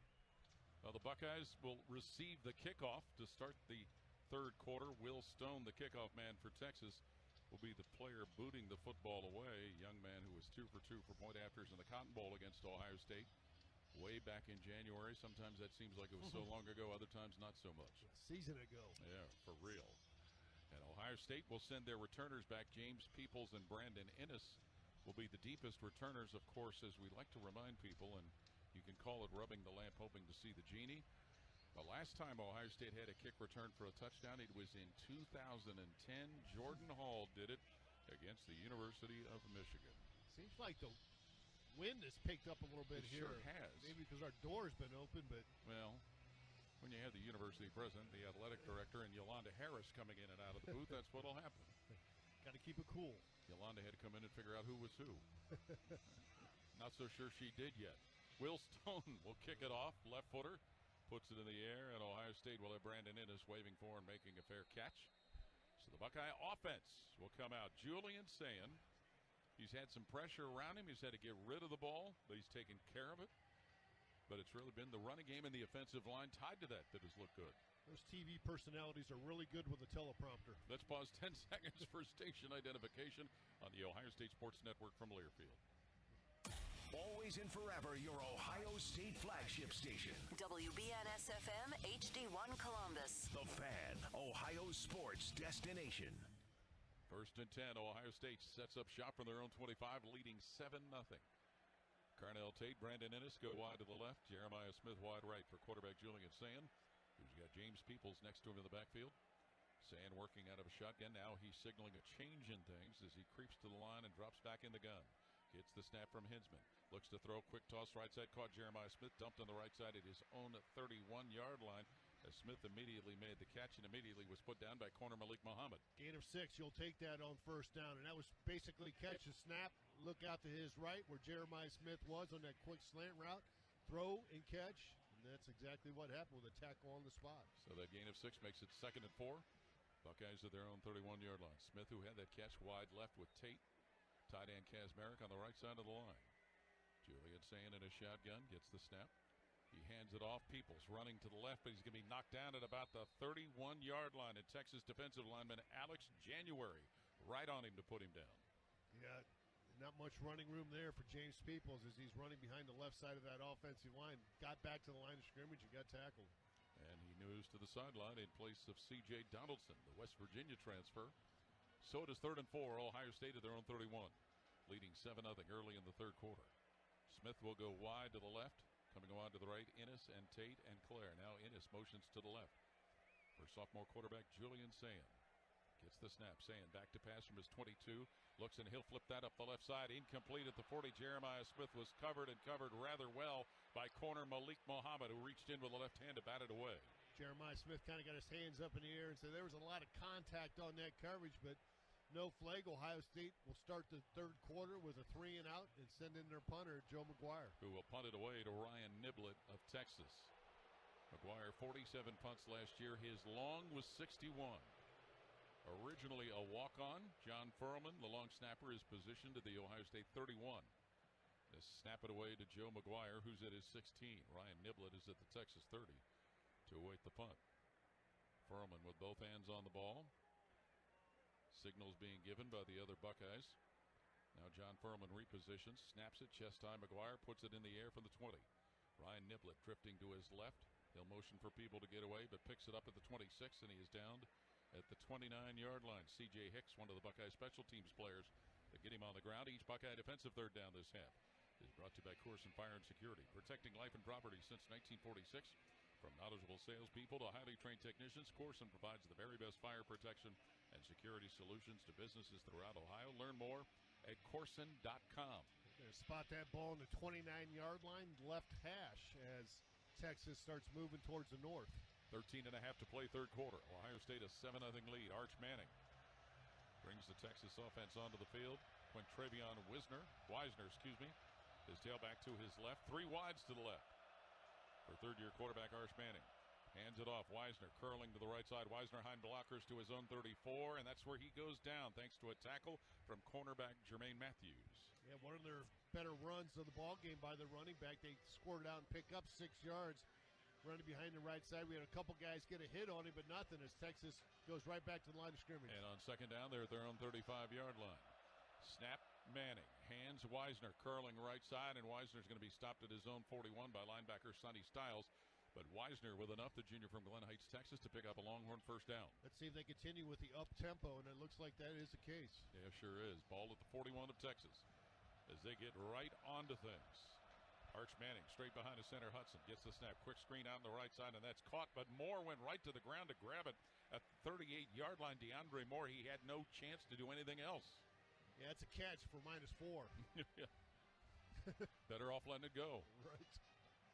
Well, the Buckeyes will receive the kickoff to start the third quarter. Will Stone, the kickoff man for Texas, will be the player booting the football away. A young man who was 2 for 2 for point afters in the Cotton Bowl against Ohio State way back in January. Sometimes that seems like it was so long ago, other times not so much. A season ago. Yeah, for real. And Ohio State will send their returners back. James Peoples and Brandon Ennis will be the deepest returners, of course, as we like to remind people, and you can call it rubbing the lamp, hoping to see the genie. The last time Ohio State had a kick return for a touchdown, it was in 2010. Jordan Hall did it against the University of Michigan. Seems like the wind has picked up a little bit here. Sure has. Maybe because our door's been open, but... Well, when you have the university president, the athletic director, and Yolanda Harris coming in and out of the booth, that's what'll happen. Got to keep it cool. Yolanda had to come in and figure out who was who. Not so sure she did yet. Will Stone will kick it off, left footer. Puts it in the air, and Ohio State will have Brandon Ennis waving for and making a fair catch. So the Buckeye offense will come out. Julian Sayin, he's had some pressure around him. He's had to get rid of the ball, but he's taken care of it. But it's really been the running game and the offensive line tied to that has looked good. Those TV personalities are really good with a teleprompter. Let's pause 10 seconds for station identification on the Ohio State Sports Network from Learfield. Always and forever, your Ohio State flagship station. WBNS-FM, HD1 Columbus. The Fan, Ohio sports destination. First and 10, Ohio State sets up shop from their own 25, leading 7-0. Carnell Tate, Brandon Ennis go wide to the left. Jeremiah Smith wide right for quarterback Julian Sayin, who's got James Peoples next to him in the backfield. Sayin working out of a shotgun. Now he's signaling a change in things as he creeps to the line and drops back in the gun. Gets the snap from Hinsman. Looks to throw. Quick toss right side. Caught Jeremiah Smith. Dumped on the right side at his own 31-yard line. As Smith immediately made the catch and immediately was put down by corner Malik Muhammad. Gain of 6. You'll take that on first down. And that was basically catch and snap. Look out to his right where Jeremiah Smith was on that quick slant route. Throw and catch. And that's exactly what happened with a tackle on the spot. So that gain of 6 makes it 2nd and 4. Buckeyes at their own 31-yard line. Smith, who had that catch wide left with Tate. Tight end Kaz Merrick on the right side of the line. Julian Sayin in a shotgun gets the snap. He hands it off. Peoples running to the left, but he's going to be knocked down at about the 31-yard line. And Texas defensive lineman Alex January right on him to put him down. Yeah, not much running room there for James Peoples as he's running behind the left side of that offensive line. Got back to the line of scrimmage and got tackled. And he moves to the sideline in place of C.J. Donaldson, the West Virginia transfer. So it is 3rd and 4. Ohio State at their own 31, leading 7-0 early in the third quarter. Smith will go wide to the left, coming wide to the right. Ennis and Tate and Claire. Now Ennis motions to the left for sophomore quarterback Julian Sayin. Gets the snap. Sayin back to pass from his 22. Looks and he'll flip that up the left side. Incomplete at the 40. Jeremiah Smith was covered rather well by corner Malik Muhammad, who reached in with the left hand to bat it away. Jeremiah Smith kind of got his hands up in the air and said there was a lot of contact on that coverage, but no flag, Ohio State will start the third quarter with a 3-and-out and send in their punter, Joe McGuire. Who will punt it away to Ryan Niblett of Texas. McGuire, 47 punts last year. His long was 61. Originally a walk-on, John Furman, the long snapper, is positioned at the Ohio State 31. To snap it away to Joe McGuire, who's at his 16. Ryan Niblett is at the Texas 30 to await the punt. Furman with both hands on the ball. Signals being given by the other Buckeyes. Now John Furman repositions, snaps it, chest high. McGuire puts it in the air from the 20. Ryan Niblett drifting to his left. He'll motion for people to get away, but picks it up at the 26, and he is down at the 29-yard line. C.J. Hicks, one of the Buckeye special teams players, to get him on the ground. Each Buckeye defensive third down this half is brought to you by Corson Fire and Security, protecting life and property since 1946. From knowledgeable salespeople to highly trained technicians, Corson provides the very best fire protection and security solutions to businesses throughout Ohio. Learn more at Corson.com. They're gonna spot that ball on the 29-yard line, left hash, as Texas starts moving towards the north. 13 and a half to play third quarter. Ohio State a 7-0 lead. Arch Manning brings the Texas offense onto the field. Quintravion Wisner, his tailback to his left. 3 wides to the left for third-year quarterback Arch Manning. Hands it off. Wisner curling to the right side. Wisner behind blockers to his own 34, and that's where he goes down thanks to a tackle from cornerback Jermaine Matthews. Yeah, one of their better runs of the ball game by the running back. They scored it out and pick up 6 yards. Running behind the right side. We had a couple guys get a hit on him, but nothing as Texas goes right back to the line of scrimmage. And on second down, they're at their own 35-yard line. Snap, Manning. Hands Wisner curling right side, and Wisner's going to be stopped at his own 41 by linebacker Sonny Styles. But Wisner with enough, the junior from Glen Heights, Texas, to pick up a Longhorn first down. Let's see if they continue with the up-tempo, and it looks like that is the case. Yeah, sure is. Ball at the 41 of Texas as they get right onto things. Arch Manning straight behind the center. Hudson gets the snap. Quick screen out on the right side, and that's caught. But Moore went right to the ground to grab it at the 38-yard line. DeAndre Moore, he had no chance to do anything else. Yeah, it's a catch for -4. Better off letting it go. Right.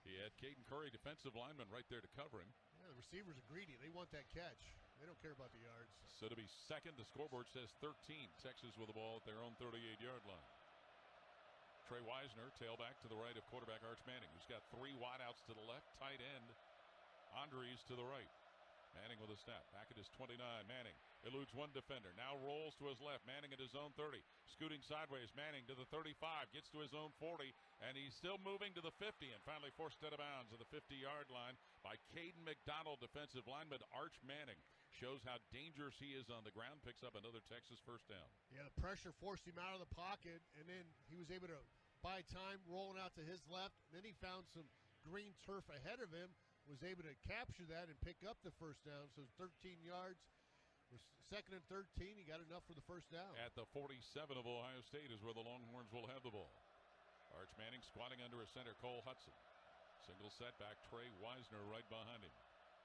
He had Caden Curry, defensive lineman, right there to cover him. Yeah, the receivers are greedy. They want that catch. They don't care about the yards. So to be second, the scoreboard says 13. Texas with the ball at their own 38-yard line. Trey Wisner, tailback to the right of quarterback Arch Manning, who's got 3 wideouts to the left. Tight end Andres to the right. Manning with a snap. Back at his 29. Manning eludes one defender. Now rolls to his left. Manning at his own 30. Scooting sideways. Manning to the 35. Gets to his own 40. And he's still moving to the 50. And finally forced out of bounds at the 50-yard line by Caden McDonald, defensive lineman. Arch Manning shows how dangerous he is on the ground. Picks up another Texas first down. Yeah, the pressure forced him out of the pocket. And then he was able to buy time rolling out to his left. And then he found some green turf ahead of him. Was able to capture that and pick up the first down. So 13 yards. Second and 13. He got enough for the first down. At the 47 of Ohio State is where the Longhorns will have the ball. Arch Manning squatting under a center, Cole Hudson. Single setback, Trey Wisner right behind him.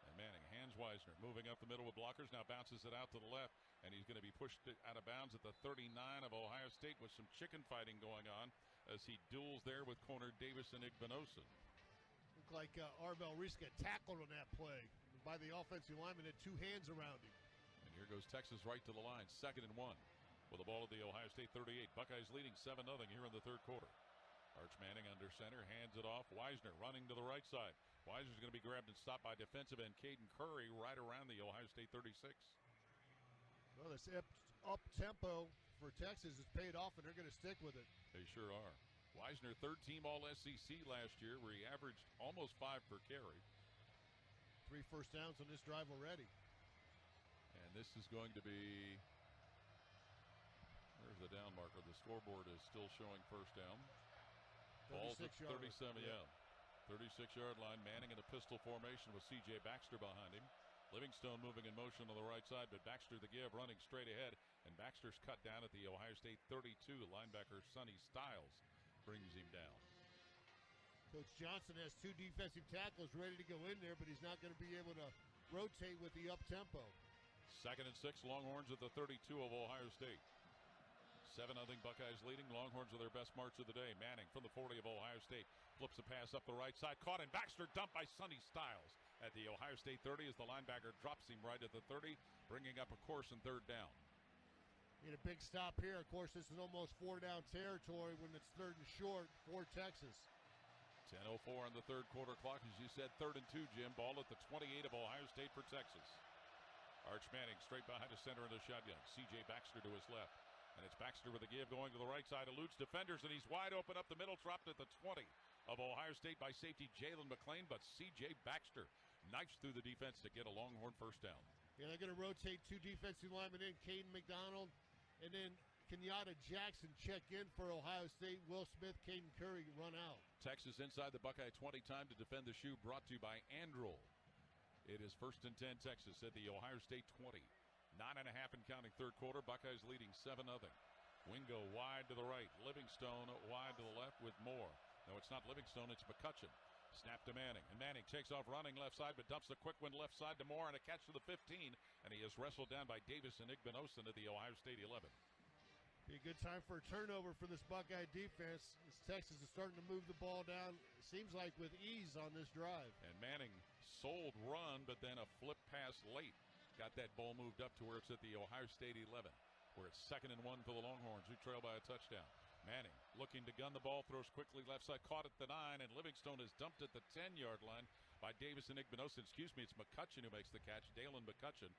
And Manning hands Wisner, moving up the middle with blockers. Now bounces it out to the left. And he's going to be pushed out of bounds at the 39 of Ohio State with some chicken fighting going on as he duels there with corner Davison Igbinosun. Looked like Arvell Reese got tackled on that play by the offensive lineman, had 2 hands around him. And here goes Texas right to the line, 2nd and 1 with the ball at the Ohio State 38. Buckeyes leading 7-0 here in the third quarter. Arch Manning under center, hands it off. Wisner running to the right side. Wisner's going to be grabbed and stopped by defensive end Caden Curry right around the Ohio State 36. Well, this up-tempo for Texas has paid off, and they're going to stick with it. They sure are. Wisner, third-team All-SEC last year, where he averaged almost 5 per carry. 3 first downs on this drive already. And this is going to be, where's the down marker? The scoreboard is still showing first down. Ball's at 37, yeah. 36-yard line. Manning in a pistol formation with C.J. Baxter behind him. Livingstone moving in motion on the right side, but Baxter the give running straight ahead. And Baxter's cut down at the Ohio State 32. Linebacker Sonny Styles brings him down. Coach Johnson has 2 defensive tackles ready to go in there, but he's not going to be able to rotate with the up-tempo. 2nd and 6, Longhorns at the 32 of Ohio State. 7-0 Buckeyes leading. Longhorns are their best march of the day. Manning from the 40 of Ohio State flips a pass up the right side. Caught in Baxter, dumped by Sonny Styles at the Ohio State 30 as the linebacker drops him right at the 30, bringing up a course and 3rd down. Need a big stop here. Of course, this is almost 4-down territory when it's 3rd and short for Texas. 10:04 on the third quarter clock. As you said, 3rd and 2, Jim. Ball at the 28 of Ohio State for Texas. Arch Manning straight behind the center in the shotgun. C.J. Baxter to his left. And it's Baxter with a give going to the right side. Eludes defenders, and he's wide open up the middle. Dropped at the 20 of Ohio State by safety Jalen McClain. But C.J. Baxter knifes through the defense to get a Longhorn first down. Yeah, they're going to rotate 2 defensive linemen in, Caden McDonald, and then Kenyatta Jackson check in for Ohio State. Will Smith, Caden Curry run out. Texas inside the Buckeye 20. Time to defend the shoe, brought to you by Androl. It is 1st and 10 Texas at the Ohio State 20. 9.5 and counting third quarter. Buckeyes leading 7-0. Wingo wide to the right. Livingstone wide to the left with Moore. No, it's not Livingstone, it's McCutcheon. Snap to Manning, and Manning takes off running left side, but dumps the quick one left side to Moore, and a catch to the 15, and he is wrestled down by Davis and Igbinosun at the Ohio State 11. Be a good time for a turnover for this Buckeye defense as Texas is starting to move the ball down, it seems like with ease on this drive. And Manning sold run, but then a flip pass late. Got that ball moved up to where it's at the Ohio State 11, where it's 2nd and 1 for the Longhorns, who trail by a touchdown. Manning looking to gun the ball, throws quickly left side, caught at the 9, and Livingstone is dumped at the 10-yard line by Davis and Igbinosun. Excuse me, it's McCutcheon who makes the catch, Dalen McCutcheon.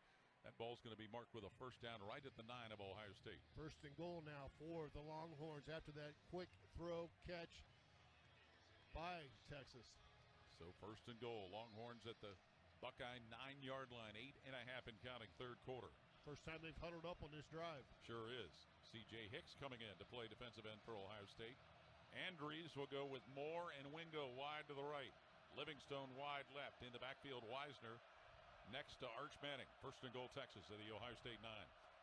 That ball's going to be marked with a first down right at the 9 of Ohio State. 1st and goal now for the Longhorns after that quick throw catch by Texas. So 1st and goal, Longhorns at the Buckeye 9-yard line, 8.5 and counting third quarter. First time they've huddled up on this drive. Sure is. C.J. Hicks coming in to play defensive end for Ohio State. Andrews will go with Moore and Wingo wide to the right. Livingstone wide left. In the backfield, Wisner next to Arch Manning. 1st and goal, Texas at the Ohio State 9.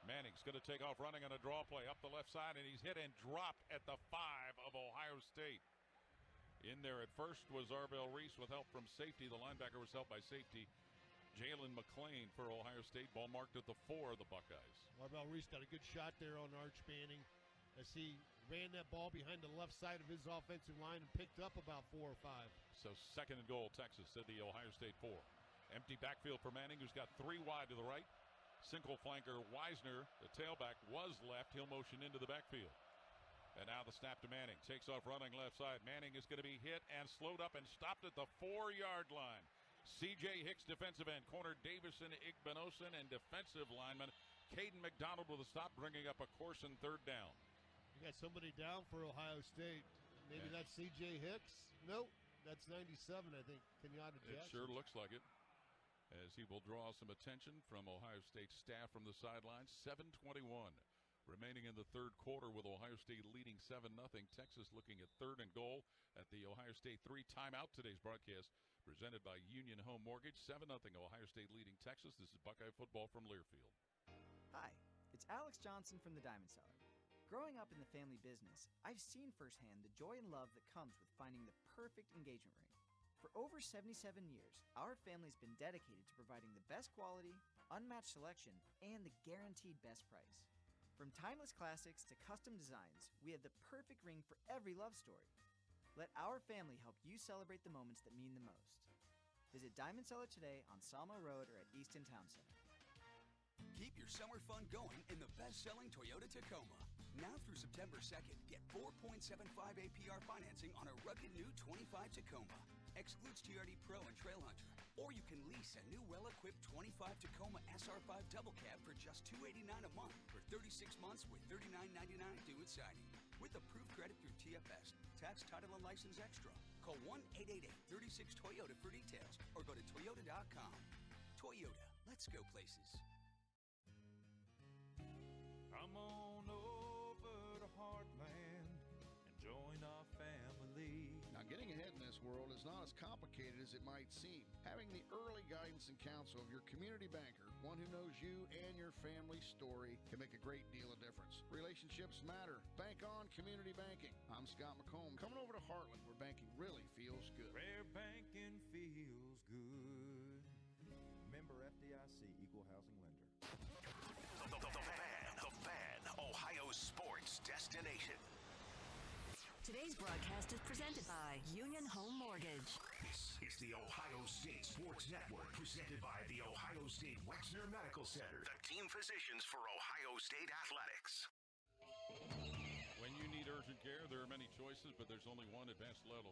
Manning's going to take off running on a draw play up the left side, and he's hit and dropped at the 5 of Ohio State. In there at first was Arvell Reese with help from safety. The linebacker was helped by safety Jalen McClain for Ohio State. Ball marked at the 4 of the Buckeyes. Arvell Reese got a good shot there on Arch Manning as he ran that ball behind the left side of his offensive line and picked up about 4 or 5. So 2nd and goal, Texas at the Ohio State 4. Empty backfield for Manning, who's got 3 wide to the right. Single flanker Wisner, the tailback, was left. He'll motion into the backfield. And now the snap to Manning. Takes off running left side. Manning is going to be hit and slowed up and stopped at the 4-yard line. C.J. Hicks, defensive end. Corner Davison Igbinosun, and defensive lineman Caden McDonald with a stop, bringing up a course and 3rd down. You got somebody down for Ohio State. Maybe that's C.J. Hicks? Nope. That's 97, I think. Kenyatta Jackson. It sure looks like it, as he will draw some attention from Ohio State staff from the sidelines. 7:21 remaining in the third quarter with Ohio State leading 7-0. Texas looking at 3rd and goal at the Ohio State 3. Timeout. Today's broadcast presented by Union Home Mortgage. 7-0 Ohio State leading Texas. This is Buckeye football from Learfield. Hi, it's Alex Johnson from the Diamond Seller. Growing up in the family business, I've seen firsthand the joy and love that comes with finding the perfect engagement ring. For over 77 years, our family's been dedicated to providing the best quality, unmatched selection, and the guaranteed best price. From timeless classics to custom designs, we have the perfect ring for every love story. Let our family help you celebrate the moments that mean the most. Visit Diamond Seller today on Salmo Road or at Easton Town Center. Keep your summer fun going in the best-selling Toyota Tacoma. Now through September 2nd, get 4.75 APR financing on a rugged new 25 Tacoma. Excludes TRD Pro and Trail Hunter. Or you can lease a new well-equipped 25 Tacoma SR5 double cab for just $289 a month for 36 months with $39.99 due at signing. With approved credit through TFS, tax, title, and license extra. Call 1-888-36-TOYOTA for details or go to toyota.com. Toyota, let's go places. Come on over to Heartland and join our family. Now, getting ahead in this world is not as complicated as it might seem. Having the early guidance and counsel of your community banker, one who knows you and your family's story, can make a great deal of difference. Relationships matter. Bank on community banking. I'm Scott McComb, coming over to Heartland, where banking really feels good. Where banking feels good. Member FDIC, Equal Housing Lender. The Fan, Ohio's sports destination. Today's broadcast is presented by Union Home Mortgage. This is the Ohio State Sports Sports Network, presented by the Ohio State Wexner Medical Center, the team physicians for Ohio State athletics. When you need urgent care, there are many choices, but there's only one advanced level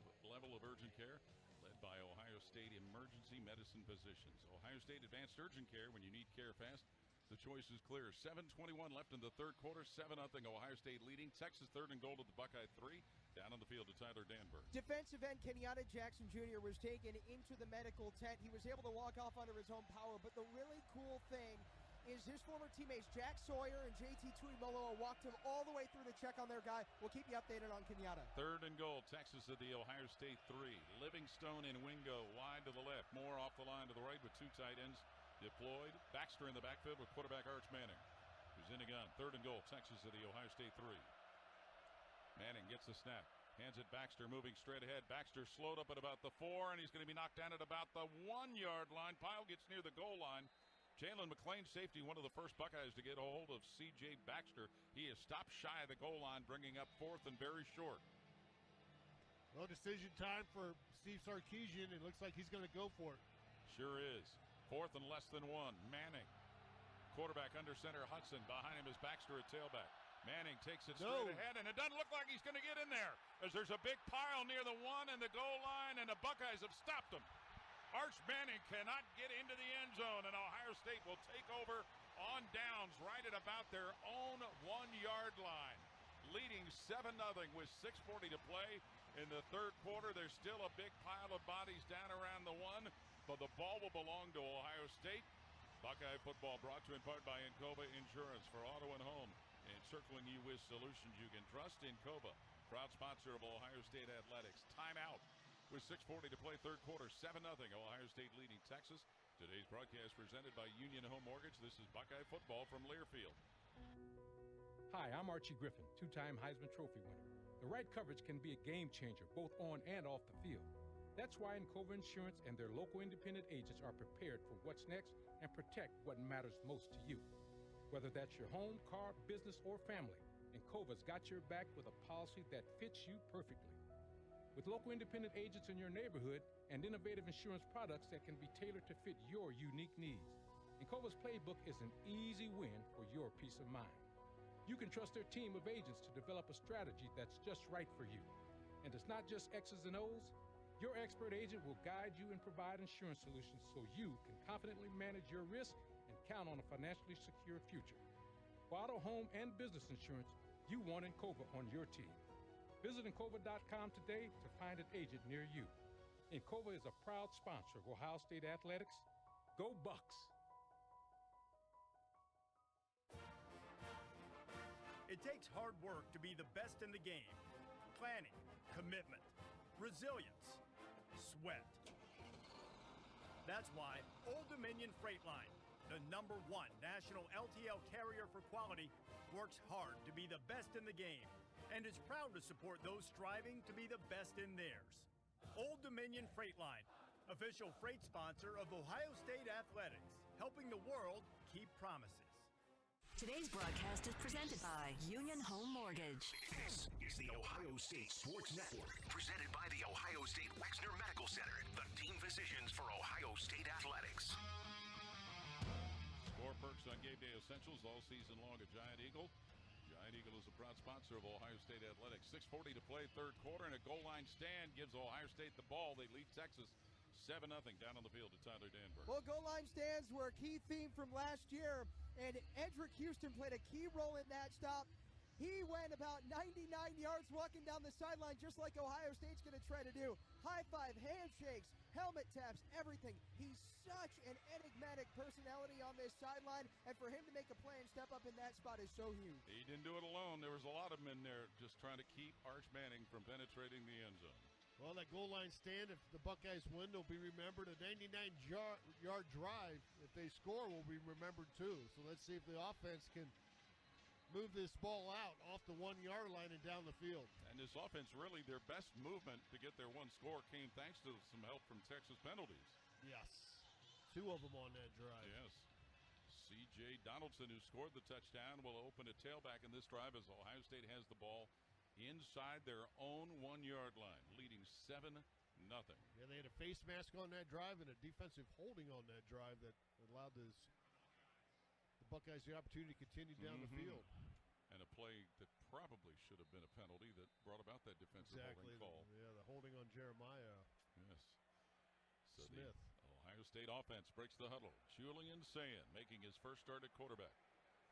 of urgent care, led by Ohio State Emergency Medicine Physicians. Ohio State Advanced Urgent Care, when you need care fast, the choice is clear. 7:21 left in the third quarter, 7-0 Ohio State leading. Texas third and goal to the Buckeye 3. Down on the field to Tyler Danberg. Defensive end Kenyatta Jackson Jr. was taken into the medical tent. He was able to walk off under his own power, but the really cool thing is his former teammates Jack Sawyer and JT Tuimoloa walked him all the way through to check on their guy. We'll keep you updated on Kenyatta. Third and goal, Texas at the Ohio State 3. Livingstone and Wingo wide to the left. Moore off the line to the right with two tight ends deployed. Baxter in the backfield with quarterback Arch Manning, who's in a gun. Third and goal, Texas at the Ohio State 3. Manning gets the snap. Hands it Baxter, moving straight ahead. Baxter slowed up at about the 4, and he's going to be knocked down at about the 1-yard line. Pyle gets near the goal line. Jalen McClain, safety, one of the first Buckeyes to get a hold of C.J. Baxter. He is stopped shy of the goal line, bringing up fourth and very short. Well, decision time for Steve Sarkisian. It looks like he's going to go for it. Sure is. Fourth and less than 1. Manning. Quarterback under center, Hudson. Behind him is Baxter at tailback. Manning takes it straight ahead, and it doesn't look like he's going to get in there, as there's a big pile near the 1 and the goal line, and the Buckeyes have stopped him. Arch Manning cannot get into the end zone, and Ohio State will take over on downs right at about their own 1-yard line, leading 7-0 with 6:40 to play in the third quarter. There's still a big pile of bodies down around the 1, but the ball will belong to Ohio State. Buckeye football brought to you in part by Encova Insurance for auto and home. Encircling you with solutions you can trust. Encova, proud sponsor of Ohio State athletics. Timeout with 6:40 to play third quarter. 7-0 Ohio State leading Texas. Today's broadcast presented by Union Home Mortgage. This is Buckeye football from Learfield. Hi, I'm Archie Griffin, two-time Heisman Trophy winner. The right coverage can be a game changer, both on and off the field. That's why Encova Insurance and their local independent agents are prepared for what's next and protect what matters most to you. Whether that's your home, car, business, or family, Encova's got your back with a policy that fits you perfectly. With local independent agents in your neighborhood and innovative insurance products that can be tailored to fit your unique needs, Encova's playbook is an easy win for your peace of mind. You can trust their team of agents to develop a strategy that's just right for you. And it's not just X's and O's. Your expert agent will guide you and provide insurance solutions so you can confidently manage your risk and count on a financially secure future. For auto, home, and business insurance, you want Encova on your team. Visit Encova.com today to find an agent near you. Encova is a proud sponsor of Ohio State athletics. Go Bucks! It takes hard work to be the best in the game. Planning, commitment, resilience, sweat. That's why Old Dominion Freight Line, the #1 national LTL carrier for quality, works hard to be the best in the game and is proud to support those striving to be the best in theirs. Old Dominion Freight Line, official freight sponsor of Ohio State athletics, helping the world keep promises. Today's broadcast is presented by Union Home Mortgage. This is the Ohio State Sports Network, presented by the Ohio State Wexner Medical Center, the team physicians for Ohio State athletics. Score perks on game day essentials all season long at Giant Eagle. Giant Eagle is a proud sponsor of Ohio State athletics. 6:40 to play third quarter, and a goal line stand gives Ohio State the ball. They lead Texas 7-0 down on the field to Tyler Danberg. Well, goal line stands were a key theme from last year, and Edric Houston played a key role in that stop. He went about 99 yards walking down the sideline, just like Ohio State's going to try to do. High five, handshakes, helmet taps, everything. He's such an enigmatic personality on this sideline, and for him to make a play and step up in that spot is so huge. He didn't do it alone. There was a lot of them in there just trying to keep Arch Manning from penetrating the end zone. Well, that goal line stand, if the Buckeyes win, will be remembered. A 99-yard drive, if they score, will be remembered too. So let's see if the offense can move this ball out off the 1-yard line and down the field. And this offense, really, their best movement to get their one score came thanks to some help from Texas penalties. Yes. 2 of them on that drive. Yes. C.J. Donaldson, who scored the touchdown, will open a tailback in this drive as Ohio State has the ball inside their own 1-yard line, leading 7-0. Yeah, they had a face mask on that drive and a defensive holding on that drive that allowed the Buckeyes the opportunity to continue down the field. And a play that probably should have been a penalty that brought about that defensive holding call. The holding on Jeremiah. Yes. So Smith. The Ohio State offense breaks the huddle. Julian Sayin making his first start at quarterback.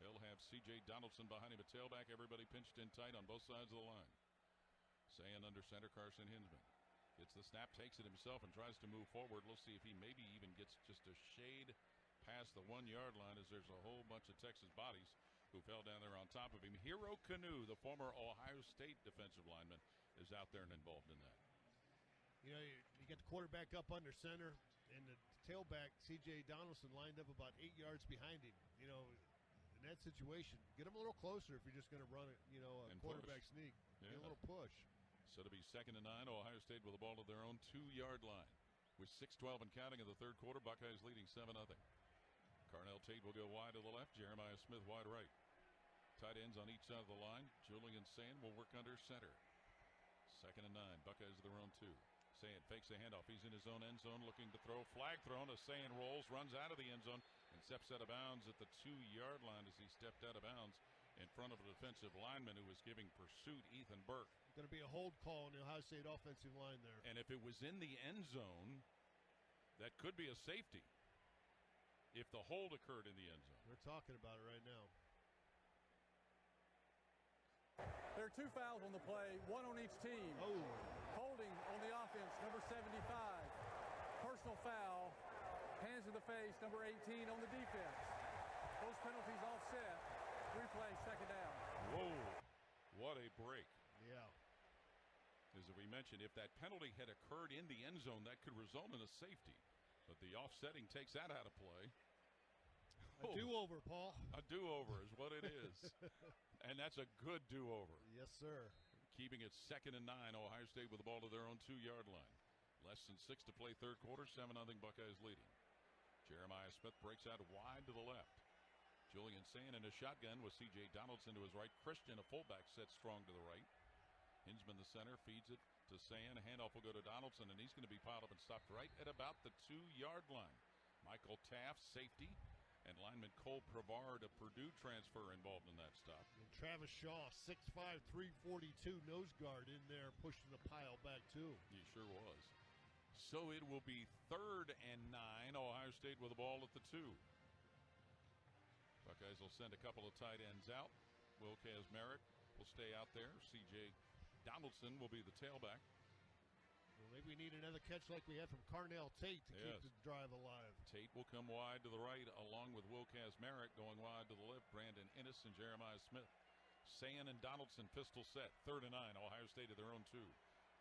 He'll have C.J. Donaldson behind him at tailback. Everybody pinched in tight on both sides of the line. Sayin under center, Carson Hinsman. Gets the snap, takes it himself, and tries to move forward. We'll see if he maybe even gets just a shade past the 1 yard line, as there's a whole bunch of Texas bodies who fell down there on top of him. Hero Kanu, the former Ohio State defensive lineman, is out there and involved in that. You know, you get the quarterback up under center, and the tailback, C.J. Donaldson, lined up about 8 yards behind him. You know, in that situation, get him a little closer if you're just going to run it, a quarterback sneak. Yeah. Get a little push. So to be 2nd and 9, Ohio State with the ball at their own 2-yard line. With 6:12 and counting in the third quarter, Buckeyes leading 7-0. Carnell Tate will go wide to the left, Jeremiah Smith wide right. Tight ends on each side of the line. Julian Sayin will work under center. 2nd and 9, Buckeyes at their own 2. Sayin fakes a handoff. He's in his own end zone looking to throw. Flag thrown as Sayin rolls, runs out of the end zone, and steps out of bounds at the 2-yard line as he stepped out of bounds in front of a defensive lineman who was giving pursuit, Ethan Burke. Going to be a hold call on the Ohio State offensive line there. And if it was in the end zone, that could be a safety if the hold occurred in the end zone. We're talking about it right now. There are 2 fouls on the play, 1 on each team. Holding on the offense, number 75. Personal foul, hands to the face, number 18 on the defense. Those penalties offset. Replay, 2nd down. Whoa, what a break. Yeah. As we mentioned, if that penalty had occurred in the end zone, that could result in a safety. But the offsetting takes that out of play. A do-over, Paul. A do-over is what it is. And that's a good do-over. Yes, sir. Keeping it 2nd and 9, Ohio State with the ball to their own 2-yard line. Less than 6 to play third quarter, 7-0 Buckeyes leading. Jeremiah Smith breaks out wide to the left. Julian Sayin in a shotgun with C.J. Donaldson to his right. Christian, a fullback, set strong to the right. Hinsman, the center, feeds it to Sayin. A handoff will go to Donaldson, and he's going to be piled up and stopped right at about the 2-yard line. Michael Taft, safety, and lineman Cole Prevard, a Purdue transfer, involved in that stop. And Travis Shaw, 6'5", 342, nose guard in there, pushing the pile back too. He sure was. So it will be 3rd and 9, Ohio State with the ball at the 2. Buckeyes will send a couple of tight ends out. Will Kazmarek will stay out there. C.J. Donaldson will be the tailback. Well, maybe we need another catch like we had from Carnell Tate to keep the drive alive. Tate will come wide to the right, along with Will Kazmarek going wide to the left. Brandon Ennis and Jeremiah Smith. Sayin and Donaldson pistol set. 3rd and 9, Ohio State at their own 2.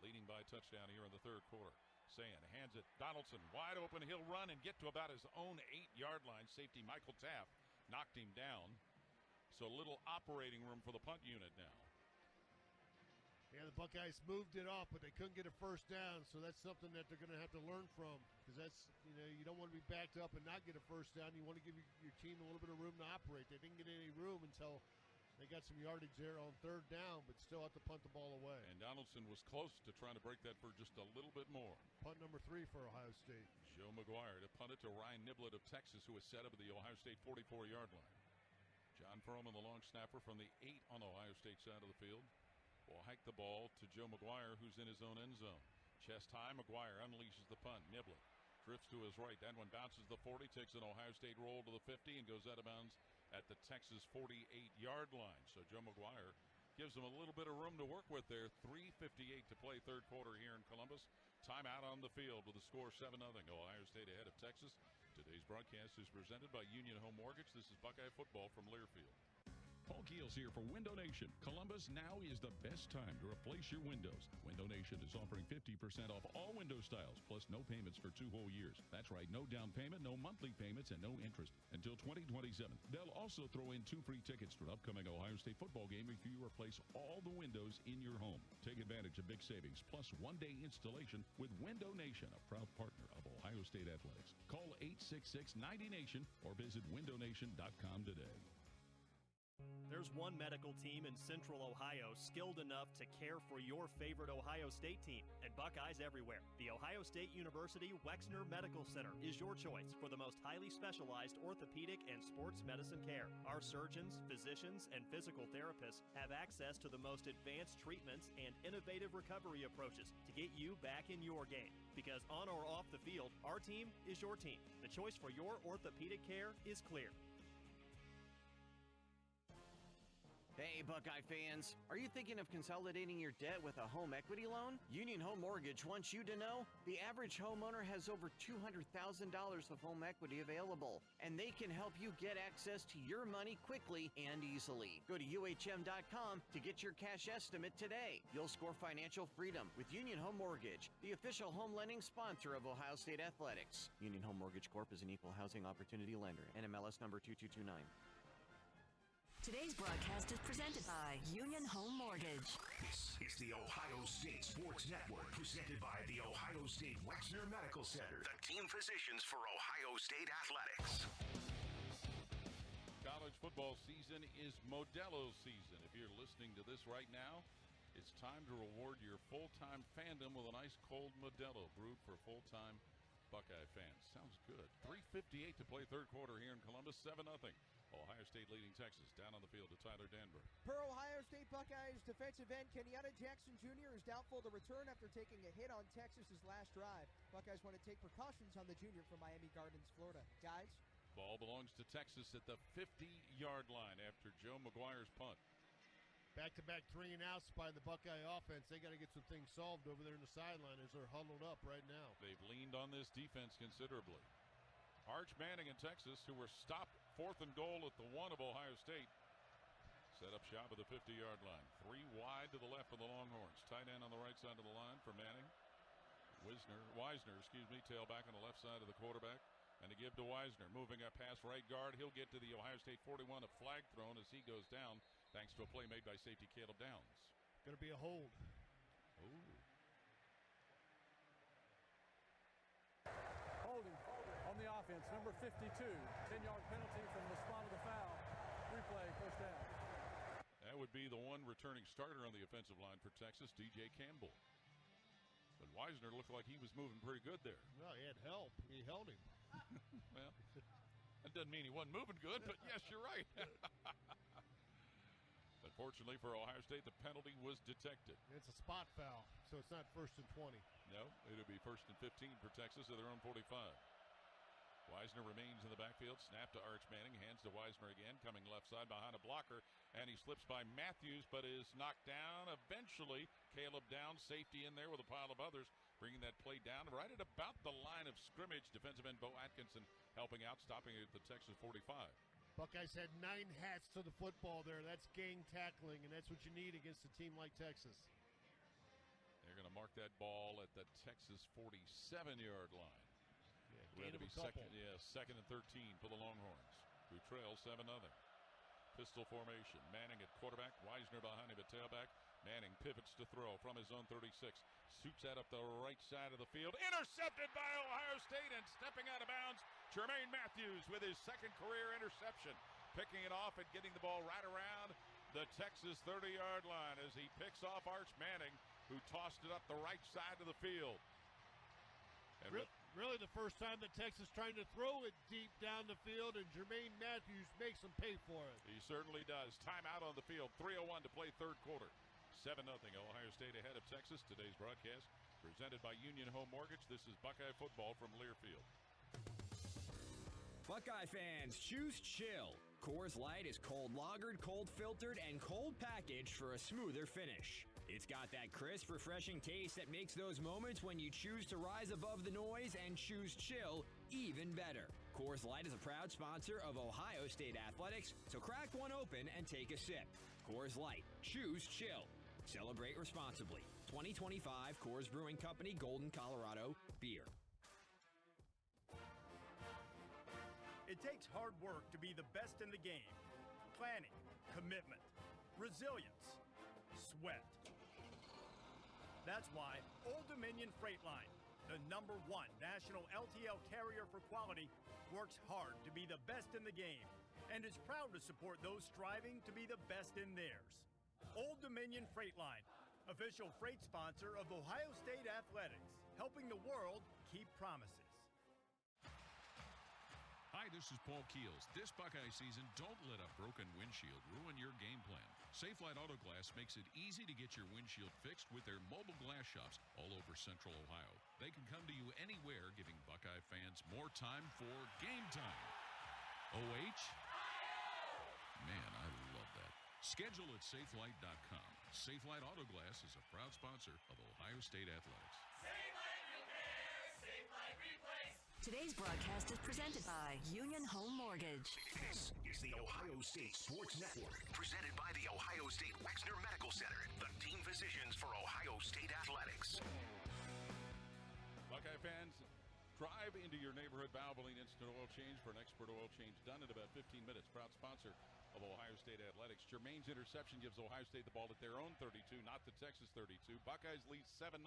Leading by a touchdown here in the third quarter. Sayin hands it. Donaldson wide open. He'll run and get to about his own 8-yard line. Safety Michael Taft knocked him down. So a little operating room for the punt unit now. Yeah, the Buckeyes moved it off, but they couldn't get a first down, so that's something that they're going to have to learn from, because that's, you don't want to be backed up and not get a first down. You want to give your team a little bit of room to operate. They didn't get any room until they got some yardage there on 3rd down, but still have to punt the ball away. And Donaldson was close to trying to break that for just a little bit more. Punt number 3 for Ohio State. Joe McGuire to punt it to Ryan Niblett of Texas, who is set up at the Ohio State 44-yard line. John Furman, the long snapper from the 8 on the Ohio State side of the field, will hike the ball to Joe McGuire, who's in his own end zone. Chest high, McGuire unleashes the punt. Niblett drifts to his right. That one bounces the 40, takes an Ohio State roll to the 50, and goes out of bounds at the Texas 48-yard line. So Joe McGuire gives them a little bit of room to work with there. 3:58 to play third quarter here in Columbus. Timeout on the field with the score 7-0. Ohio State ahead of Texas. Today's broadcast is presented by Union Home Mortgage. This is Buckeye Football from Learfield. Paul Keels here for Window Nation. Columbus, now is the best time to replace your windows. Window Nation is offering 50% off all window styles, plus no payments for 2 whole years. That's right, no down payment, no monthly payments, and no interest until 2027. They'll also throw in 2 free tickets to an upcoming Ohio State football game if you replace all the windows in your home. Take advantage of big savings, plus 1-day installation with Window Nation, a proud partner of Ohio State Athletics. Call 866-90-NATION or visit windownation.com today. There's one medical team in Central Ohio skilled enough to care for your favorite Ohio State team, and Buckeyes everywhere. The Ohio State University Wexner Medical Center is your choice for the most highly specialized orthopedic and sports medicine care. Our surgeons, physicians, and physical therapists have access to the most advanced treatments and innovative recovery approaches to get you back in your game. Because on or off the field, our team is your team. The choice for your orthopedic care is clear. Hey, Buckeye fans. Are you thinking of consolidating your debt with a home equity loan? Union Home Mortgage wants you to know the average homeowner has over $200,000 of home equity available, and they can help you get access to your money quickly and easily. Go to UHM.com to get your cash estimate today. You'll score financial freedom with Union Home Mortgage, the official home lending sponsor of Ohio State Athletics. Union Home Mortgage Corp. is an equal housing opportunity lender. NMLS number 2229. Today's broadcast is presented by Union Home Mortgage. This is the Ohio State Sports Network, presented by the Ohio State Wexner Medical Center, the team physicians for Ohio State Athletics. College football season is Modelo season. If you're listening to this right now, it's time to reward your full-time fandom with an ice cold Modelo brewed for full-time Buckeye fans. Sounds good. 3:58 to play third quarter here in Columbus, 7-0. Ohio State leading Texas. Down on the field to Tyler Denver. Per Ohio State Buckeyes defensive end Kenyatta Jackson Jr. is doubtful to return after taking a hit on Texas's last drive. Buckeyes want to take precautions on the junior from Miami Gardens, Florida. Guys? Ball belongs to Texas at the 50-yard line after Joe McGuire's punt. Back-to-back 3 and outs by the Buckeye offense. They got to get some things solved over there in the sideline as they're huddled up right now. They've leaned on this defense considerably. Arch Manning in Texas, who were stopped 4th and goal at the 1 of Ohio State, set up shop at the 50-yard line. 3 wide to the left of the Longhorns. Tight end on the right side of the line for Manning. Wisner, tailback on the left side of the quarterback. And to give to Wisner, moving up past right guard. He'll get to the Ohio State 41, a flag thrown as he goes down, thanks to a play made by safety Caleb Downs. Going to be a hold. Ooh. Holding on the offense, number 52. 10-yard penalty from the spot of the foul. Replay, first down. That would be the one returning starter on the offensive line for Texas, DJ Campbell. But Wisner looked like he was moving pretty good there. Well, he had help. He held him. Well, that doesn't mean he wasn't moving good, but yes, you're right. Unfortunately for Ohio State, the penalty was detected. It's a spot foul, so it's not 1st and 20. No, it'll be 1st and 15 for Texas at their own 45. Wisner remains in the backfield. Snap to Arch Manning. Hands to Wisner again. Coming left side behind a blocker. And he slips by Matthews, but is knocked down. Eventually, Caleb Downs, safety in there with a pile of others, bringing that play down right at about the line of scrimmage. Defensive end Bo Atkinson helping out, stopping it at the Texas 45. Buckeyes had 9 hats to the football there. That's gang tackling, and that's what you need against a team like Texas. They're going to mark that ball at the Texas 47-yard line. Gain of a couple. Second and 13 for the Longhorns, who trail 7-0. Pistol formation. Manning at quarterback. Wisner behind him at tailback. Manning pivots to throw from his own 36. Shoots that up the right side of the field. Intercepted by Ohio State, and stepping out of bounds, Jermaine Matthews with his second career interception. Picking it off and getting the ball right around the Texas 30-yard line as he picks off Arch Manning, who tossed it up the right side of the field. And really the first time that Texas trying to throw it deep down the field, and Jermaine Matthews makes them pay for it. He certainly does. Timeout on the field. 3:01 to play third quarter. 7-0 Ohio State ahead of Texas. Today's broadcast presented by Union Home Mortgage. This is Buckeye football from Learfield. Buckeye fans, choose chill. Coors Light is cold lagered, cold filtered, and cold packaged for a smoother finish. It's got that crisp, refreshing taste that makes those moments when you choose to rise above the noise and choose chill even better. Coors Light is a proud sponsor of Ohio State Athletics, so crack one open and take a sip. Coors Light, choose chill. Celebrate responsibly. 2025 Coors Brewing Company, Golden, Colorado, beer. It takes hard work to be the best in the game. Planning, commitment, resilience, sweat. That's why Old Dominion Freight Line, the #1 national LTL carrier for quality, works hard to be the best in the game and is proud to support those striving to be the best in theirs. Old Dominion Freight Line, official freight sponsor of Ohio State Athletics, helping the world keep promises. Hi, this is Paul Keels. This Buckeye season, don't let a broken windshield ruin your game plan. Safelite Auto Glass makes it easy to get your windshield fixed with their mobile glass shops all over Central Ohio. They can come to you anywhere, giving Buckeye fans more time for game time. OH? Man, I love that. Schedule at safelite.com. Safelite Auto Glass is a proud sponsor of Ohio State Athletics. Safelite Repair, Safelite Replace. Today's broadcast is presented by Union Home Mortgage. This is the Ohio State Sports Network, presented by the Ohio State Wexner Medical Center, the team physicians for Ohio State Athletics. Buckeye fans, drive into your neighborhood Valvoline Instant Oil Change for an expert oil change done in about 15 minutes. Proud sponsor of Ohio State Athletics. Jermaine's interception gives Ohio State the ball at their own 32, not the Texas 32. Buckeyes lead 7-0.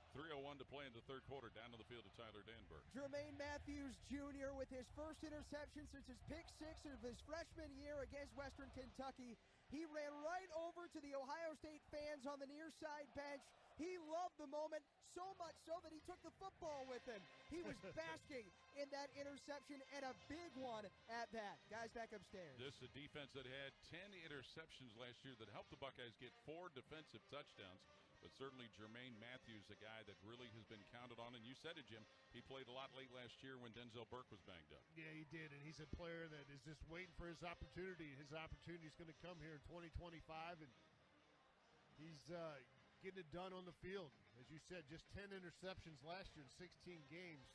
3:01 to play in the third quarter. Down to the field to Tyler Danberg. Jermaine Matthews Jr. with his first interception since his pick six of his freshman year against Western Kentucky. He ran right over to the Ohio State fans on the near side bench. He loved the moment, so much so that he took the football with him. He was basking in that interception, and a big one at that. Guys, back upstairs. This is a defense that had 10 interceptions last year that helped the Buckeyes get 4 defensive touchdowns. But certainly Jermaine Matthews, a guy that really has been counted on. And you said it, Jim, he played a lot late last year when Denzel Burke was banged up. Yeah, he did. And he's a player that is just waiting for his opportunity. His opportunity is going to come here in 2025. And he's getting it done on the field. As you said, just 10 interceptions last year in 16 games.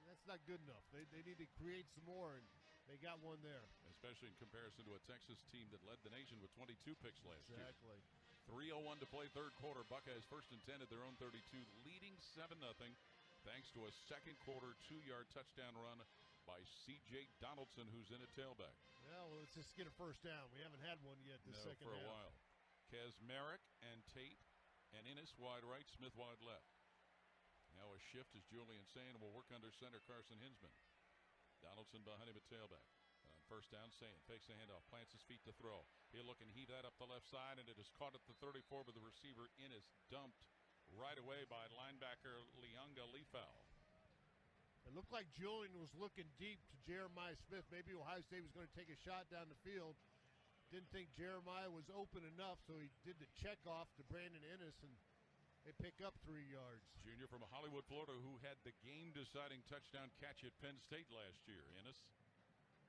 That's not good enough. They need to create some more, and they got one there. Especially in comparison to a Texas team that led the nation with 22 picks last year. Exactly. 3:01 to play third quarter. Buckeyes first and 10 at their own 32, leading 7-0, thanks to a second quarter 2-yard touchdown run by C.J. Donaldson, who's in at tailback. Well, let's just get a first down. We haven't had one yet this second for a half. while. Kez Merrick and Tate and Innes wide right, Smith wide left. Now a shift as Julian Sayin will work under center Carson Hinsman. Donaldson behind him at tailback. On first down, Sayin fakes the handoff, plants his feet to throw. He'll look and heave that up the left side, and it is caught at the 34, but the receiver Innes dumped right away by linebacker Leonga Leafau. It looked like Julian was looking deep to Jeremiah Smith. Maybe Ohio State was going to take a shot down the field. Didn't think Jeremiah was open enough, so he did the check off to Brandon Innes, and they pick up 3 yards. Junior from Hollywood, Florida, who had the game-deciding touchdown catch at Penn State last year. Innes.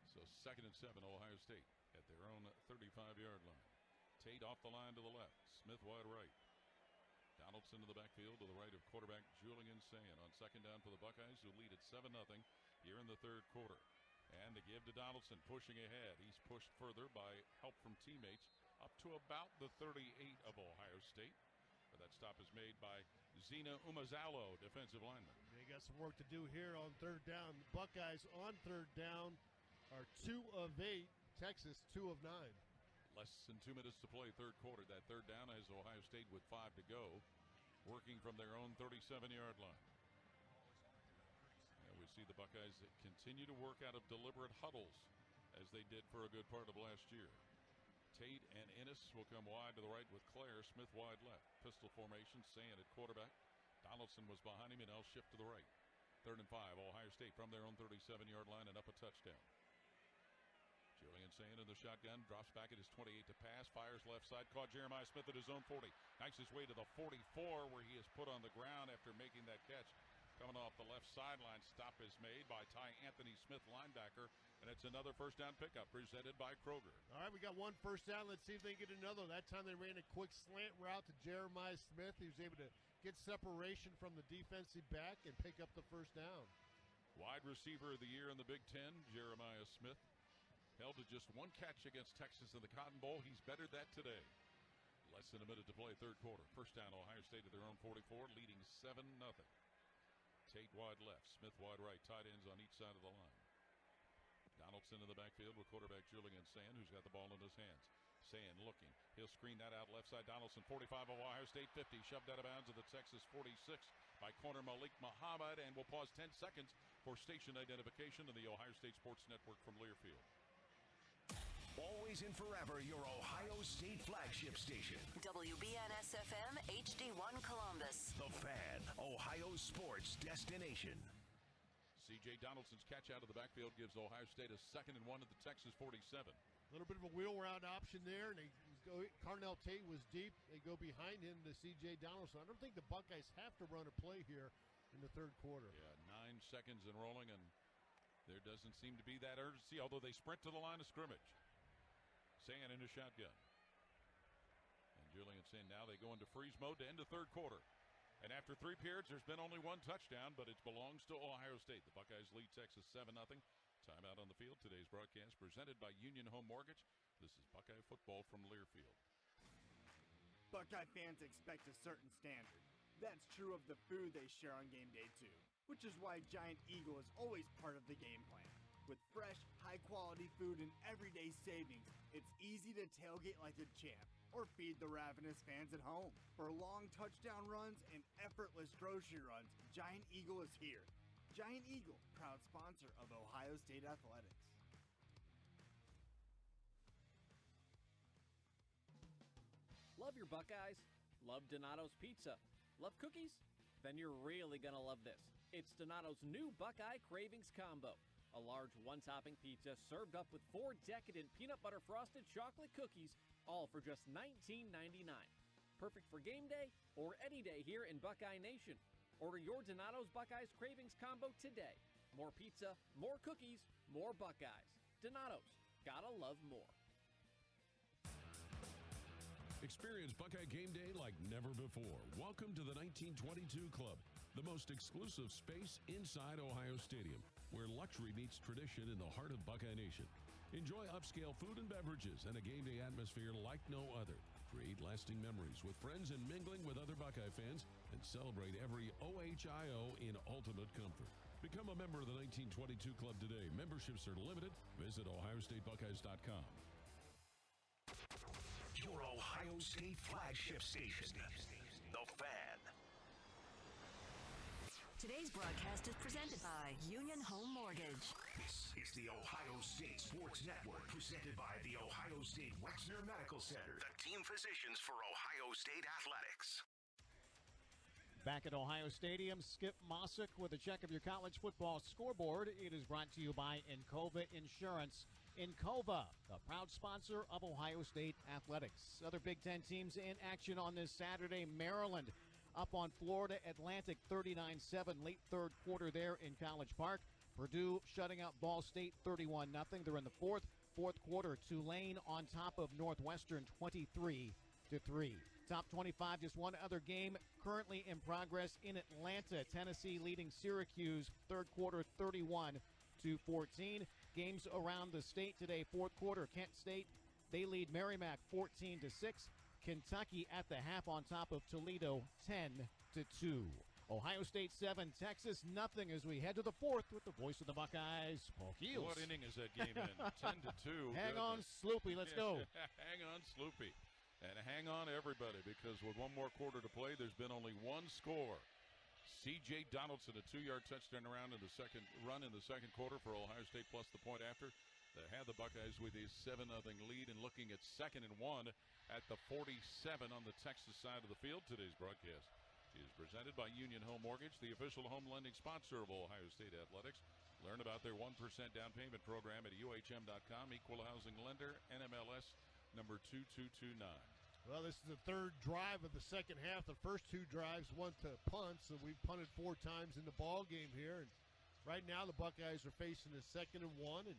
So 2nd and 7, Ohio State at their own 35-yard line. Tate off the line to the left. Smith wide right. Donaldson to the backfield to the right of quarterback Julian Sayin on second down for the Buckeyes, who lead at 7-0 here in the third quarter. And the give to Donaldson, pushing ahead. He's pushed further by help from teammates up to about the 38 of Ohio State. But that stop is made by Zena Umazalo, defensive lineman. They got some work to do here on third down. The Buckeyes on third down are 2 of 8. Texas 2 of 9. Less than 2 minutes to play third quarter. That third down has Ohio State with 5 to go, working from their own 37-yard line. And we see the Buckeyes continue to work out of deliberate huddles, as they did for a good part of last year. Tate and Innes will come wide to the right with Clare. Smith wide left. Pistol formation, Sayin at quarterback. Donaldson was behind him, and they'll shift to the right. 3rd and 5, Ohio State from their own 37-yard line and up a touchdown. Julian Sayin in the shotgun, drops back at his 28 to pass, fires left side, caught Jeremiah Smith at his own 40. Knifes his way to the 44, where he is put on the ground after making that catch. Coming off the left sideline, stop is made by Ty Anthony Smith, linebacker, and it's another first down pickup presented by Kroger. All right, we got one first down. Let's see if they get another. That time they ran a quick slant route to Jeremiah Smith. He was able to get separation from the defensive back and pick up the first down. Wide receiver of the year in the Big Ten, Jeremiah Smith. Held to just 1 catch against Texas in the Cotton Bowl. He's bettered that today. Less than a minute to play third quarter. First down, Ohio State at their own 44, leading 7-0. Tate wide left, Smith wide right, tight ends on each side of the line. Donaldson in the backfield with quarterback Julian Sayin, who's got the ball in his hands. Sayin looking. He'll screen that out left side. Donaldson, 45 of Ohio State, 50. Shoved out of bounds at the Texas 46 by corner Malik Muhammad. And we'll pause 10 seconds for station identification of the Ohio State Sports Network from Learfield. Always and forever, your Ohio State flagship station. WBNS-FM HD1 Columbus. The Fan, Ohio sports destination. C.J. Donaldson's catch out of the backfield gives Ohio State a 2nd and 1 at the Texas 47. A little bit of a wheel route option there, and Carnell Tate was deep. They go behind him to C.J. Donaldson. I don't think the Buckeyes have to run a play here in the third quarter. Yeah, 9 seconds and rolling, and there doesn't seem to be that urgency, although they sprint to the line of scrimmage. Sayin in a shotgun. And Julian Sayin now they go into freeze mode to end the third quarter. And after 3 periods, there's been only 1 touchdown, but it belongs to Ohio State. The Buckeyes lead Texas 7-0. Timeout on the field. Today's broadcast presented by Union Home Mortgage. This is Buckeye football from Learfield. Buckeye fans expect a certain standard. That's true of the food they share on game day too, which is why Giant Eagle is always part of the game plan. With fresh, high-quality food and everyday savings, it's easy to tailgate like a champ or feed the ravenous fans at home. For long touchdown runs and effortless grocery runs, Giant Eagle is here. Giant Eagle, proud sponsor of Ohio State Athletics. Love your Buckeyes? Love Donato's Pizza? Love cookies? Then you're really gonna love this. It's Donato's new Buckeye Cravings Combo. A large one-topping pizza served up with 4 decadent peanut butter frosted chocolate cookies, all for just $19.99. Perfect for game day or any day here in Buckeye Nation. Order your Donato's Buckeyes Cravings Combo today. More pizza, more cookies, more Buckeyes. Donato's. Gotta love more. Experience Buckeye Game Day like never before. Welcome to the 1922 Club, the most exclusive space inside Ohio Stadium, where luxury meets tradition in the heart of Buckeye Nation. Enjoy upscale food and beverages and a game day atmosphere like no other. Create lasting memories with friends and mingling with other Buckeye fans, and celebrate every OHIO in ultimate comfort. Become a member of the 1922 Club today. Memberships are limited. Visit OhioStateBuckeyes.com. Your Ohio State flagship station, The Fan. Today's broadcast is presented by Union Home Mortgage. This is the Ohio State Sports Network, presented by the Ohio State Wexner Medical Center, the team physicians for Ohio State athletics. Back at Ohio Stadium, Skip Mossick with a check of your college football scoreboard. It is brought to you by Encova Insurance. Encova, the proud sponsor of Ohio State athletics. Other Big Ten teams in action on this Saturday. Maryland up on Florida Atlantic 39-7, late third quarter there in College Park. Purdue shutting out Ball State 31-0. They're in the fourth quarter. Tulane on top of Northwestern 23-3. Top 25, just one other game currently in progress in Atlanta. Tennessee leading Syracuse third quarter 31-14. Games around the state today, fourth quarter. Kent State, they lead Merrimack 14-6. Kentucky at the half on top of Toledo 10-2. Ohio State 7, Texas nothing as we head to the fourth with the voice of the Buckeyes, Paul Keels. What inning is that game in? 10-2. Hang on, Sloopy. Let's go. Hang on, Sloopy. And hang on, everybody, because with one more quarter to play, there's been only one score. C.J. Donaldson, a 2-yard touchdown run in the second quarter for Ohio State, plus the point after. They have the Buckeyes with a 7-0 lead and looking at 2nd and 1 at the 47 on the Texas side of the field. Today's broadcast is presented by Union Home Mortgage, the official home lending sponsor of Ohio State athletics. Learn about their 1% down payment program at UHM.com. Equal housing lender, NMLS number 2229. Well, this is the third drive of the second half. The first 2 drives went to punts, so we've punted 4 times in the ball game here. And right now, the Buckeyes are facing a 2nd and 1. And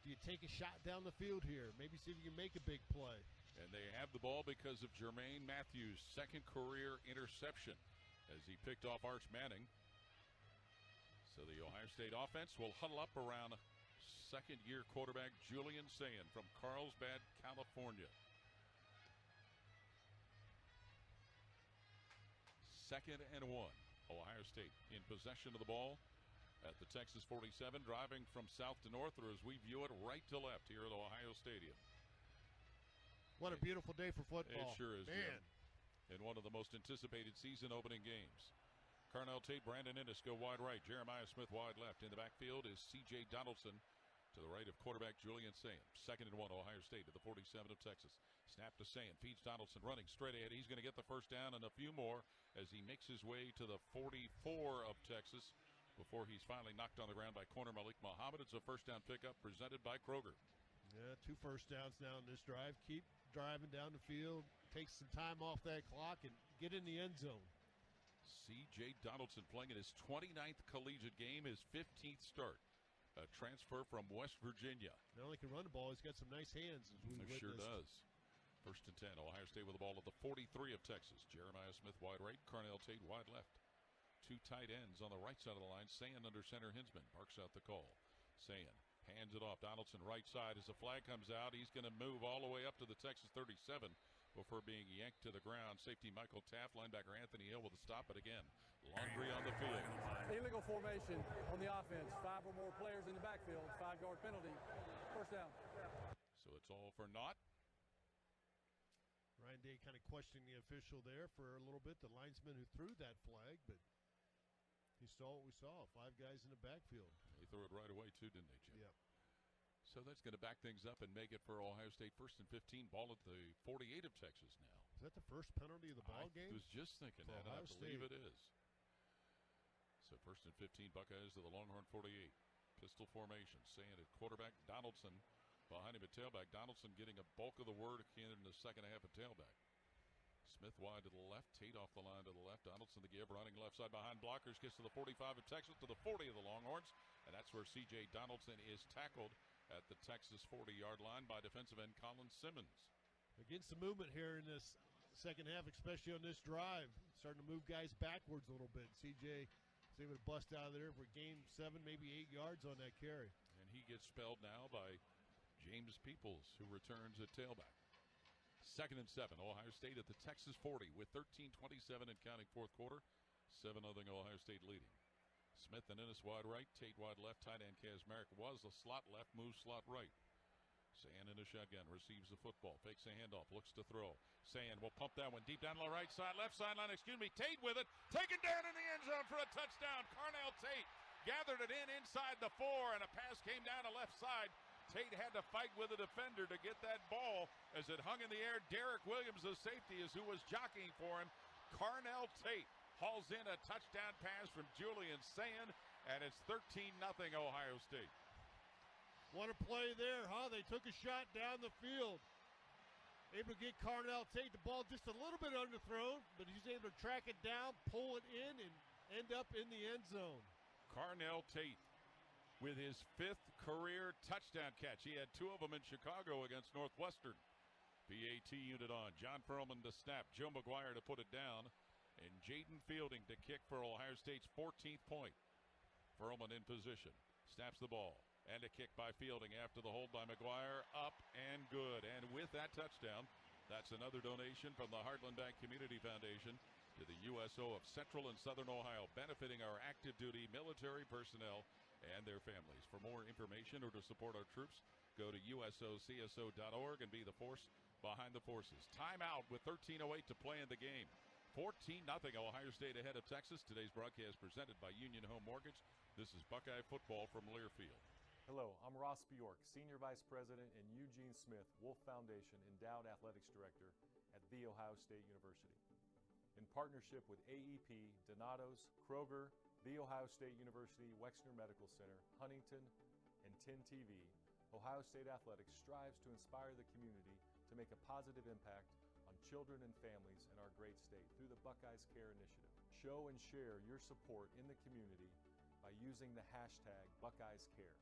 do you take a shot down the field here? Maybe see if you can make a big play. And they have the ball because of Jermaine Matthews' second career interception as he picked off Arch Manning. So the Ohio State offense will huddle up around second-year quarterback Julian Sayin from Carlsbad, California. 2nd and 1. Ohio State in possession of the ball at the Texas 47, driving from south to north, or as we view it, right to left here at Ohio Stadium. What a beautiful day for football. It sure is, man. Jim. In one of the most anticipated season-opening games. Carnell Tate, Brandon Ennis go wide right. Jeremiah Smith wide left. In the backfield is C.J. Donaldson to the right of quarterback Julian Sayin. 2nd and 1, Ohio State at the 47 of Texas. Snap to Sayin, feeds Donaldson, running straight ahead. He's going to get the first down and a few more as he makes his way to the 44 of Texas before he's finally knocked on the ground by corner Malik Muhammad. It's a first down pickup presented by Kroger. Yeah, 2 first downs now in this drive. Keep driving down the field, take some time off that clock, and get in the end zone. C.J. Donaldson playing in his 29th collegiate game, his 15th start. A transfer from West Virginia. Not only can run the ball, he's got some nice hands. As we witnessed. Sure does. 1st and 10, Ohio State with the ball at the 43 of Texas. Jeremiah Smith wide right, Carnell Tate wide left. 2 tight ends on the right side of the line. Sayin under center, Hinsman barks out the call. Sayin hands it off. Donaldson right side as the flag comes out. He's going to move all the way up to the Texas 37 before being yanked to the ground. Safety Michael Taft, linebacker Anthony Hill with a stop, but again, laundry on the field. Illegal formation on the offense. 5 or more players in the backfield. 5-yard penalty. First down. So it's all for naught. Ryan Day kind of questioning the official there for a little bit, the linesman who threw that flag, but he saw what we saw. 5 guys in the backfield. They threw it right away too, didn't they, Jim? Yep. So that's going to back things up and make it for Ohio State 1st and 15. Ball at the 48 of Texas now. Is that the first penalty of the ball game? I was just thinking that. I believe it is. So 1st and 15, Buckeyes to the Longhorn 48. Pistol formation. Saying at quarterback, Donaldson behind him at tailback. Donaldson getting a bulk of the work in the second half at tailback. Smith wide to the left. Tate off the line to the left. Donaldson the give, running left side behind blockers. Gets to the 45 of Texas, to the 40 of the Longhorns. And that's where C.J. Donaldson is tackled at the Texas 40-yard line by defensive end Colin Simmons. Again, some movement here in this second half, especially on this drive. Starting to move guys backwards a little bit. C.J. is able to bust out of there for gain 7, maybe 8 yards on that carry. And he gets spelled now by James Peoples, who returns at tailback. 2nd and 7, Ohio State at the Texas 40 with 13:27 and counting 4th quarter. 7-0 Ohio State leading. Smith and Ennis wide right, Tate wide left, tight end Kazmarek was a slot left, moves slot right. Sayin in a shotgun, receives the football, fakes a handoff, looks to throw. Sayin will pump that one deep down the right side, left sideline, Tate with it, taken down in the end zone for a touchdown. Carnell Tate gathered it inside the 4, and a pass came down the left side. Tate had to fight with a defender to get that ball as it hung in the air. Derek Williams, the safety, is who was jockeying for him. Carnell Tate hauls in a touchdown pass from Julian Sayin, and it's 13-0 Ohio State. What a play there, huh? They took a shot down the field. Able to get Carnell Tate the ball just a little bit underthrown, but he's able to track it down, pull it in, and end up in the end zone. Carnell Tate with his 5th career touchdown catch. He had 2 of them in Chicago against Northwestern. PAT unit on. John Perlman to snap. Joe McGuire to put it down. And Jaden Fielding to kick for Ohio State's 14th point. Perlman in position. Snaps the ball. And a kick by Fielding after the hold by McGuire. Up and good. And with that touchdown, that's another donation from the Heartland Bank Community Foundation to the USO of Central and Southern Ohio, benefiting our active duty military personnel and their families. For more information or to support our troops, go to usocso.org and be the force behind the forces. Timeout with 13:08 to play in the game. 14-0 Ohio State ahead of Texas. Today's broadcast presented by Union Home Mortgage. This is Buckeye football from Learfield. Hello, I'm Ross Bjork, Senior Vice President and Eugene Smith, Wolf Foundation Endowed Athletics Director at The Ohio State University. In partnership with AEP, Donatos, Kroger, The Ohio State University Wexner Medical Center, Huntington, and 10 TV, Ohio State Athletics strives to inspire the community to make a positive impact on children and families in our great state through the Buckeyes Care Initiative. Show and share your support in the community by using the hashtag BuckeyesCare.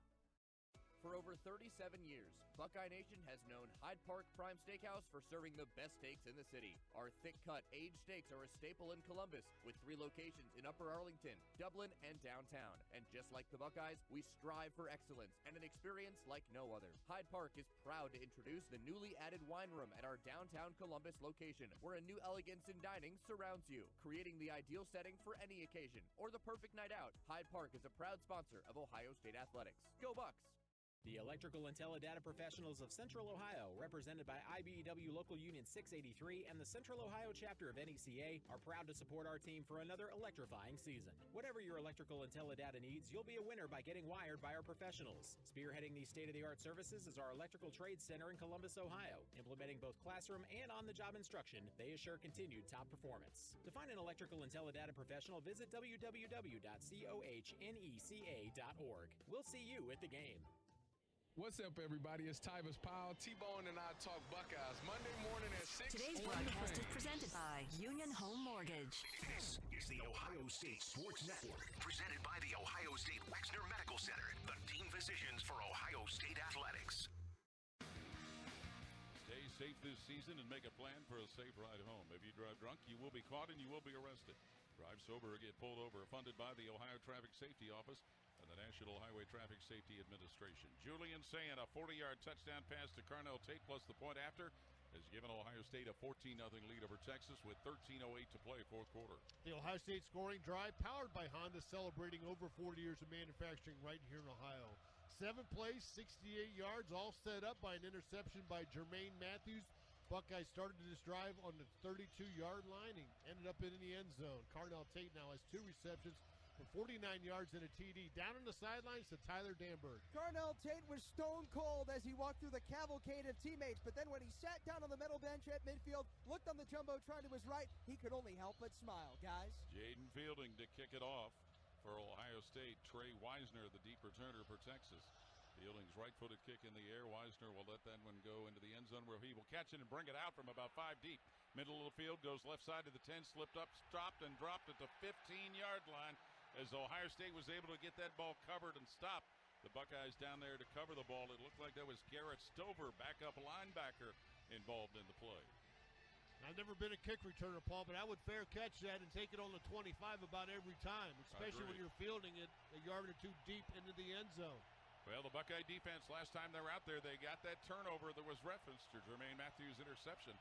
For over 37 years, Buckeye Nation has known Hyde Park Prime Steakhouse for serving the best steaks in the city. Our thick-cut, aged steaks are a staple in Columbus, with 3 locations in Upper Arlington, Dublin, and downtown. And just like the Buckeyes, we strive for excellence and an experience like no other. Hyde Park is proud to introduce the newly added wine room at our downtown Columbus location, where a new elegance in dining surrounds you, creating the ideal setting for any occasion or the perfect night out. Hyde Park is a proud sponsor of Ohio State Athletics. Go Bucks! The Electrical and Teledata Professionals of Central Ohio, represented by IBEW Local Union 683 and the Central Ohio chapter of NECA, are proud to support our team for another electrifying season. Whatever your electrical and teledata needs, you'll be a winner by getting wired by our professionals. Spearheading these state-of-the-art services is our Electrical Trades Center in Columbus, Ohio. Implementing both classroom and on-the-job instruction, they assure continued top performance. To find an electrical and teledata professional, visit www.cohneca.org. We'll see you at the game. What's up, everybody? It's Tyvis Powell. T-Bone and I talk Buckeyes Monday morning at 6. Today's broadcast is presented by Union Home Mortgage. This is the Ohio State Sports Network, presented by the Ohio State Wexner Medical Center, the team physicians for Ohio State athletics. Stay safe this season and make a plan for a safe ride home. If you drive drunk, you will be caught and you will be arrested. Drive sober or get pulled over. Funded by the Ohio Traffic Safety Office and the National Highway Traffic Safety Administration. Julian Sand, a 40-yard touchdown pass to Carnell Tate plus the point after has given Ohio State a 14-0 lead over Texas with 13:08 to play fourth quarter. The Ohio State scoring drive powered by Honda, celebrating over 40 years of manufacturing right here in Ohio. 7 plays, 68 yards, all set up by an interception by Jermaine Matthews. Buckeyes started this drive on the 32-yard line and ended up in the end zone. Carnell Tate now has 2 receptions for 49 yards and a TD. Down on the sidelines to Tyler Danberg. Carnell Tate was stone cold as he walked through the cavalcade of teammates, but then when he sat down on the middle bench at midfield, looked on the jumbotron to his right, he could only help but smile, guys. Jaden Fielding to kick it off for Ohio State. Trey Wisner, the deep returner for Texas. Fielding's right-footed kick in the air. Wisner will let that one go into the end zone where he will catch it and bring it out from about 5 deep. Middle of the field, goes left side to the 10, slipped up, stopped, and dropped at the 15-yard line as Ohio State was able to get that ball covered and stopped. The Buckeyes down there to cover the ball. It looked like that was Garrett Stover, backup linebacker, involved in the play. I've never been a kick returner, Paul, but I would fair catch that and take it on the 25 about every time, especially when you're fielding it a yard or two deep into the end zone. Well, the Buckeye defense, last time they were out there, they got that turnover that was referenced to Jermaine Matthews' interception.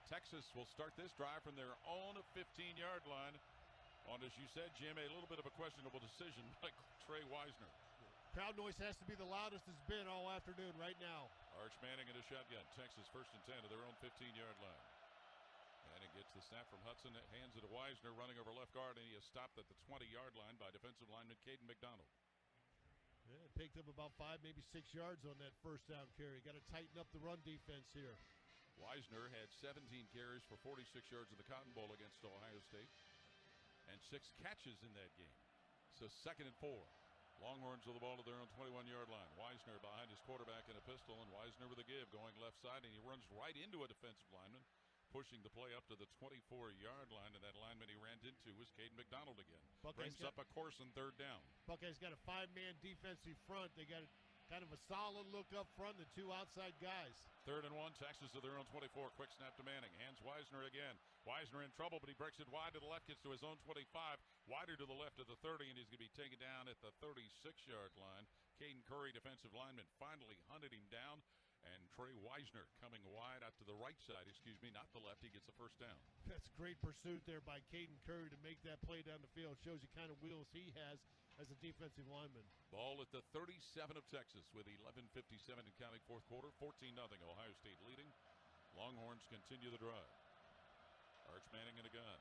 Texas will start this drive from their own 15-yard line on, as you said, Jim, a little bit of a questionable decision by Trey Wisner. Crowd noise has to be the loudest it's been all afternoon right now. Arch Manning in a shotgun. Texas first and 10 to their own 15-yard line. Manning gets the snap from Hudson, hands it to Wisner, running over left guard, and he is stopped at the 20-yard line by defensive lineman Caden McDonald. Yeah, picked up about 5, maybe 6 yards on that first down carry. Got to tighten up the run defense here. Wisner had 17 carries for 46 yards in the Cotton Bowl against Ohio State and 6 catches in that game. So 2nd and 4. Longhorns with the ball to their own 21-yard line. Wisner behind his quarterback in a pistol, and Wisner with a give going left side, and he runs right into a defensive lineman, pushing the play up to the 24-yard line, and that lineman he ran into was Caden McDonald again. Brings up a course and 3rd down. Buckeyes got a 5-man defensive front. They got kind of a solid look up front, the 2 outside guys. 3rd and 1, Texas to their own 24. Quick snap to Manning. Hands Wisner again. Wisner in trouble, but he breaks it wide to the left, gets to his own 25. Wider to the left of the 30, and he's going to be taken down at the 36-yard line. Caden Curry, defensive lineman, finally hunted him down. And Trey Wisner coming wide out to the right side, not the left. He gets a 1st down. That's great pursuit there by Caden Curry to make that play down the field. Shows you kind of wheels he has as a defensive lineman. Ball at the 37 of Texas with 11:57 in counting fourth quarter. 14-0 Ohio State leading. Longhorns continue the drive. Arch Manning in a gun.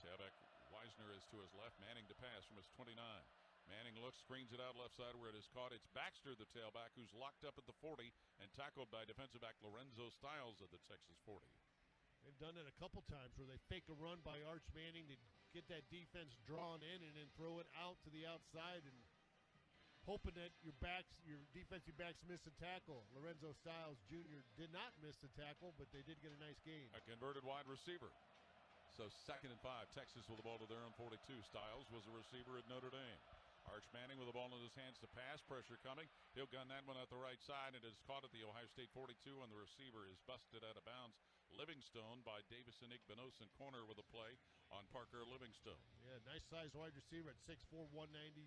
Tailback Wisner is to his left. Manning to pass from his 29. Manning looks, screens it out left side where it is caught. It's Baxter, the tailback, who's locked up at the 40 and tackled by defensive back Lorenzo Styles of the Texas 40. They've done it a couple times where they fake a run by Arch Manning to get that defense drawn in and then throw it out to the outside and hoping that your defensive backs miss a tackle. Lorenzo Styles Jr. did not miss the tackle, but they did get a nice gain. A converted wide receiver. So 2nd and 5, Texas with the ball to their own 42. Styles was a receiver at Notre Dame. Arch Manning with the ball in his hands to pass. Pressure coming. He'll gun that one at the right side. It is caught at the Ohio State 42, and the receiver is busted out of bounds. Livingstone by Davison Igbenosin, corner with a play on Parker Livingstone. Yeah, nice size wide receiver at 6'4", 191.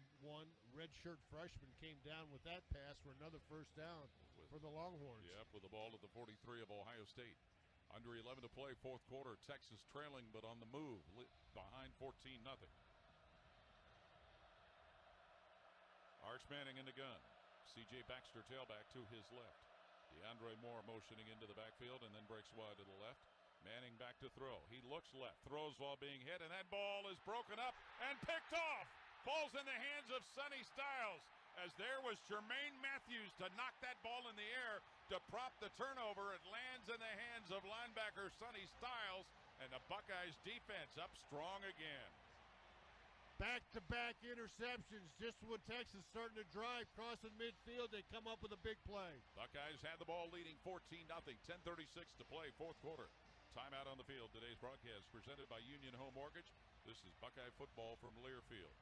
Redshirt freshman came down with that pass for another 1st down for the Longhorns. Yep, with the ball at the 43 of Ohio State. Under 11 to play, fourth quarter. Texas trailing, but on the move, behind 14-0. Arch Manning in the gun. C.J. Baxter, tailback, to his left. DeAndre Moore motioning into the backfield and then breaks wide to the left. Manning back to throw. He looks left, throws while being hit, and that ball is broken up and picked off. Ball's in the hands of Sonny Styles, as there was Jermaine Matthews to knock that ball in the air to prop the turnover. It lands in the hands of linebacker Sonny Styles, and the Buckeyes defense up strong again. Back-to-back interceptions just when Texas starting to drive, crossing midfield, they come up with a big play. Buckeyes had the ball leading 14-0, 10:36 to play, fourth quarter. Timeout on the field. Today's broadcast presented by Union Home Mortgage. This is Buckeye football from Learfield.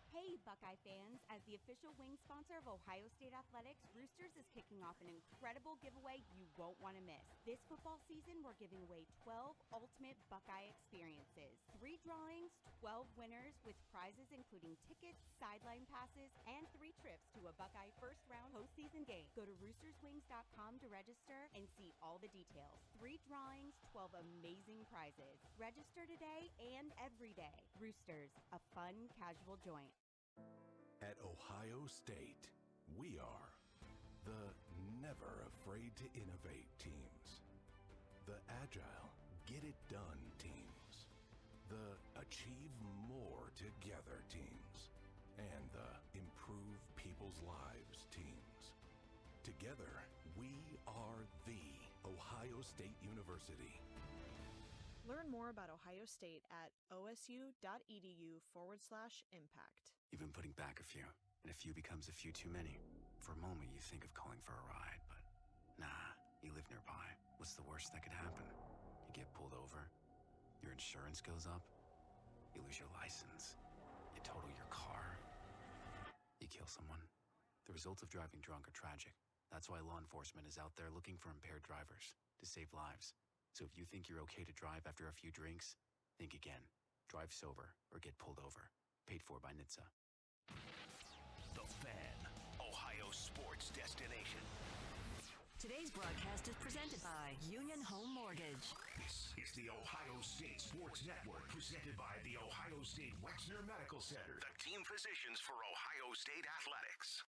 Hey, Buckeye fans. As the official wing sponsor of Ohio State Athletics, Roosters is kicking off an incredible giveaway you won't want to miss. This football season, we're giving away 12 ultimate Buckeye experiences. 3 drawings, 12 winners, with prizes including tickets, sideline passes, and 3 trips to a Buckeye first-round postseason game. Go to roosterswings.com to register and see all the details. 3 drawings, 12 amazing prizes. Register today and every day. Roosters, a fun, casual joint. At Ohio State, we are the never afraid to innovate teams, the agile, get it done teams, the achieve more together teams, and the improve people's lives teams. Together, we are the Ohio State University. Learn more about Ohio State at osu.edu/impact. You've been putting back a few, and a few becomes a few too many. For a moment, you think of calling for a ride, but nah, you live nearby. What's the worst that could happen? You get pulled over, your insurance goes up, you lose your license, you total your car, you kill someone. The results of driving drunk are tragic. That's why law enforcement is out there looking for impaired drivers to save lives. So if you think you're okay to drive after a few drinks, think again. Drive sober or get pulled over. Paid for by NHTSA. The Fan, Ohio sports destination. Today's broadcast is presented by Union Home Mortgage. This is the Ohio State Sports Network, presented by the Ohio State Wexner Medical Center, the team physicians for Ohio State athletics.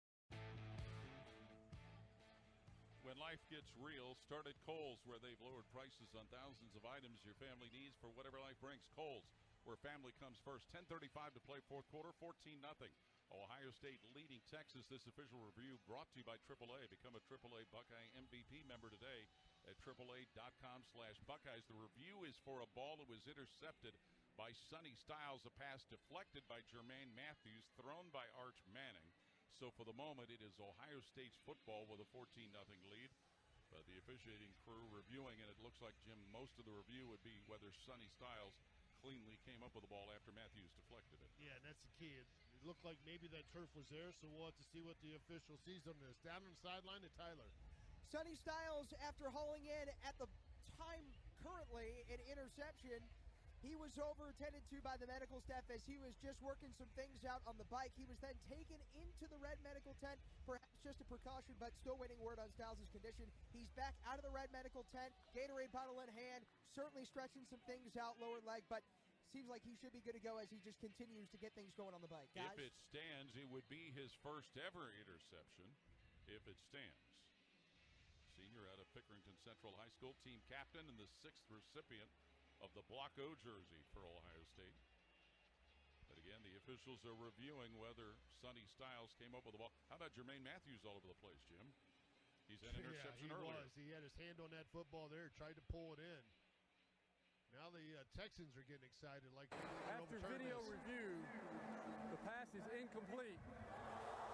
When life gets real, start at Kohl's, where they've lowered prices on thousands of items your family needs for whatever life brings. Kohl's, where family comes first. 10:35 to play, fourth quarter, 14-0. Ohio State leading Texas. This official review brought to you by AAA. Become a AAA Buckeye MVP member today at AAA.com/Buckeyes. The review is for a ball that was intercepted by Sonny Styles, a pass deflected by Jermaine Matthews, thrown by Arch Manning. So for the moment, it is Ohio State's football with a 14-0 lead. But the officiating crew reviewing, and it looks like, Jim, most of the review would be whether Sonny Styles cleanly came up with the ball after Matthews deflected it. Yeah, and that's the key. It looked like maybe that turf was there, so we'll have to see what the official sees on this. Down on the sideline to Tyler. Sonny Styles, after hauling in at the time currently an interception, he was overtended to by the medical staff as he was just working some things out on the bike. He was then taken into the red medical tent, perhaps just a precaution, but still waiting word on Styles' condition. He's back out of the red medical tent, Gatorade bottle in hand, certainly stretching some things out, lower leg, but seems like he should be good to go as he just continues to get things going on the bike. Guys? If it stands, it would be his first ever interception, if it stands. Senior out of Pickerington Central High School, team captain and the 6th recipient of the Block O jersey for Ohio State. But again, the officials are reviewing whether Sonny Styles came up with the ball. How about Jermaine Matthews all over the place, Jim? He's had an interception earlier. He had his hand on that football there, tried to pull it in. Now the Texans are getting excited. Like after video review, the pass is incomplete.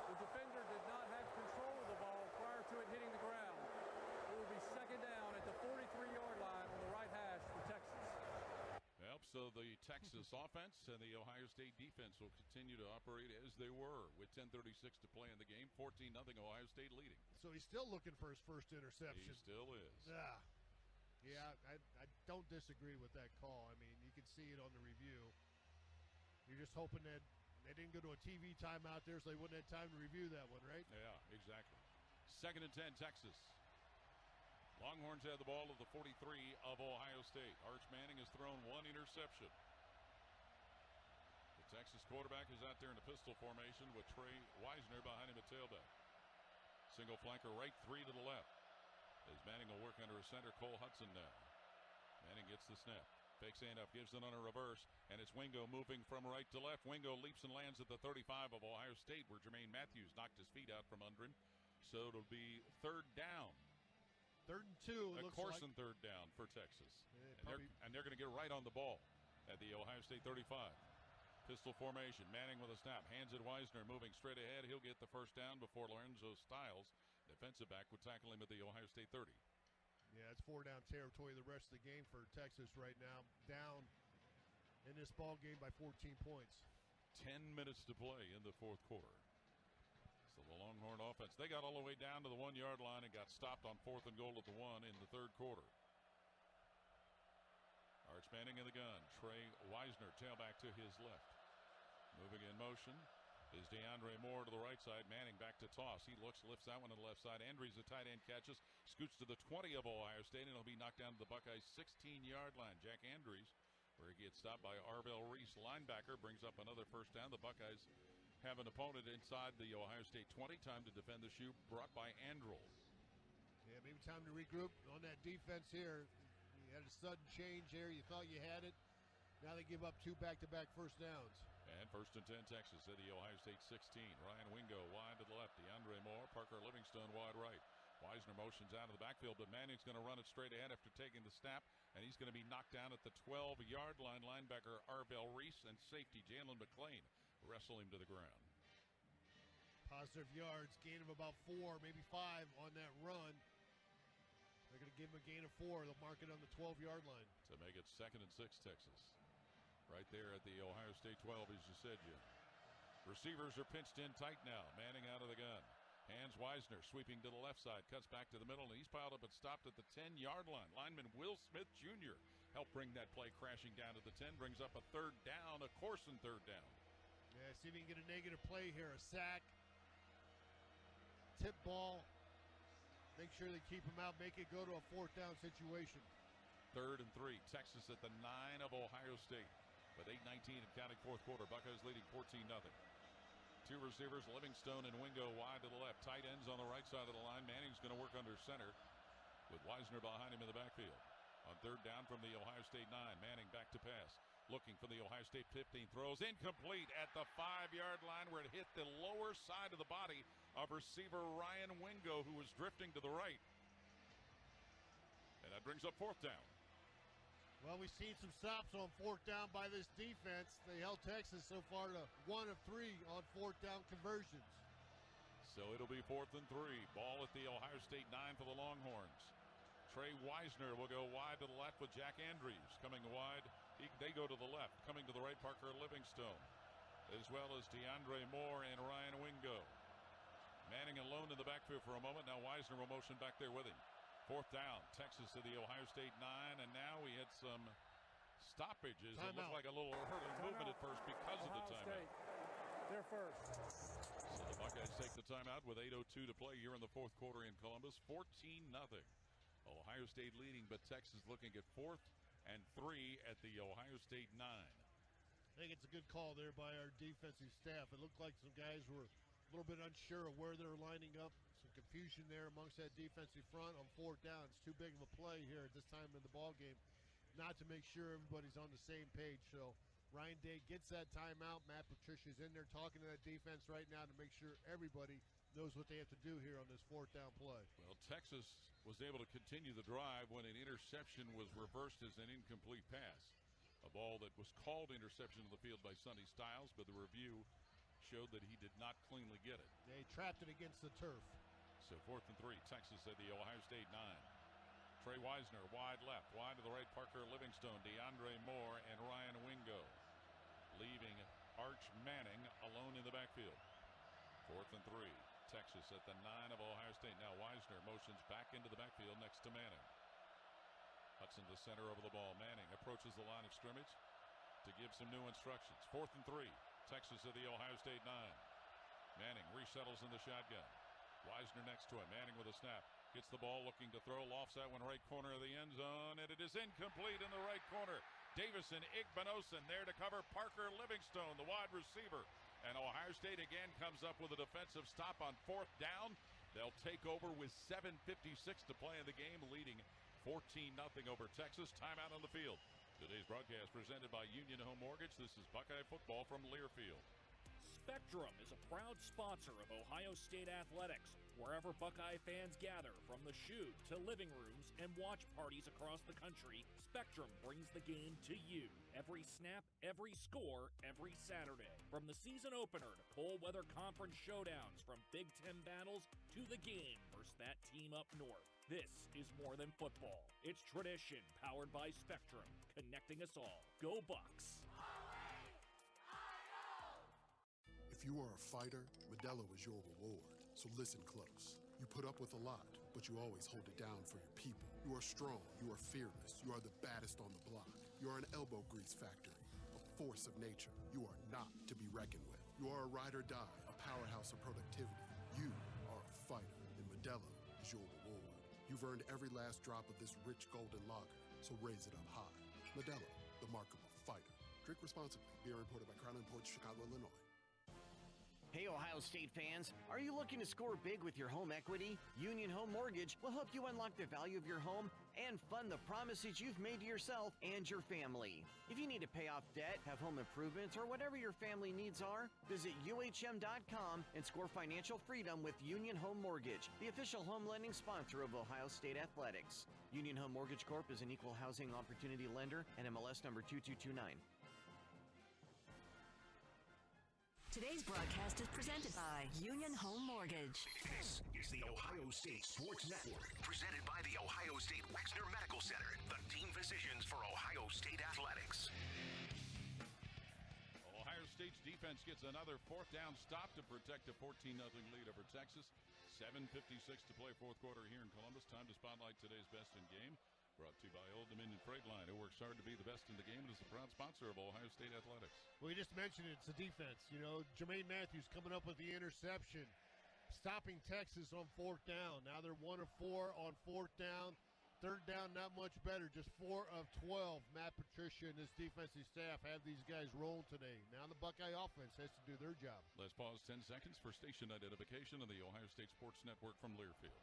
The defender did not have control of the ball prior to it hitting the ground. It will be second down at the 43-yard line on the right hash for Texas. Yep, so the Texas offense and the Ohio State defense will continue to operate as they were with 10:36 to play in the game. 14-0, Ohio State leading. So he's still looking for his first interception. He still is. Yeah, I don't disagree with that call. I mean, you can see it on the review. You're just hoping that they didn't go to a TV timeout there, so they wouldn't have time to review that one, right? Yeah, exactly. 2nd and 10, Texas. Longhorns had the ball at the 43 of Ohio State. Arch Manning has thrown 1 interception. The Texas quarterback is out there in a pistol formation with Trey Wisner behind him at tailback. Single flanker right, 3 to the left. As Manning will work under a center, Cole Hudson now. Manning gets the snap. Fakes handoff, gives it on a reverse, and it's Wingo moving from right to left. Wingo leaps and lands at the 35 of Ohio State, where Jermaine Matthews knocked his feet out from under him. So it'll be third down. 3rd and 2. Of course, and third down for Texas. And they're going to get right on the ball at the Ohio State 35. Pistol formation. Manning with a snap. Hands it Wisner, moving straight ahead. He'll get the first down before Lorenzo Styles, defensive back, would tackle him at the Ohio State 30. Yeah, it's 4-down territory the rest of the game for Texas right now. Down in this ball game by 14 points. 10 minutes to play in the fourth quarter. So the Longhorn offense, they got all the way down to the 1-yard line and got stopped on 4th and goal at the 1 in the third quarter. Arch Manning in the gun. Trey Wisner, tailback to his left. Moving in motion is DeAndre Moore to the right side. Manning back to toss. He looks, lifts that one to the left side. Andrews, the tight end, catches, scoots to the 20 of Ohio State, and he'll be knocked down to the Buckeyes' 16-yard line. Jack Andrews, where he gets stopped by Arvell Reese, linebacker, brings up another first down. The Buckeyes have an opponent inside the Ohio State 20. Time to defend the shoe, brought by Androl. Yeah, maybe time to regroup on that defense here. You had a sudden change there. You thought you had it. Now they give up 2 back-to-back first downs. And 1st and 10 Texas at the Ohio State 16. Ryan Wingo wide to the left. DeAndre Moore, Parker Livingstone wide right. Wisner motions out of the backfield, but Manning's going to run it straight ahead after taking the snap, and he's going to be knocked down at the 12-yard line. Linebacker Arvell Reese and safety Jalen McClain wrestle him to the ground. Positive yards, gain of about 4, maybe 5 on that run. They're going to give him a gain of 4. They'll mark it on the 12-yard line. To make it 2nd and 6 Texas. Right there at the Ohio State 12, as you said, Jim. Receivers are pinched in tight now. Manning out of the gun. Hands Wisner sweeping to the left side. Cuts back to the middle, and he's piled up and stopped at the 10-yard line. Lineman Will Smith Jr. helped bring that play crashing down to the 10. Brings up a third down, a Corson third down. Yeah, see if he can get a negative play here. A sack. Tip ball. Make sure they keep him out. Make it go to a 4th down situation. 3rd and 3. Texas at the 9 of Ohio State. With 8:19 and counting fourth quarter, Buckeyes leading 14-0. 2 receivers, Livingstone and Wingo wide to the left. Tight ends on the right side of the line. Manning's going to work under center with Wisner behind him in the backfield. On 3rd down from the Ohio State 9, Manning back to pass. Looking for the Ohio State 15, throws incomplete at the 5-yard line where it hit the lower side of the body of receiver Ryan Wingo, who was drifting to the right. And that brings up 4th down. Well, we've seen some stops on 4th down by this defense. They held Texas so far to 1 of 3 on 4th down conversions. So it'll be 4th and 3. Ball at the Ohio State 9 for the Longhorns. Trey Wisner will go wide to the left with Jack Andrews. Coming wide, they go to the left. Coming to the right, Parker Livingstone, as well as DeAndre Moore and Ryan Wingo. Manning alone in the backfield for a moment. Now Wisner will motion back there with him. 4th down, Texas to the Ohio State 9, and now we had some stoppages. It looked like a little early movement at first because of the timeout. They're first. So the Buckeyes take the timeout with 8:02 to play here in the fourth quarter in Columbus. 14-0. Ohio State leading, but Texas looking at 4th and 3 at the Ohio State 9. I think it's a good call there by our defensive staff. It looked like some guys were a little bit unsure of where they're lining up. Some confusion there amongst that defensive front on 4th down. It's too big of a play here at this time in the ball game not to make sure everybody's on the same page. So Ryan Day gets that timeout. Matt Patricia's in there talking to that defense right now to make sure everybody knows what they have to do here on this 4th down play. Well, Texas was able to continue the drive when an interception was reversed as an incomplete pass. A ball that was called interception in the field by Sonny Styles, but the review showed that he did not cleanly get it. They trapped it against the turf. So 4th and 3, Texas at the Ohio State 9. Trey Wisner wide left, wide to the right, Parker Livingstone, DeAndre Moore, and Ryan Wingo. Leaving Arch Manning alone in the backfield. 4th and 3, Texas at the 9 of Ohio State. Now Wisner motions back into the backfield next to Manning. Hudson to center over the ball. Manning approaches the line of scrimmage to give some new instructions. 4th and 3, Texas at the Ohio State 9. Manning resettles in the shotgun. Wisner next to him. Manning with a snap. Gets the ball looking to throw. Lofts that one right corner of the end zone, and it is incomplete in the right corner. Davison Igbinosun there to cover Parker Livingstone, the wide receiver. And Ohio State again comes up with a defensive stop on 4th down. They'll They'll take over with 7:56 to play in the game, leading 14-0 over Texas. Timeout on the field. Today's broadcast presented by Union Home Mortgage. This is Buckeye Football from Learfield. Spectrum is a proud sponsor of Ohio State Athletics. Wherever Buckeye fans gather, from the shoe to living rooms and watch parties across the country, Spectrum brings the game to you. Every snap, every score, every Saturday. From the season opener to cold weather conference showdowns, from Big Ten battles to the game versus that team up north. This is more than football. It's tradition powered by Spectrum, connecting us all. Go Bucks! If you are a fighter, Modelo is your reward. So listen close. You put up with a lot, but you always hold it down for your people. You are strong. You are fearless. You are the baddest on the block. You are an elbow grease factory, a force of nature. You are not to be reckoned with. You are a ride or die, a powerhouse of productivity. You are a fighter, and Modelo is your reward. You've earned every last drop of this rich golden lager, so raise it up high. Modelo, the mark of a fighter. Drink responsibly. Beer imported by Crown Imports, Chicago, Illinois. Hey, Ohio State fans, are you looking to score big with your home equity? Union Home Mortgage will help you unlock the value of your home and fund the promises you've made to yourself and your family. If you need to pay off debt, have home improvements, or whatever your family needs are, visit UHM.com and score financial freedom with Union Home Mortgage, the official home lending sponsor of Ohio State Athletics. Union Home Mortgage Corp is an equal housing opportunity lender and MLS number 2229. Today's broadcast is presented by Union Home Mortgage. This is the Ohio State Sports Network, presented by the Ohio State Wexner Medical Center, the team physicians for Ohio State Athletics. Ohio State's defense gets another fourth down stop to protect a 14-0 lead over Texas. 7:56 to play fourth quarter here in Columbus. Time to spotlight today's best in game. Brought to you by Old Dominion Freight Line, who works hard to be the best in the game and is a proud sponsor of Ohio State Athletics. Well, you just mentioned it's the defense. You know, Jermaine Matthews coming up with the interception, stopping Texas on fourth down. Now they're 1 of 4 on fourth down. Third down, not much better, just 4 of 12. Matt Patricia and his defensive staff have these guys rolling today. Now the Buckeye offense has to do their job. Let's pause 10 seconds for station identification on the Ohio State Sports Network from Learfield.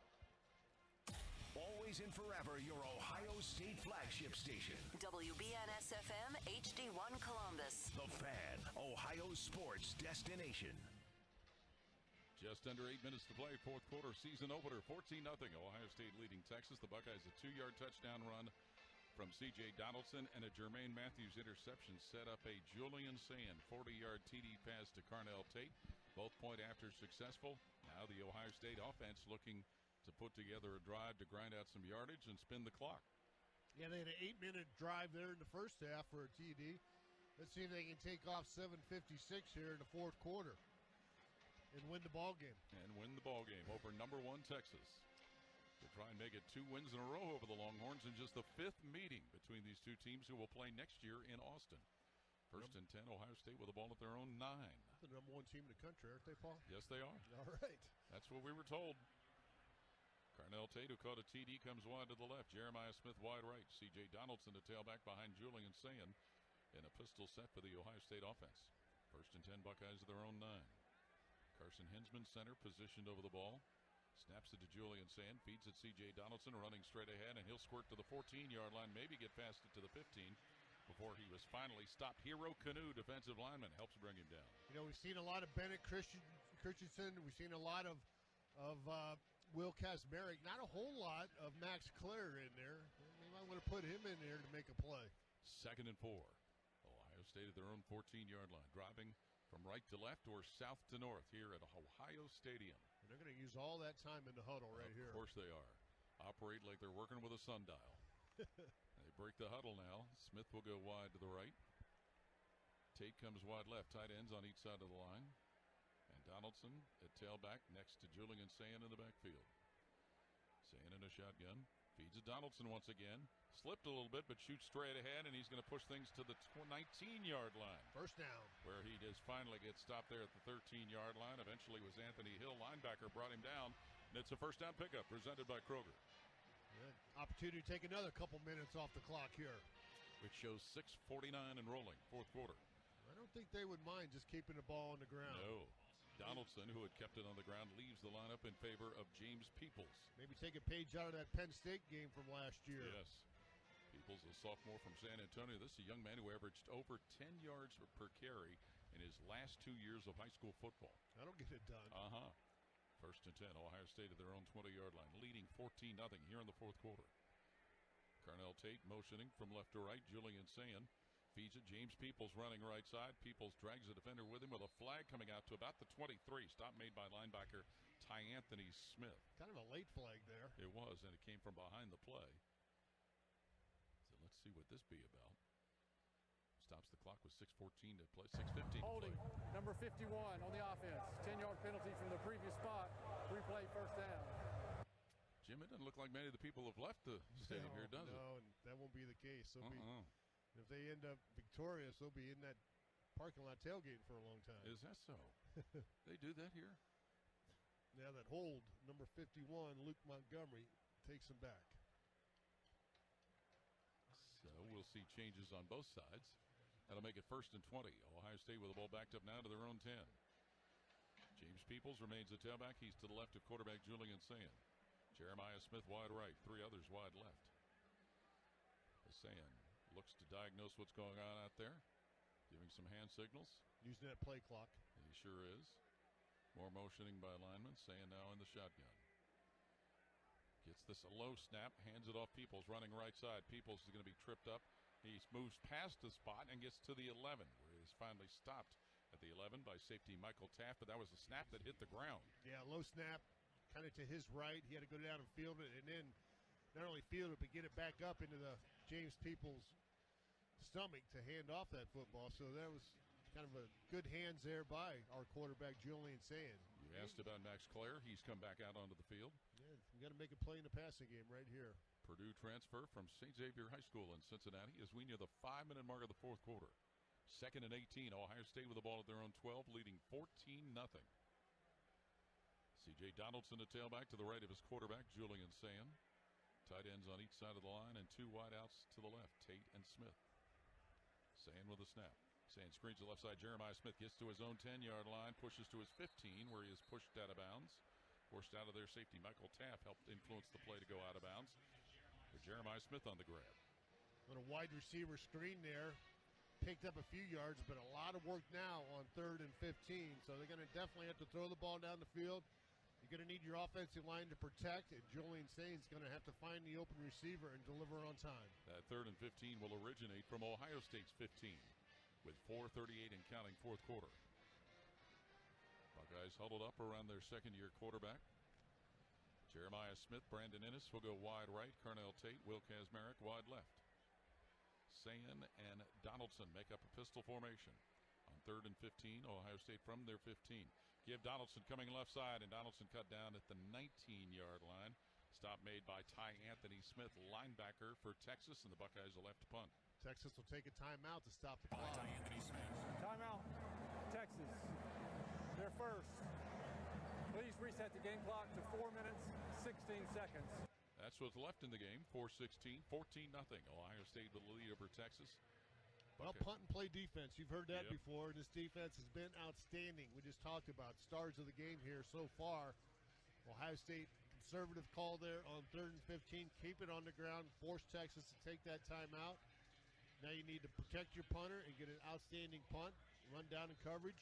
Always and forever, your Ohio State flagship station. WBNS-FM HD1 Columbus. The Fan, Ohio sports destination. Just under 8 minutes to play, fourth quarter season opener, 14-0. Ohio State leading Texas. The Buckeyes a 2-yard touchdown run from C.J. Donaldson and a Jermaine Matthews interception set up a Julian Sand 40-yard TD pass to Carnell Tate. Both point after successful. Now the Ohio State offense looking to put together a drive to grind out some yardage and spin the clock. Yeah, they had an 8-minute drive there in the first half for a TD. Let's see if they can take off 7:56 here in the fourth quarter and win the ball game. Over number 1 Texas. To try and make it 2 wins in a row over the Longhorns in just the 5th meeting between these two teams who will play next year in Austin. First and 10, Ohio State with the ball at their own 9. The number 1 team in the country, aren't they, Paul? Yes, they are. All right. That's what we were told. Carnell Tate, who caught a TD, comes wide to the left. Jeremiah Smith wide right. C.J. Donaldson to tailback behind Julian Sand in a pistol set for the Ohio State offense. First and 10, Buckeyes at their own 9. Carson Hinsman, center, positioned over the ball. Snaps it to Julian Sand, feeds it C.J. Donaldson, running straight ahead, and he'll squirt to the 14-yard line, maybe get past it to the 15 before he was finally stopped. Hero Canoe, defensive lineman, helps bring him down. You know, we've seen a lot of Bennett Christensen. We've seen a lot of Will Kazmarek. Not a whole lot of Max Clare in there. They might want to put him in there to make a play. Second and 4. Ohio State at their own 14-yard line, driving from right to left or south to north here at Ohio Stadium. And they're going to use all that time in the huddle right here. Of course they are. Operate like they're working with a sundial. They break the huddle now. Smith will go wide to the right. Tate comes wide left. Tight ends on each side of the line. And Donaldson at tailback next to Julian Sand in the backfield. Sand in a shotgun. Feeds it Donaldson once again. Slipped a little bit, but shoots straight ahead, and he's going to push things to the 19-yard line. First down. Where he does finally get stopped there at the 13-yard line. Eventually was Anthony Hill, linebacker, brought him down. And it's a first down pickup presented by Kroger. Good opportunity to take another couple minutes off the clock here. Which shows 6:49 and rolling, fourth quarter. I don't think they would mind just keeping the ball on the ground. No. Donaldson, who had kept it on the ground, leaves the lineup in favor of James take a page out of that Penn State game from last year. Yes. Peoples, a sophomore from San Antonio. This is a young man who averaged over 10 yards per carry in his last 2 years of high school football. That'll get it done. First and 10, Ohio State at their own 20-yard line, leading 14-0 here in the fourth quarter. Carnell Tate motioning from left to right. Julian Sand feeds it. James Peoples running right side. Peoples drags the defender with him with a flag coming out to about the 23. Stop made by linebacker Ty Anthony Smith. Kind of a late flag there. It was, and it came from behind the play. So let's see what this be about. Stops the clock with 6:14 to play. 6:15 Holding, to play. number 51 on the offense. 10-yard penalty from the previous spot. Replay first down. Jim, it doesn't look like many of the people have left the stadium here, does it? No, and that won't be the case. If they end up victorious, they'll be in that parking lot tailgating for a long time. Is that so? They do that here? Now that hold, number 51, Luke Montgomery, takes him back. So we'll see changes on both sides. That'll make it 1st and 20. Ohio State with the ball backed up now to their own 10. James Peoples remains the tailback. He's to the left of quarterback Julian Sand. Jeremiah Smith wide right. 3 others wide left. Sand looks to diagnose what's going on out there. Giving some hand signals. Using that play clock. He sure is. More motioning by linemen. Sand now in the shotgun. Gets this a low snap. Hands it off Peoples running right side. Peoples is going to be tripped up. He moves past the spot and gets to the 11, where he's finally stopped at the 11 by safety Michael Taft, but that was a snap that hit the ground. Yeah, low snap, kind of to his right. He had to go down and field it, and then not only field it, but get it back up into the James Peoples' stomach to hand off that football. So that was kind of a good hands there by our quarterback, Julian Sand. You asked about Max Clare. He's come back out onto the field. Yeah, you got to make a play in the passing game right here. Purdue transfer from St. Xavier High School in Cincinnati as we near the 5-minute mark of the fourth quarter. 2nd and 18. Ohio State with the ball at their own 12, leading 14-0. C.J. Donaldson, the tailback, to the right of his quarterback, Julian Sand. Tight ends on each side of the line and 2 wideouts to the left, Tate and Smith. Sand with a snap. Sand screens to the left side. Jeremiah Smith gets to his own 10-yard line, pushes to his 15, where he is pushed out of bounds. Forced out of their safety. Michael Taft helped influence the play to go out of bounds. For Jeremiah Smith on the grab. Little wide receiver screen there. Picked up a few yards, but a lot of work now on 3rd and 15. So they're going to definitely have to throw the ball down the field. You're going to need your offensive line to protect, and Julian Sain's going to have to find the open receiver and deliver on time. That 3rd and 15 will originate from Ohio State's 15 with 4:38 and counting fourth quarter. Buckeyes huddled up around their second-year quarterback. Jeremiah Smith, Brandon Ennis will go wide right. Carnell Tate, Will Kazmarek wide left. Sand and Donaldson make up a pistol formation. On 3rd and 15, Ohio State from their 15. Give Donaldson coming left side, and Donaldson cut down at the 19-yard line. Stop made by Ty Anthony Smith, linebacker for Texas, and the Buckeyes will have to punt. Texas will take a timeout to stop the clock. Ty Anthony Smith. Timeout, Texas. They're first. Please reset the game clock to 4 minutes, 16 seconds. That's what's left in the game. 4:16, 14-0. Ohio State with the lead over Texas. Well, punt and play defense. You've heard that before. This defense has been outstanding. We just talked about stars of the game here so far. Ohio State conservative call there on 3rd and 15. Keep it on the ground. Force Texas to take that timeout. Now you need to protect your punter and get an outstanding punt. Run down in coverage.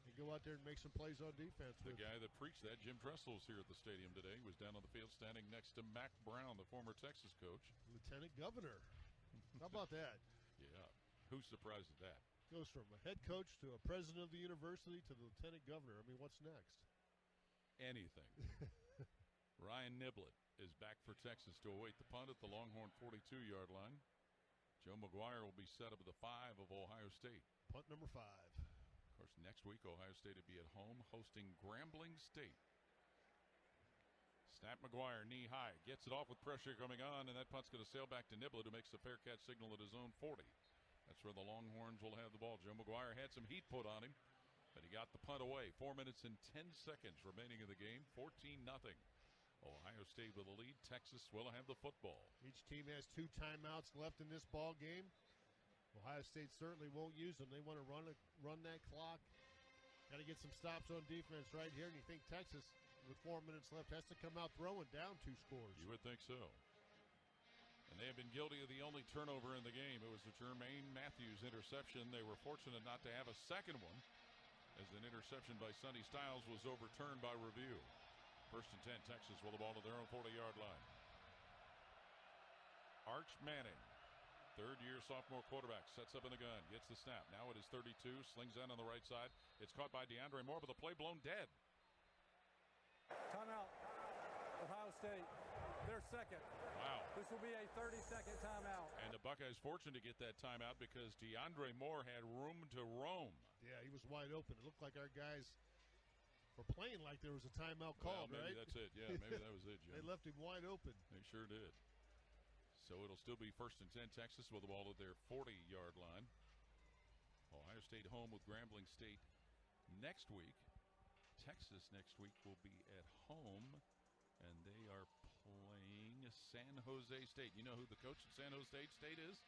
And go out there and make some plays on defense. The guy that preached that, Jim Tressel, was here at the stadium today. He was down on the field standing next to Mac Brown, the former Texas coach. Lieutenant Governor. How about that? Yeah. Who's surprised at that? Goes from a head coach to a president of the university to the lieutenant governor. I mean, what's next? Anything. Ryan Niblett is back for Texas to await the punt at the Longhorn 42-yard line. Joe McGuire will be set up at the 5 of Ohio State. Punt number 5. Of course, next week, Ohio State will be at home hosting Grambling State. Snap McGuire, knee high, gets it off with pressure coming on, and that punt's going to sail back to Niblett, who makes the fair catch signal at his own 40. That's where the Longhorns will have the ball. Joe McGuire had some heat put on him, but he got the punt away. 4 minutes and 10 seconds remaining in the game. 14-0. Ohio State with the lead. Texas will have the football. Each team has 2 timeouts left in this ball game. Ohio State certainly won't use them. They want to run that clock. Got to get some stops on defense right here. And you think Texas with 4 minutes left has to come out throwing down 2 scores. You would think so. And they have been guilty of the only turnover in the game. It was the Jermaine Matthews interception. They were fortunate not to have a second one, as an interception by Sonny Styles was overturned by review. 1st and 10, Texas with the ball to their own 40-yard line. Arch Manning, third-year sophomore quarterback, sets up in the gun, gets the snap. Now it is 32, slings in on the right side. It's caught by DeAndre Moore, but the play blown dead. Timeout. Ohio State, their second. Wow. This will be a 30-second timeout. And the Buckeyes fortunate to get that timeout because DeAndre Moore had room to roam. Yeah, he was wide open. It looked like our guys were playing like there was a timeout called, maybe right? That's it. Yeah, maybe that was it, Jim. They left him wide open. They sure did. So it'll still be 1st and 10, Texas with the ball at their 40-yard line. Ohio State home with Grambling State next week. Texas next week will be at home, and they are playing San Jose State. You know who the coach at San Jose State is?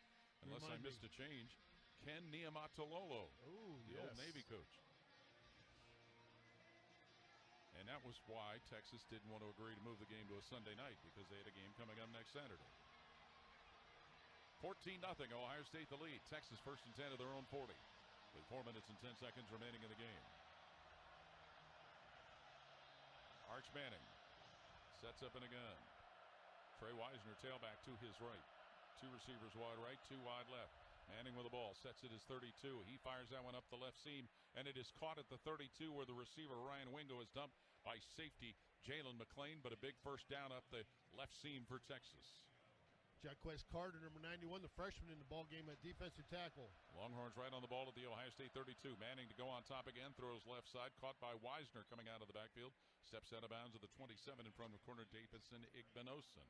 Unless I missed a change. Ken Niumatalolo, the old Navy coach. And that was why Texas didn't want to agree to move the game to a Sunday night, because they had a game coming up next Saturday. 14-0, Ohio State the lead. Texas 1st and 10 of their own 40 with 4 minutes and 10 seconds remaining in the game. Arch Manning sets up in a gun. Trey Wisner tailback to his right. 2 receivers wide right, 2 wide left. Manning with the ball, sets it as 32. He fires that one up the left seam, and it is caught at the 32 where the receiver Ryan Wingo is dumped by safety Jalen McClain, but a big first down up the left seam for Texas. Jaquez Carter, number 91, the freshman in the ball game at defensive tackle. Longhorns right on the ball at the Ohio State 32. Manning to go on top again, throws left side, caught by Wisner coming out of the backfield. Steps out of bounds at the 27 in front of corner Davidson Igbinosun.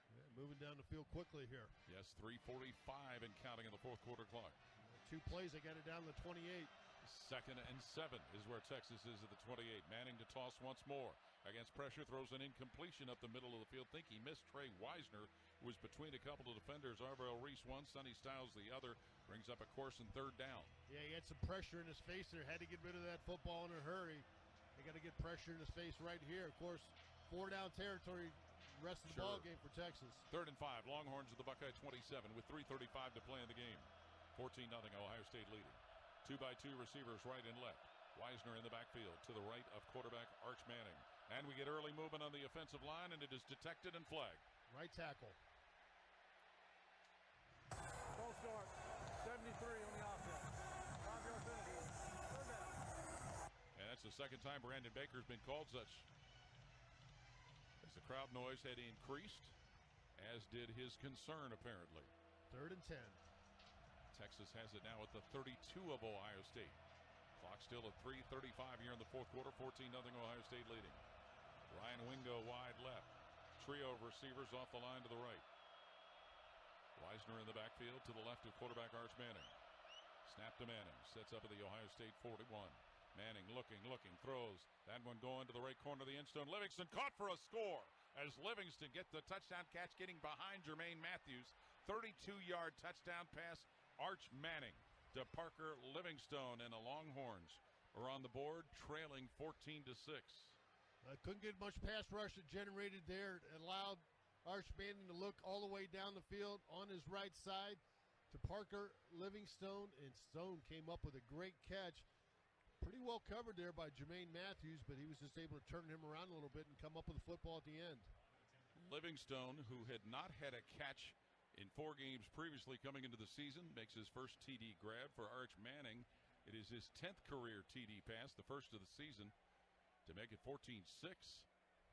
Yeah, moving down the field quickly here. Yes, 3:45 and counting in the 4th quarter clock. 2 plays, they got it down to the 28. 2nd and 7 is where Texas is at the 28. Manning to toss once more. Against pressure, throws an incompletion up the middle of the field. Think he missed Trey Wisner, who was between a couple of defenders. Arvell Reese one, Sonny Styles the other. Brings up a course and 3rd down. Yeah, he had some pressure in his face there. Had to get rid of that football in a hurry. They got to get pressure in his face right here. Of course, 4-down territory rest of the ball game for Texas. 3rd and 5. Longhorns at the Buckeye 27 with 3:35 to play in the game. 14-0 Ohio State leading. 2-by-2 receivers right and left. Wisner in the backfield to the right of quarterback Arch Manning. And we get early movement on the offensive line, and it is detected and flagged. Right tackle. Full start. 73 on the offense. 5-yard penalty. 3rd down. And that's the 2nd time Brandon Baker's been called such. As the crowd noise had increased, as did his concern apparently. 3rd and 10. Texas has it now at the 32 of Ohio State. Clock still at 3:35 here in the 4th quarter. 14-0 Ohio State leading. Ryan Wingo wide left. Trio of receivers off the line to the right. Wisner in the backfield to the left of quarterback Arch Manning. Snap to Manning. Sets up at the Ohio State 41. Manning looking, throws. That one going to the right corner of the end zone. Livingston caught for a score as Livingston gets the touchdown catch, getting behind Jermaine Matthews. 32-yard touchdown pass. Arch Manning to Parker Livingstone, and the Longhorns are on the board, trailing 14-6. Couldn't get much pass rush that generated there. It allowed Arch Manning to look all the way down the field on his right side to Parker Livingstone, and Stone came up with a great catch. Pretty well covered there by Jermaine Matthews, but he was just able to turn him around a little bit and come up with a football at the end. Livingstone, who had not had a catch in 4 games previously coming into the season, makes his first TD grab for Arch Manning. It is his 10th career TD pass, the first of the season, to make it 14-6.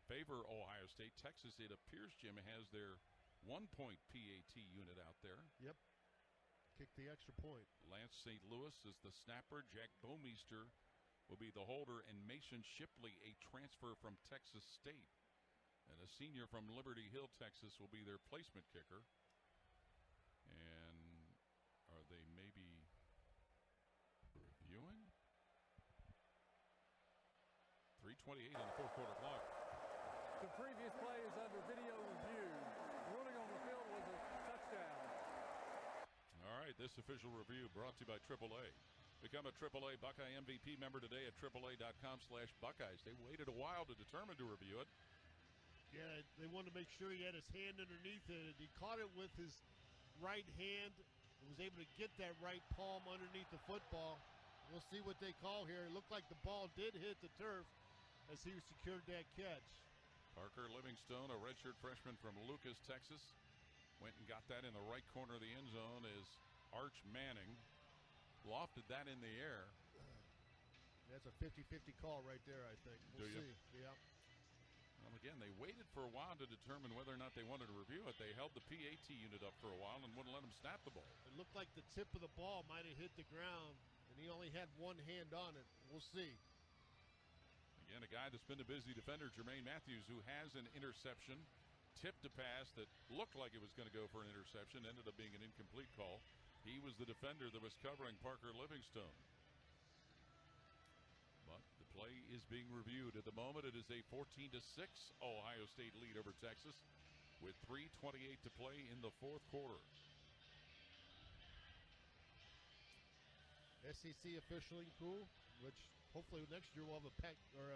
Favor Ohio State. Texas, it appears, Jim, has their 1-point PAT unit out there. Yep. Kick the extra point. Lance St. Louis is the snapper. Jack Bomeister will be the holder, and Mason Shipley, a transfer from Texas State, and a senior from Liberty Hill, Texas, will be their placement kicker. And are they maybe reviewing? 3:28 on the 4th quarter clock. The previous play is under video review. Ruling on the field was a touchdown. All right, this official review brought to you by AAA. Become a AAA Buckeye MVP member today at AAA.com/Buckeyes. They waited a while to determine to review it. Yeah, they wanted to make sure he had his hand underneath it. He caught it with his right hand and was able to get that right palm underneath the football. We'll see what they call here. It looked like the ball did hit the turf as he secured that catch. Parker Livingstone, a redshirt freshman from Lucas, Texas, went and got that in the right corner of the end zone as Arch Manning lofted that in the air. That's a 50-50 call right there, I think. We'll see. Yeah. Well, again, they waited for a while to determine whether or not they wanted to review it. They held the PAT unit up for a while and wouldn't let them snap the ball. It looked like the tip of the ball might have hit the ground, and he only had one hand on it. We'll see. Again, a guy that's been a busy defender, Jermaine Matthews, who has an interception, tipped a pass that looked like it was going to go for an interception, ended up being an incomplete call. He was the defender that was covering Parker Livingstone. But the play is being reviewed. At the moment, it is a 14-6 Ohio State lead over Texas with 3:28 to play in the fourth quarter. SEC officialing crew, which hopefully next year we'll have a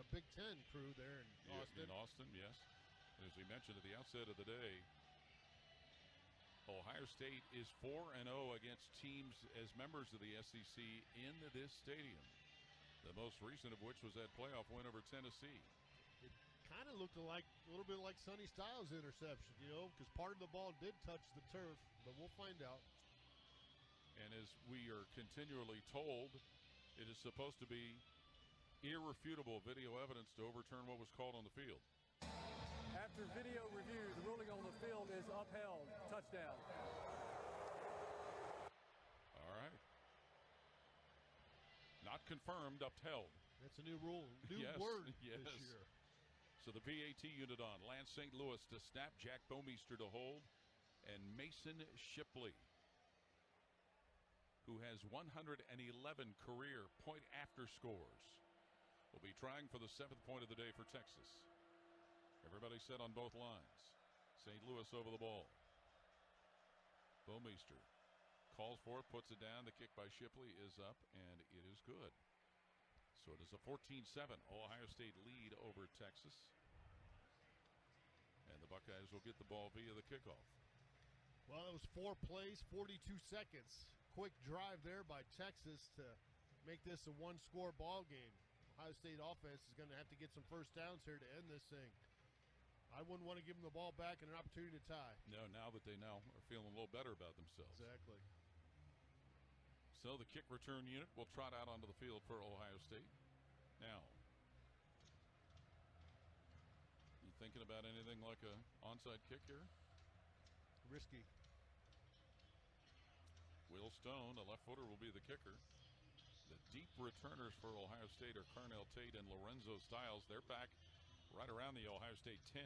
Big Ten crew there in Austin. In Austin, yes. As we mentioned at the outset of the day, Ohio State is 4-0 against teams as members of the SEC in this stadium. The most recent of which was that playoff win over Tennessee. It kind of looked a little bit like Sonny Styles' interception, because part of the ball did touch the turf, but we'll find out. And as we are continually told, it is supposed to be irrefutable video evidence to overturn what was called on the field. After video review, the ruling on the field is upheld. Touchdown. All right. Not confirmed, upheld. That's a new rule, new word this year. So the PAT unit on. Lance St. Louis to snap, Jack Bomeister to hold, and Mason Shipley, who has 111 career point-after scores, will be trying for the 7th point of the day for Texas. Everybody set on both lines. St. Louis over the ball. Bomeister calls for it, puts it down. The kick by Shipley is up, and it is good. So it is a 14-7 Ohio State lead over Texas. And the Buckeyes will get the ball via the kickoff. Well, it was 4 plays, 42 seconds. Quick drive there by Texas to make this a one-score ball game. Ohio State offense is going to have to get some first downs here to end this thing. I wouldn't want to give them the ball back and an opportunity to tie. No, now that they are feeling a little better about themselves. Exactly. So the kick return unit will trot out onto the field for Ohio State. Now, you thinking about anything like a onside kick here? Risky. Will Stone, a left footer, will be the kicker. The deep returners for Ohio State are Carnell Tate and Lorenzo Styles. They're back right around the Ohio State 10.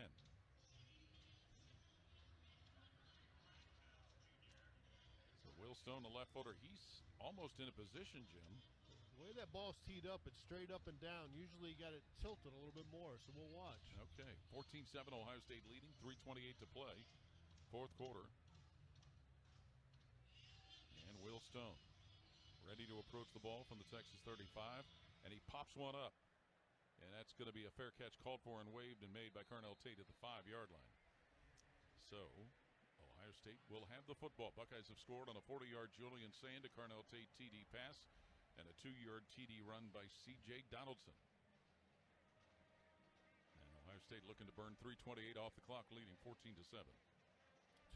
So Will Stone, the left footer, he's almost in a position, Jim. The way that ball's teed up, it's straight up and down. Usually you got it tilted a little bit more, so we'll watch. Okay, 14-7 Ohio State leading, 3:28 to play, fourth quarter. And Will Stone ready to approach the ball from the Texas 35, and he pops one up. And that's going to be a fair catch called for and waved and made by Carnell Tate at the 5-yard line. So Ohio State will have the football. Buckeyes have scored on a 40-yard Julian Sand to Carnell Tate TD pass and a 2-yard TD run by C.J. Donaldson. And Ohio State looking to burn 3:28 off the clock, leading 14-7.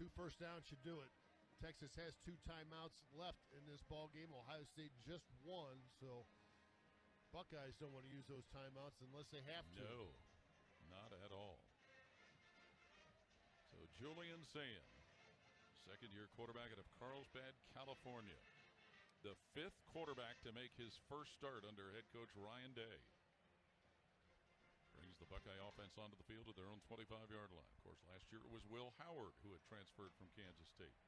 2 first downs should do it. Texas has 2 timeouts left in this ball game. Ohio State just won, so Buckeyes don't want to use those timeouts unless they have to. No, not at all. So Julian Sand, second-year quarterback out of Carlsbad, California. The 5th quarterback to make his first start under head coach Ryan Day. Brings the Buckeye offense onto the field at their own 25-yard line. Of course, last year it was Will Howard who had transferred from Kansas State.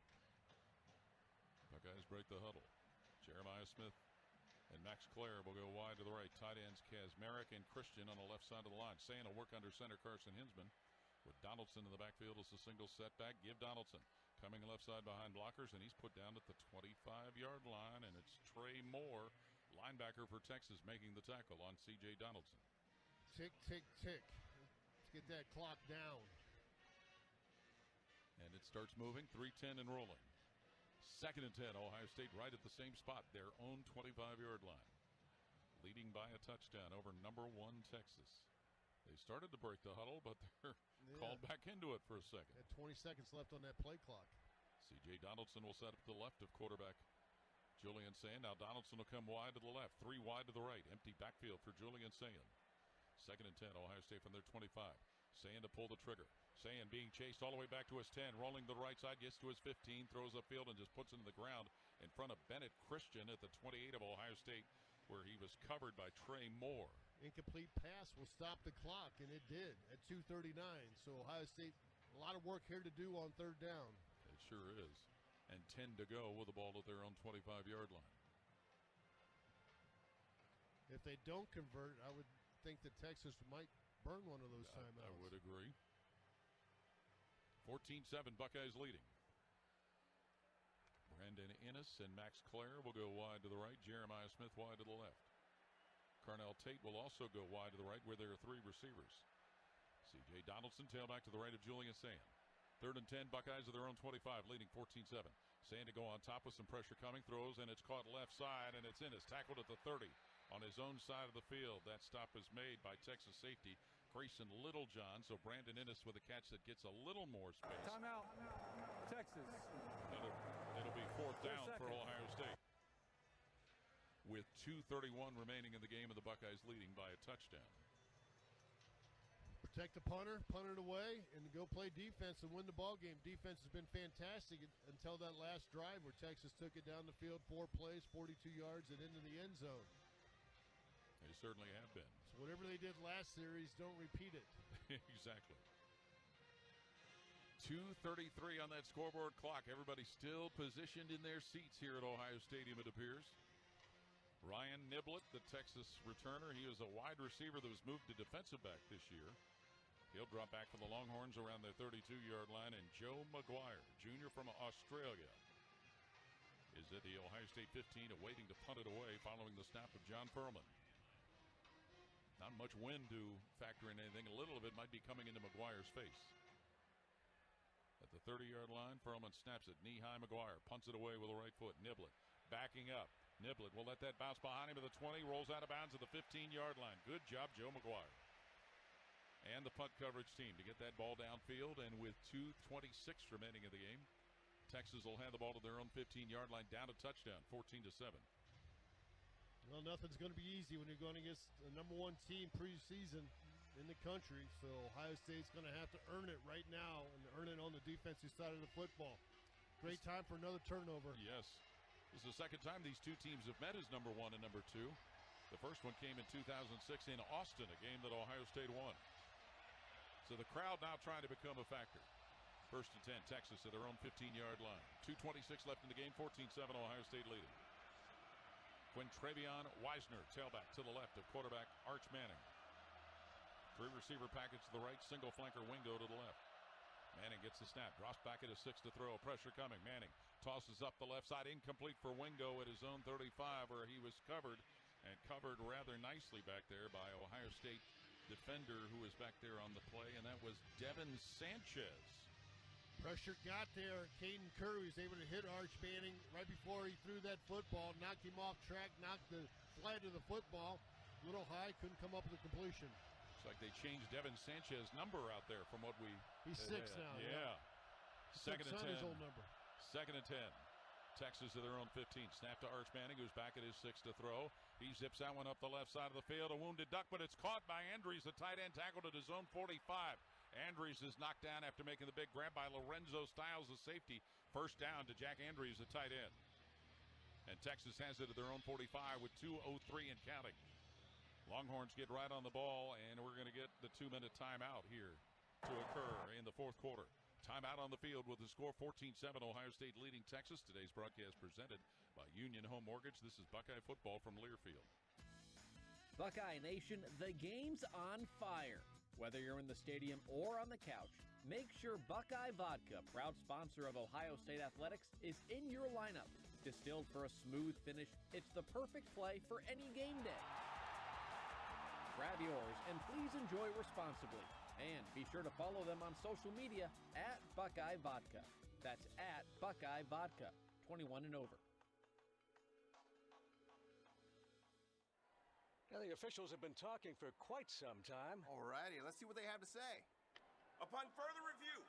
Buckeyes break the huddle. Jeremiah Smith and Max Clare will go wide to the right. Tight ends Kazmarek and Christian on the left side of the line. Saying will work under center Carson Hinsman with Donaldson in the backfield as a single setback. Give Donaldson coming left side behind blockers, and he's put down at the 25-yard line, and it's Trey Moore linebacker for Texas, making the tackle on C.J. Donaldson. Tick, tick, tick. Let's get that clock down. And it starts moving, 3:10 and rolling. 2nd and 10, Ohio State right at the same spot, their own 25-yard line. Leading by a touchdown over number 1 Texas. They started to break the huddle, but they're called back into it for a second. At 20 seconds left on that play clock. C.J. Donaldson will set up to the left of quarterback Julian Sand. Now Donaldson will come wide to the left, 3 wide to the right. Empty backfield for Julian Sand. 2nd and 10, Ohio State from their 25. Sand to pull the trigger. Sand being chased all the way back to his 10, rolling to the right side, gets to his 15, throws upfield and just puts it in the ground in front of Bennett Christian at the 28 of Ohio State, where he was covered by Trey Moore. Incomplete pass will stop the clock, and it did at 2:39. So Ohio State, a lot of work here to do on 3rd down. It sure is. And 10 to go with the ball at their own 25-yard line. If they don't convert, I would think that Texas might burn one of those timeouts. I would agree. 14-7, Buckeyes leading. Brandon Innes and Max Clare will go wide to the right. Jeremiah Smith wide to the left. Carnell Tate will also go wide to the right, where there are 3 receivers. C.J. Donaldson tailback to the right of Julian Sand. 3rd and 10, Buckeyes of their own 25, leading 14-7. Sand to go on top with some pressure coming, throws, and it's caught left side, and it's Innes, tackled at the 30 on his own side of the field. That stop is made by Texas safety Grayson Littlejohn, so Brandon Innes with a catch that gets a little more space. Timeout, Texas. It'll be 4th down for Ohio State. With 2:31 remaining in the game, and the Buckeyes leading by a touchdown. Protect the punter, punt it away, and go play defense and win the ball game. Defense has been fantastic until that last drive where Texas took it down the field, 4 plays, 42 yards, and into the end zone. They certainly have been. So whatever they did last series, don't repeat it. Exactly. 2:33 on that scoreboard clock. Everybody still positioned in their seats here at Ohio Stadium, it appears. Ryan Niblett, the Texas returner, he was a wide receiver that was moved to defensive back this year. He'll drop back for the Longhorns around their 32-yard line. And Joe McGuire, junior from Australia, is at the Ohio State 15, awaiting to punt it away following the snap of John Furman. Not much wind to factor in anything. A little of it might be coming into McGuire's face. At the 30-yard line, Furman snaps it. Knee-high McGuire punts it away with the right foot. Niblett backing up. Niblett will let that bounce behind him at the 20, rolls out of bounds at the 15-yard line. Good job, Joe McGuire. And the punt coverage team to get that ball downfield, and with 2:26 remaining in the game, Texas will hand the ball to their own 15-yard line, down a touchdown, 14-7. Well, nothing's going to be easy when you're going against the number 1 team preseason in the country, so Ohio State's going to have to earn it right now and earn it on the defensive side of the football. Great time for another turnover. Yes. This is the second time these 2 teams have met as number 1 and number 2. The first one came in 2006 in Austin, a game that Ohio State won. So the crowd now trying to become a factor. 1st and 10, Texas at their own 15-yard line. 2:26 left in the game, 14-7, Ohio State leading. Quintravion Wisner, tailback to the left of quarterback Arch Manning. 3 receiver package to the right, single flanker Wingo to the left. Manning gets the snap, drops back at his 6 to throw. Pressure coming. Manning tosses up the left side, incomplete for Wingo at his own 35, where he was covered, and covered rather nicely back there by Ohio State defender who was back there on the play, and that was Devin Sanchez. Pressure got there. Caden Curry was able to hit Arch Manning right before he threw that football, knocked him off track, knocked the flat of the football. A little high, couldn't come up with a completion. Looks like they changed Devin Sanchez's number out there from what we... He's 6 now. Yeah. 2nd and 10. His old number. 2nd and 10. Texas to their own 15. Snap to Arch Manning, who's back at his 6 to throw. He zips that one up the left side of the field. A wounded duck, but it's caught by Andrews, the tight end, tackled at his own 45. Andrews is knocked down after making the big grab by Lorenzo Styles, the safety. 1st down to Jack Andrews, the tight end. And Texas has it at their own 45 with 2:03 and counting. Longhorns get right on the ball, and we're going to get the 2-minute timeout here to occur in the 4th quarter. Timeout on the field with the score 14-7, Ohio State leading Texas. Today's broadcast presented by Union Home Mortgage. This is Buckeye football from Learfield. Buckeye Nation, the game's on fire. Whether you're in the stadium or on the couch, make sure Buckeye Vodka, proud sponsor of Ohio State Athletics, is in your lineup. Distilled for a smooth finish, it's the perfect play for any game day. Grab yours and please enjoy responsibly. And be sure to follow them on social media at Buckeye Vodka. That's at Buckeye Vodka, 21 and over. Now, the officials have been talking for quite some time. Alrighty, let's see what they have to say. Upon further review,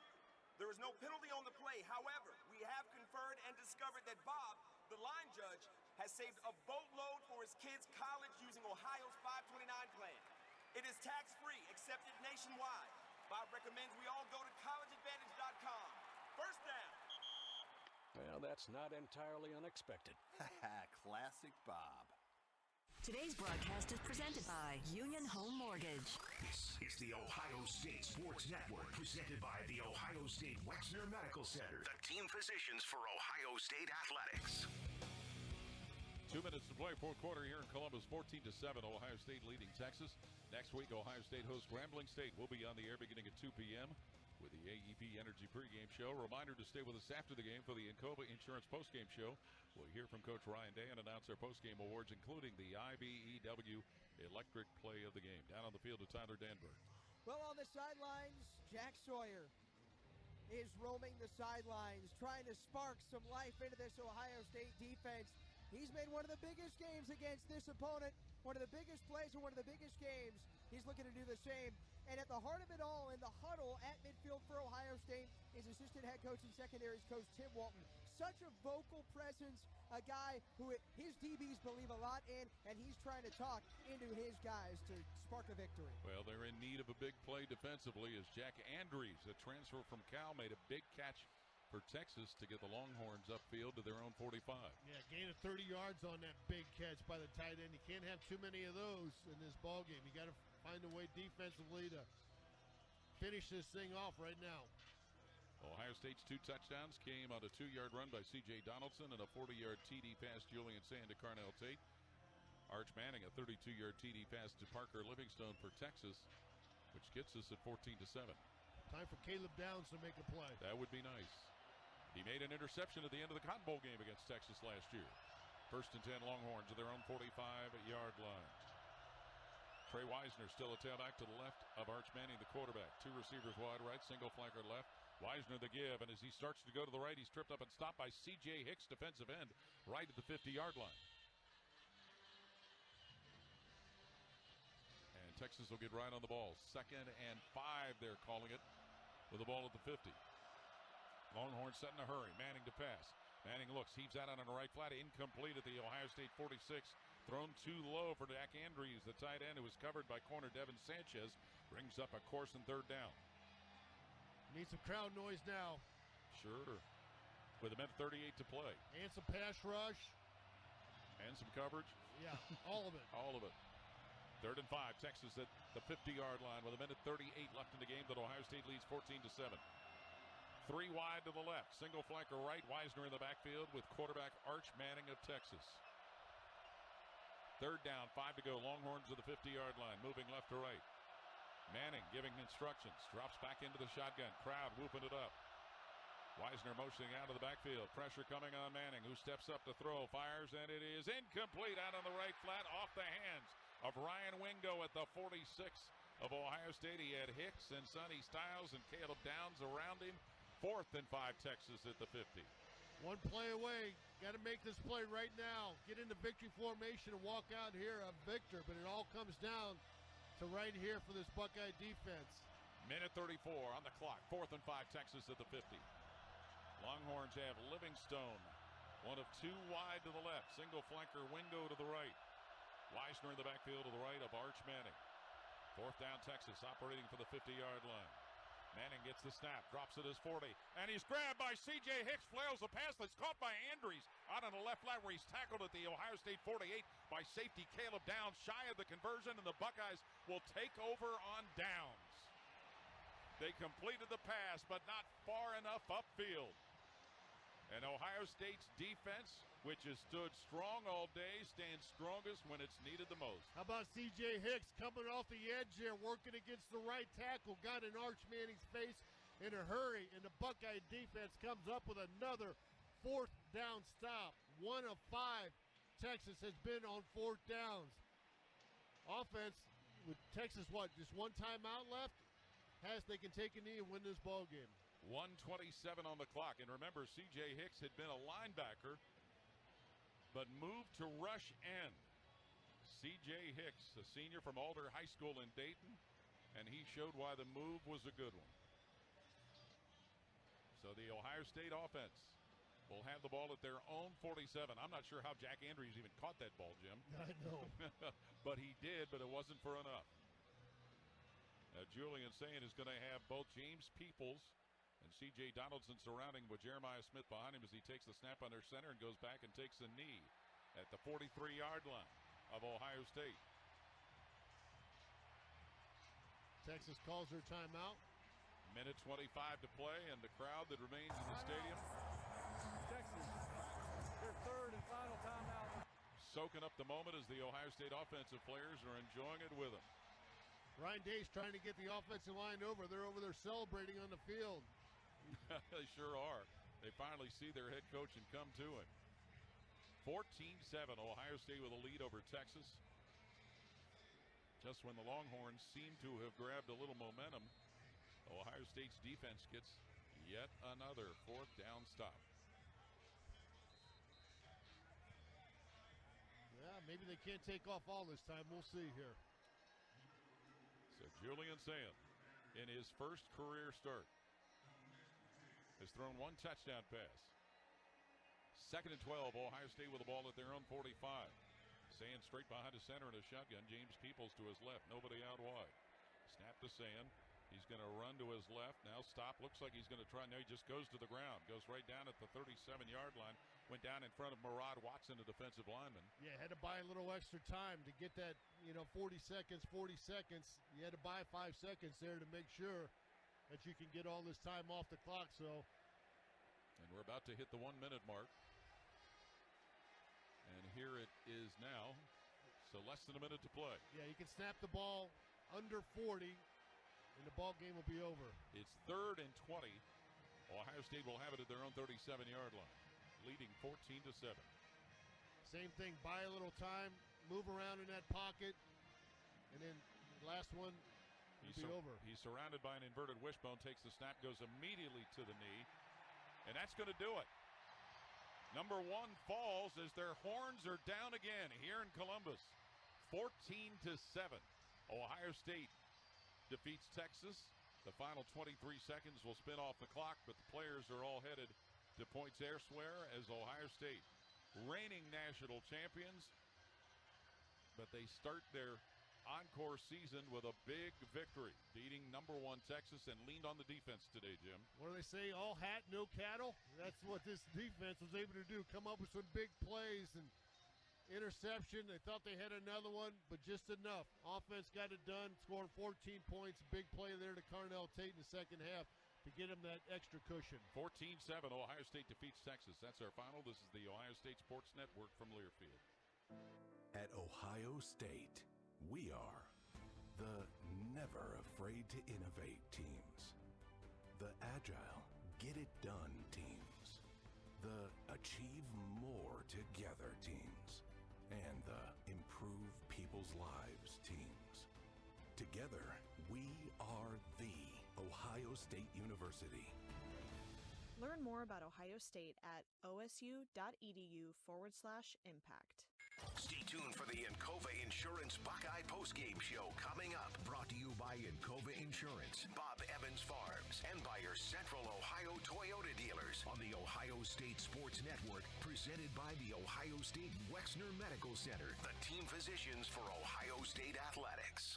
there is no penalty on the play. However, we have conferred and discovered that Bob, the line judge, has saved a boatload for his kids' college using Ohio's 529 plan. It is tax-free, accepted nationwide. Bob recommends we all go to collegeadvantage.com. First down. Well, that's not entirely unexpected. Classic Bob. Today's broadcast is presented by Union Home Mortgage. This is the Ohio State Sports Network, presented by the Ohio State Wexner Medical Center, the team physicians for Ohio State athletics. 2 minutes to play, fourth quarter here in Columbus, 14-7, Ohio State leading Texas. Next week, Ohio State hosts Grambling State. We'll be on the air beginning at 2 p.m. with the AEP Energy pregame show. Reminder to stay with us after the game for the Encova Insurance postgame show. We'll hear from Coach Ryan Day and announce our postgame awards, including the IBEW Electric Play of the Game. Down on the field with Tyler Danberg. Well, on the sidelines, Jack Sawyer is roaming the sidelines, trying to spark some life into this Ohio State defense. He's made one of the biggest games against this opponent, one of the biggest plays and one of the biggest games. He's looking to do the same. And at the heart of it all, in the huddle at midfield for Ohio State, is assistant head coach and secondaries coach Tim Walton. Such a vocal presence, a guy who his DBs believe a lot in, and he's trying to talk into his guys to spark a victory. Well, they're in need of a big play defensively as Jack Andrews, a transfer from Cal, made a big catch for Texas to get the Longhorns upfield to their own 45. Yeah, gain of 30 yards on that big catch by the tight end. You can't have too many of those in this ball game. You got to find a way defensively to finish this thing off right now. Ohio State's 2 touchdowns came on a 2-yard run by C.J. Donaldson and a 40-yard TD pass Julian Sand to Carnell Tate. Arch Manning, a 32-yard TD pass to Parker Livingstone for Texas, which gets us at 14-7. Time for Caleb Downs to make a play. That would be nice. He made an interception at the end of the Cotton Bowl game against Texas last year. 1st and 10 Longhorns at their own 45-yard line. Trey Wisner still a tailback to the left of Arch Manning, the quarterback. 2 receivers wide right, single flanker left. Wisner the give, and as he starts to go to the right, he's tripped up and stopped by C.J. Hicks, defensive end, right at the 50-yard line. And Texas will get right on the ball. 2nd and 5, they're calling it, with the ball at the 50. Longhorn set in a hurry. Manning to pass. Manning looks, heaves out on the right flat, incomplete at the Ohio State 46. Thrown too low for Jack Andrews, the tight end, who was covered by corner Devin Sanchez. Brings up a course and 3rd down. Need some crowd noise now. Sure. With a minute 38 to play. And some pass rush. And some coverage. Yeah, all of it. All of it. 3rd and 5, Texas at the 50-yard line with a minute 38 left in the game that Ohio State leads 14-7. 3 wide to the left, single flanker right, Wisner in the backfield with quarterback Arch Manning of Texas. 3rd down, 5 to go, Longhorns to the 50-yard line, moving left to right. Manning giving instructions, drops back into the shotgun, crowd whooping it up. Wisner motioning out of the backfield, pressure coming on Manning, who steps up to throw, fires, and it is incomplete out on the right flat, off the hands of Ryan Wingo at the 46 of Ohio State. He had Hicks and Sonny Styles and Caleb Downs around him. 4th and 5, Texas at the 50. One play away. Got to make this play right now. Get into victory formation and walk out here a victor. But it all comes down to right here for this Buckeye defense. Minute 34 on the clock. 4th and 5, Texas at the 50. Longhorns have Livingstone. 1 of 2 wide to the left. Single flanker Wingo to the right. Wisner in the backfield to the right of Arch Manning. 4th down, Texas operating for the 50-yard line. Manning gets the snap, drops it as 40, and he's grabbed by C.J. Hicks, flails a pass that's caught by Andrews out on the left flat where he's tackled at the Ohio State 48 by safety Caleb Downs, shy of the conversion, and the Buckeyes will take over on downs. They completed the pass, but not far enough upfield. And Ohio State's defense, which has stood strong all day, stands strongest when it's needed the most. How about C.J. Hicks coming off the edge there, working against the right tackle, got in Arch Manning's face in a hurry, and the Buckeye defense comes up with another 4th down stop. 1 of 5 Texas has been on 4th downs. Offense, with Texas, just one timeout left? They can take a knee and win this ball game. 1:27 on the clock. And remember, C.J. Hicks had been a linebacker, but moved to rush end. C.J. Hicks, a senior from Alder High School in Dayton, and he showed why the move was a good one. So the Ohio State offense will have the ball at their own 47. I'm not sure how Jack Andrews even caught that ball, Jim. I know. But he did, but it wasn't for enough. Julian Sayin is going to have both James Peoples and C.J. Donaldson surrounding with Jeremiah Smith behind him as he takes the snap under center and goes back and takes a knee at the 43-yard line of Ohio State. Texas calls their timeout. Minute 25 to play, and the crowd that remains in the stadium. Texas, their third and final timeout. Soaking up the moment as the Ohio State offensive players are enjoying it with them. Ryan Day's trying to get the offensive line over. They're over there celebrating on the field. They sure are. They finally see their head coach and come to him. 14-7, Ohio State with a lead over Texas. Just when the Longhorns seem to have grabbed a little momentum, Ohio State's defense gets yet another 4th down stop. Yeah, maybe they can't take off all this time. We'll see here. So Julian Sayin, in his first career start, has thrown one touchdown pass. 2nd and 12, Ohio State with the ball at their own 45. Sayin straight behind the center in a shotgun. James Peoples to his left. Nobody out wide. Snap to Sayin. He's going to run to his left. Now stop. Looks like he's going to try. No, he just goes to the ground. Goes right down at the 37-yard line. Went down in front of Murad Watson, a defensive lineman. Yeah, had to buy a little extra time to get that, 40 seconds. You had to buy 5 seconds there to make sure that you can get all this time off the clock. So, and we're about to hit the 1-minute mark. And here it is now. So less than a minute to play. Yeah, you can snap the ball under 40, and the ball game will be over. It's 3rd and 20. Ohio State will have it at their own 37-yard line, leading 14-7. Same thing, buy a little time, move around in that pocket, and then the last one will be over. He's surrounded by an inverted wishbone, takes the snap, goes immediately to the knee, and that's going to do it. Number 1 falls as their horns are down again here in Columbus. 14-7. Ohio State defeats Texas. The final 23 seconds will spin off the clock, but the players are all headed to points elsewhere as Ohio State, reigning national champions, but they start their encore season with a big victory, beating number 1 Texas, and leaned on the defense today, Jim. What do they say? All hat, no cattle? That's what this defense was able to do, come up with some big plays and interception. They thought they had another one, but just enough. Offense got it done, scoring 14 points. Big play there to Carnell Tate in the second half to get him that extra cushion. 14-7, Ohio State defeats Texas. That's our final. This is the Ohio State Sports Network from Learfield. At Ohio State, we are the never afraid to innovate teams, the agile, get it done teams, the achieve more together teams, and the improve people's lives teams. Together, we are the Ohio State University. Learn more about Ohio State at osu.edu/impact. Stay tuned for the Encova Insurance Buckeye postgame show coming up. Brought to you by Encova Insurance, Bob Evans Farms, and by your Central Ohio Toyota dealers on the Ohio State Sports Network, presented by the Ohio State Wexner Medical Center, the team physicians for Ohio State athletics.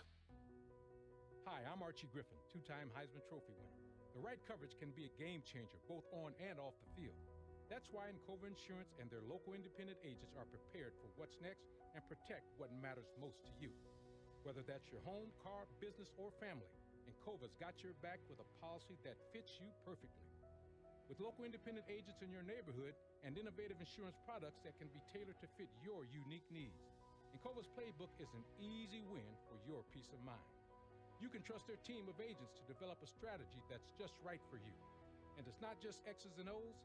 Hi, I'm Archie Griffin, 2-time Heisman Trophy winner. The right coverage can be a game changer, both on and off the field. That's why Encova Insurance and their local independent agents are prepared for what's next and protect what matters most to you. Whether that's your home, car, business, or family, Encova's got your back with a policy that fits you perfectly. With local independent agents in your neighborhood and innovative insurance products that can be tailored to fit your unique needs, Encova's playbook is an easy win for your peace of mind. You can trust their team of agents to develop a strategy that's just right for you. And it's not just X's and O's.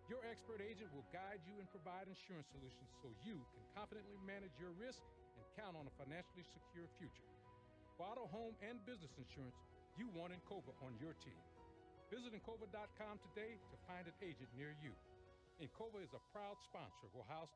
Your expert agent will guide you and provide insurance solutions so you can confidently manage your risk and count on a financially secure future. For auto, home, and business insurance, you want Encova on your team. Visit Encova.com today to find an agent near you. Encova is a proud sponsor of Ohio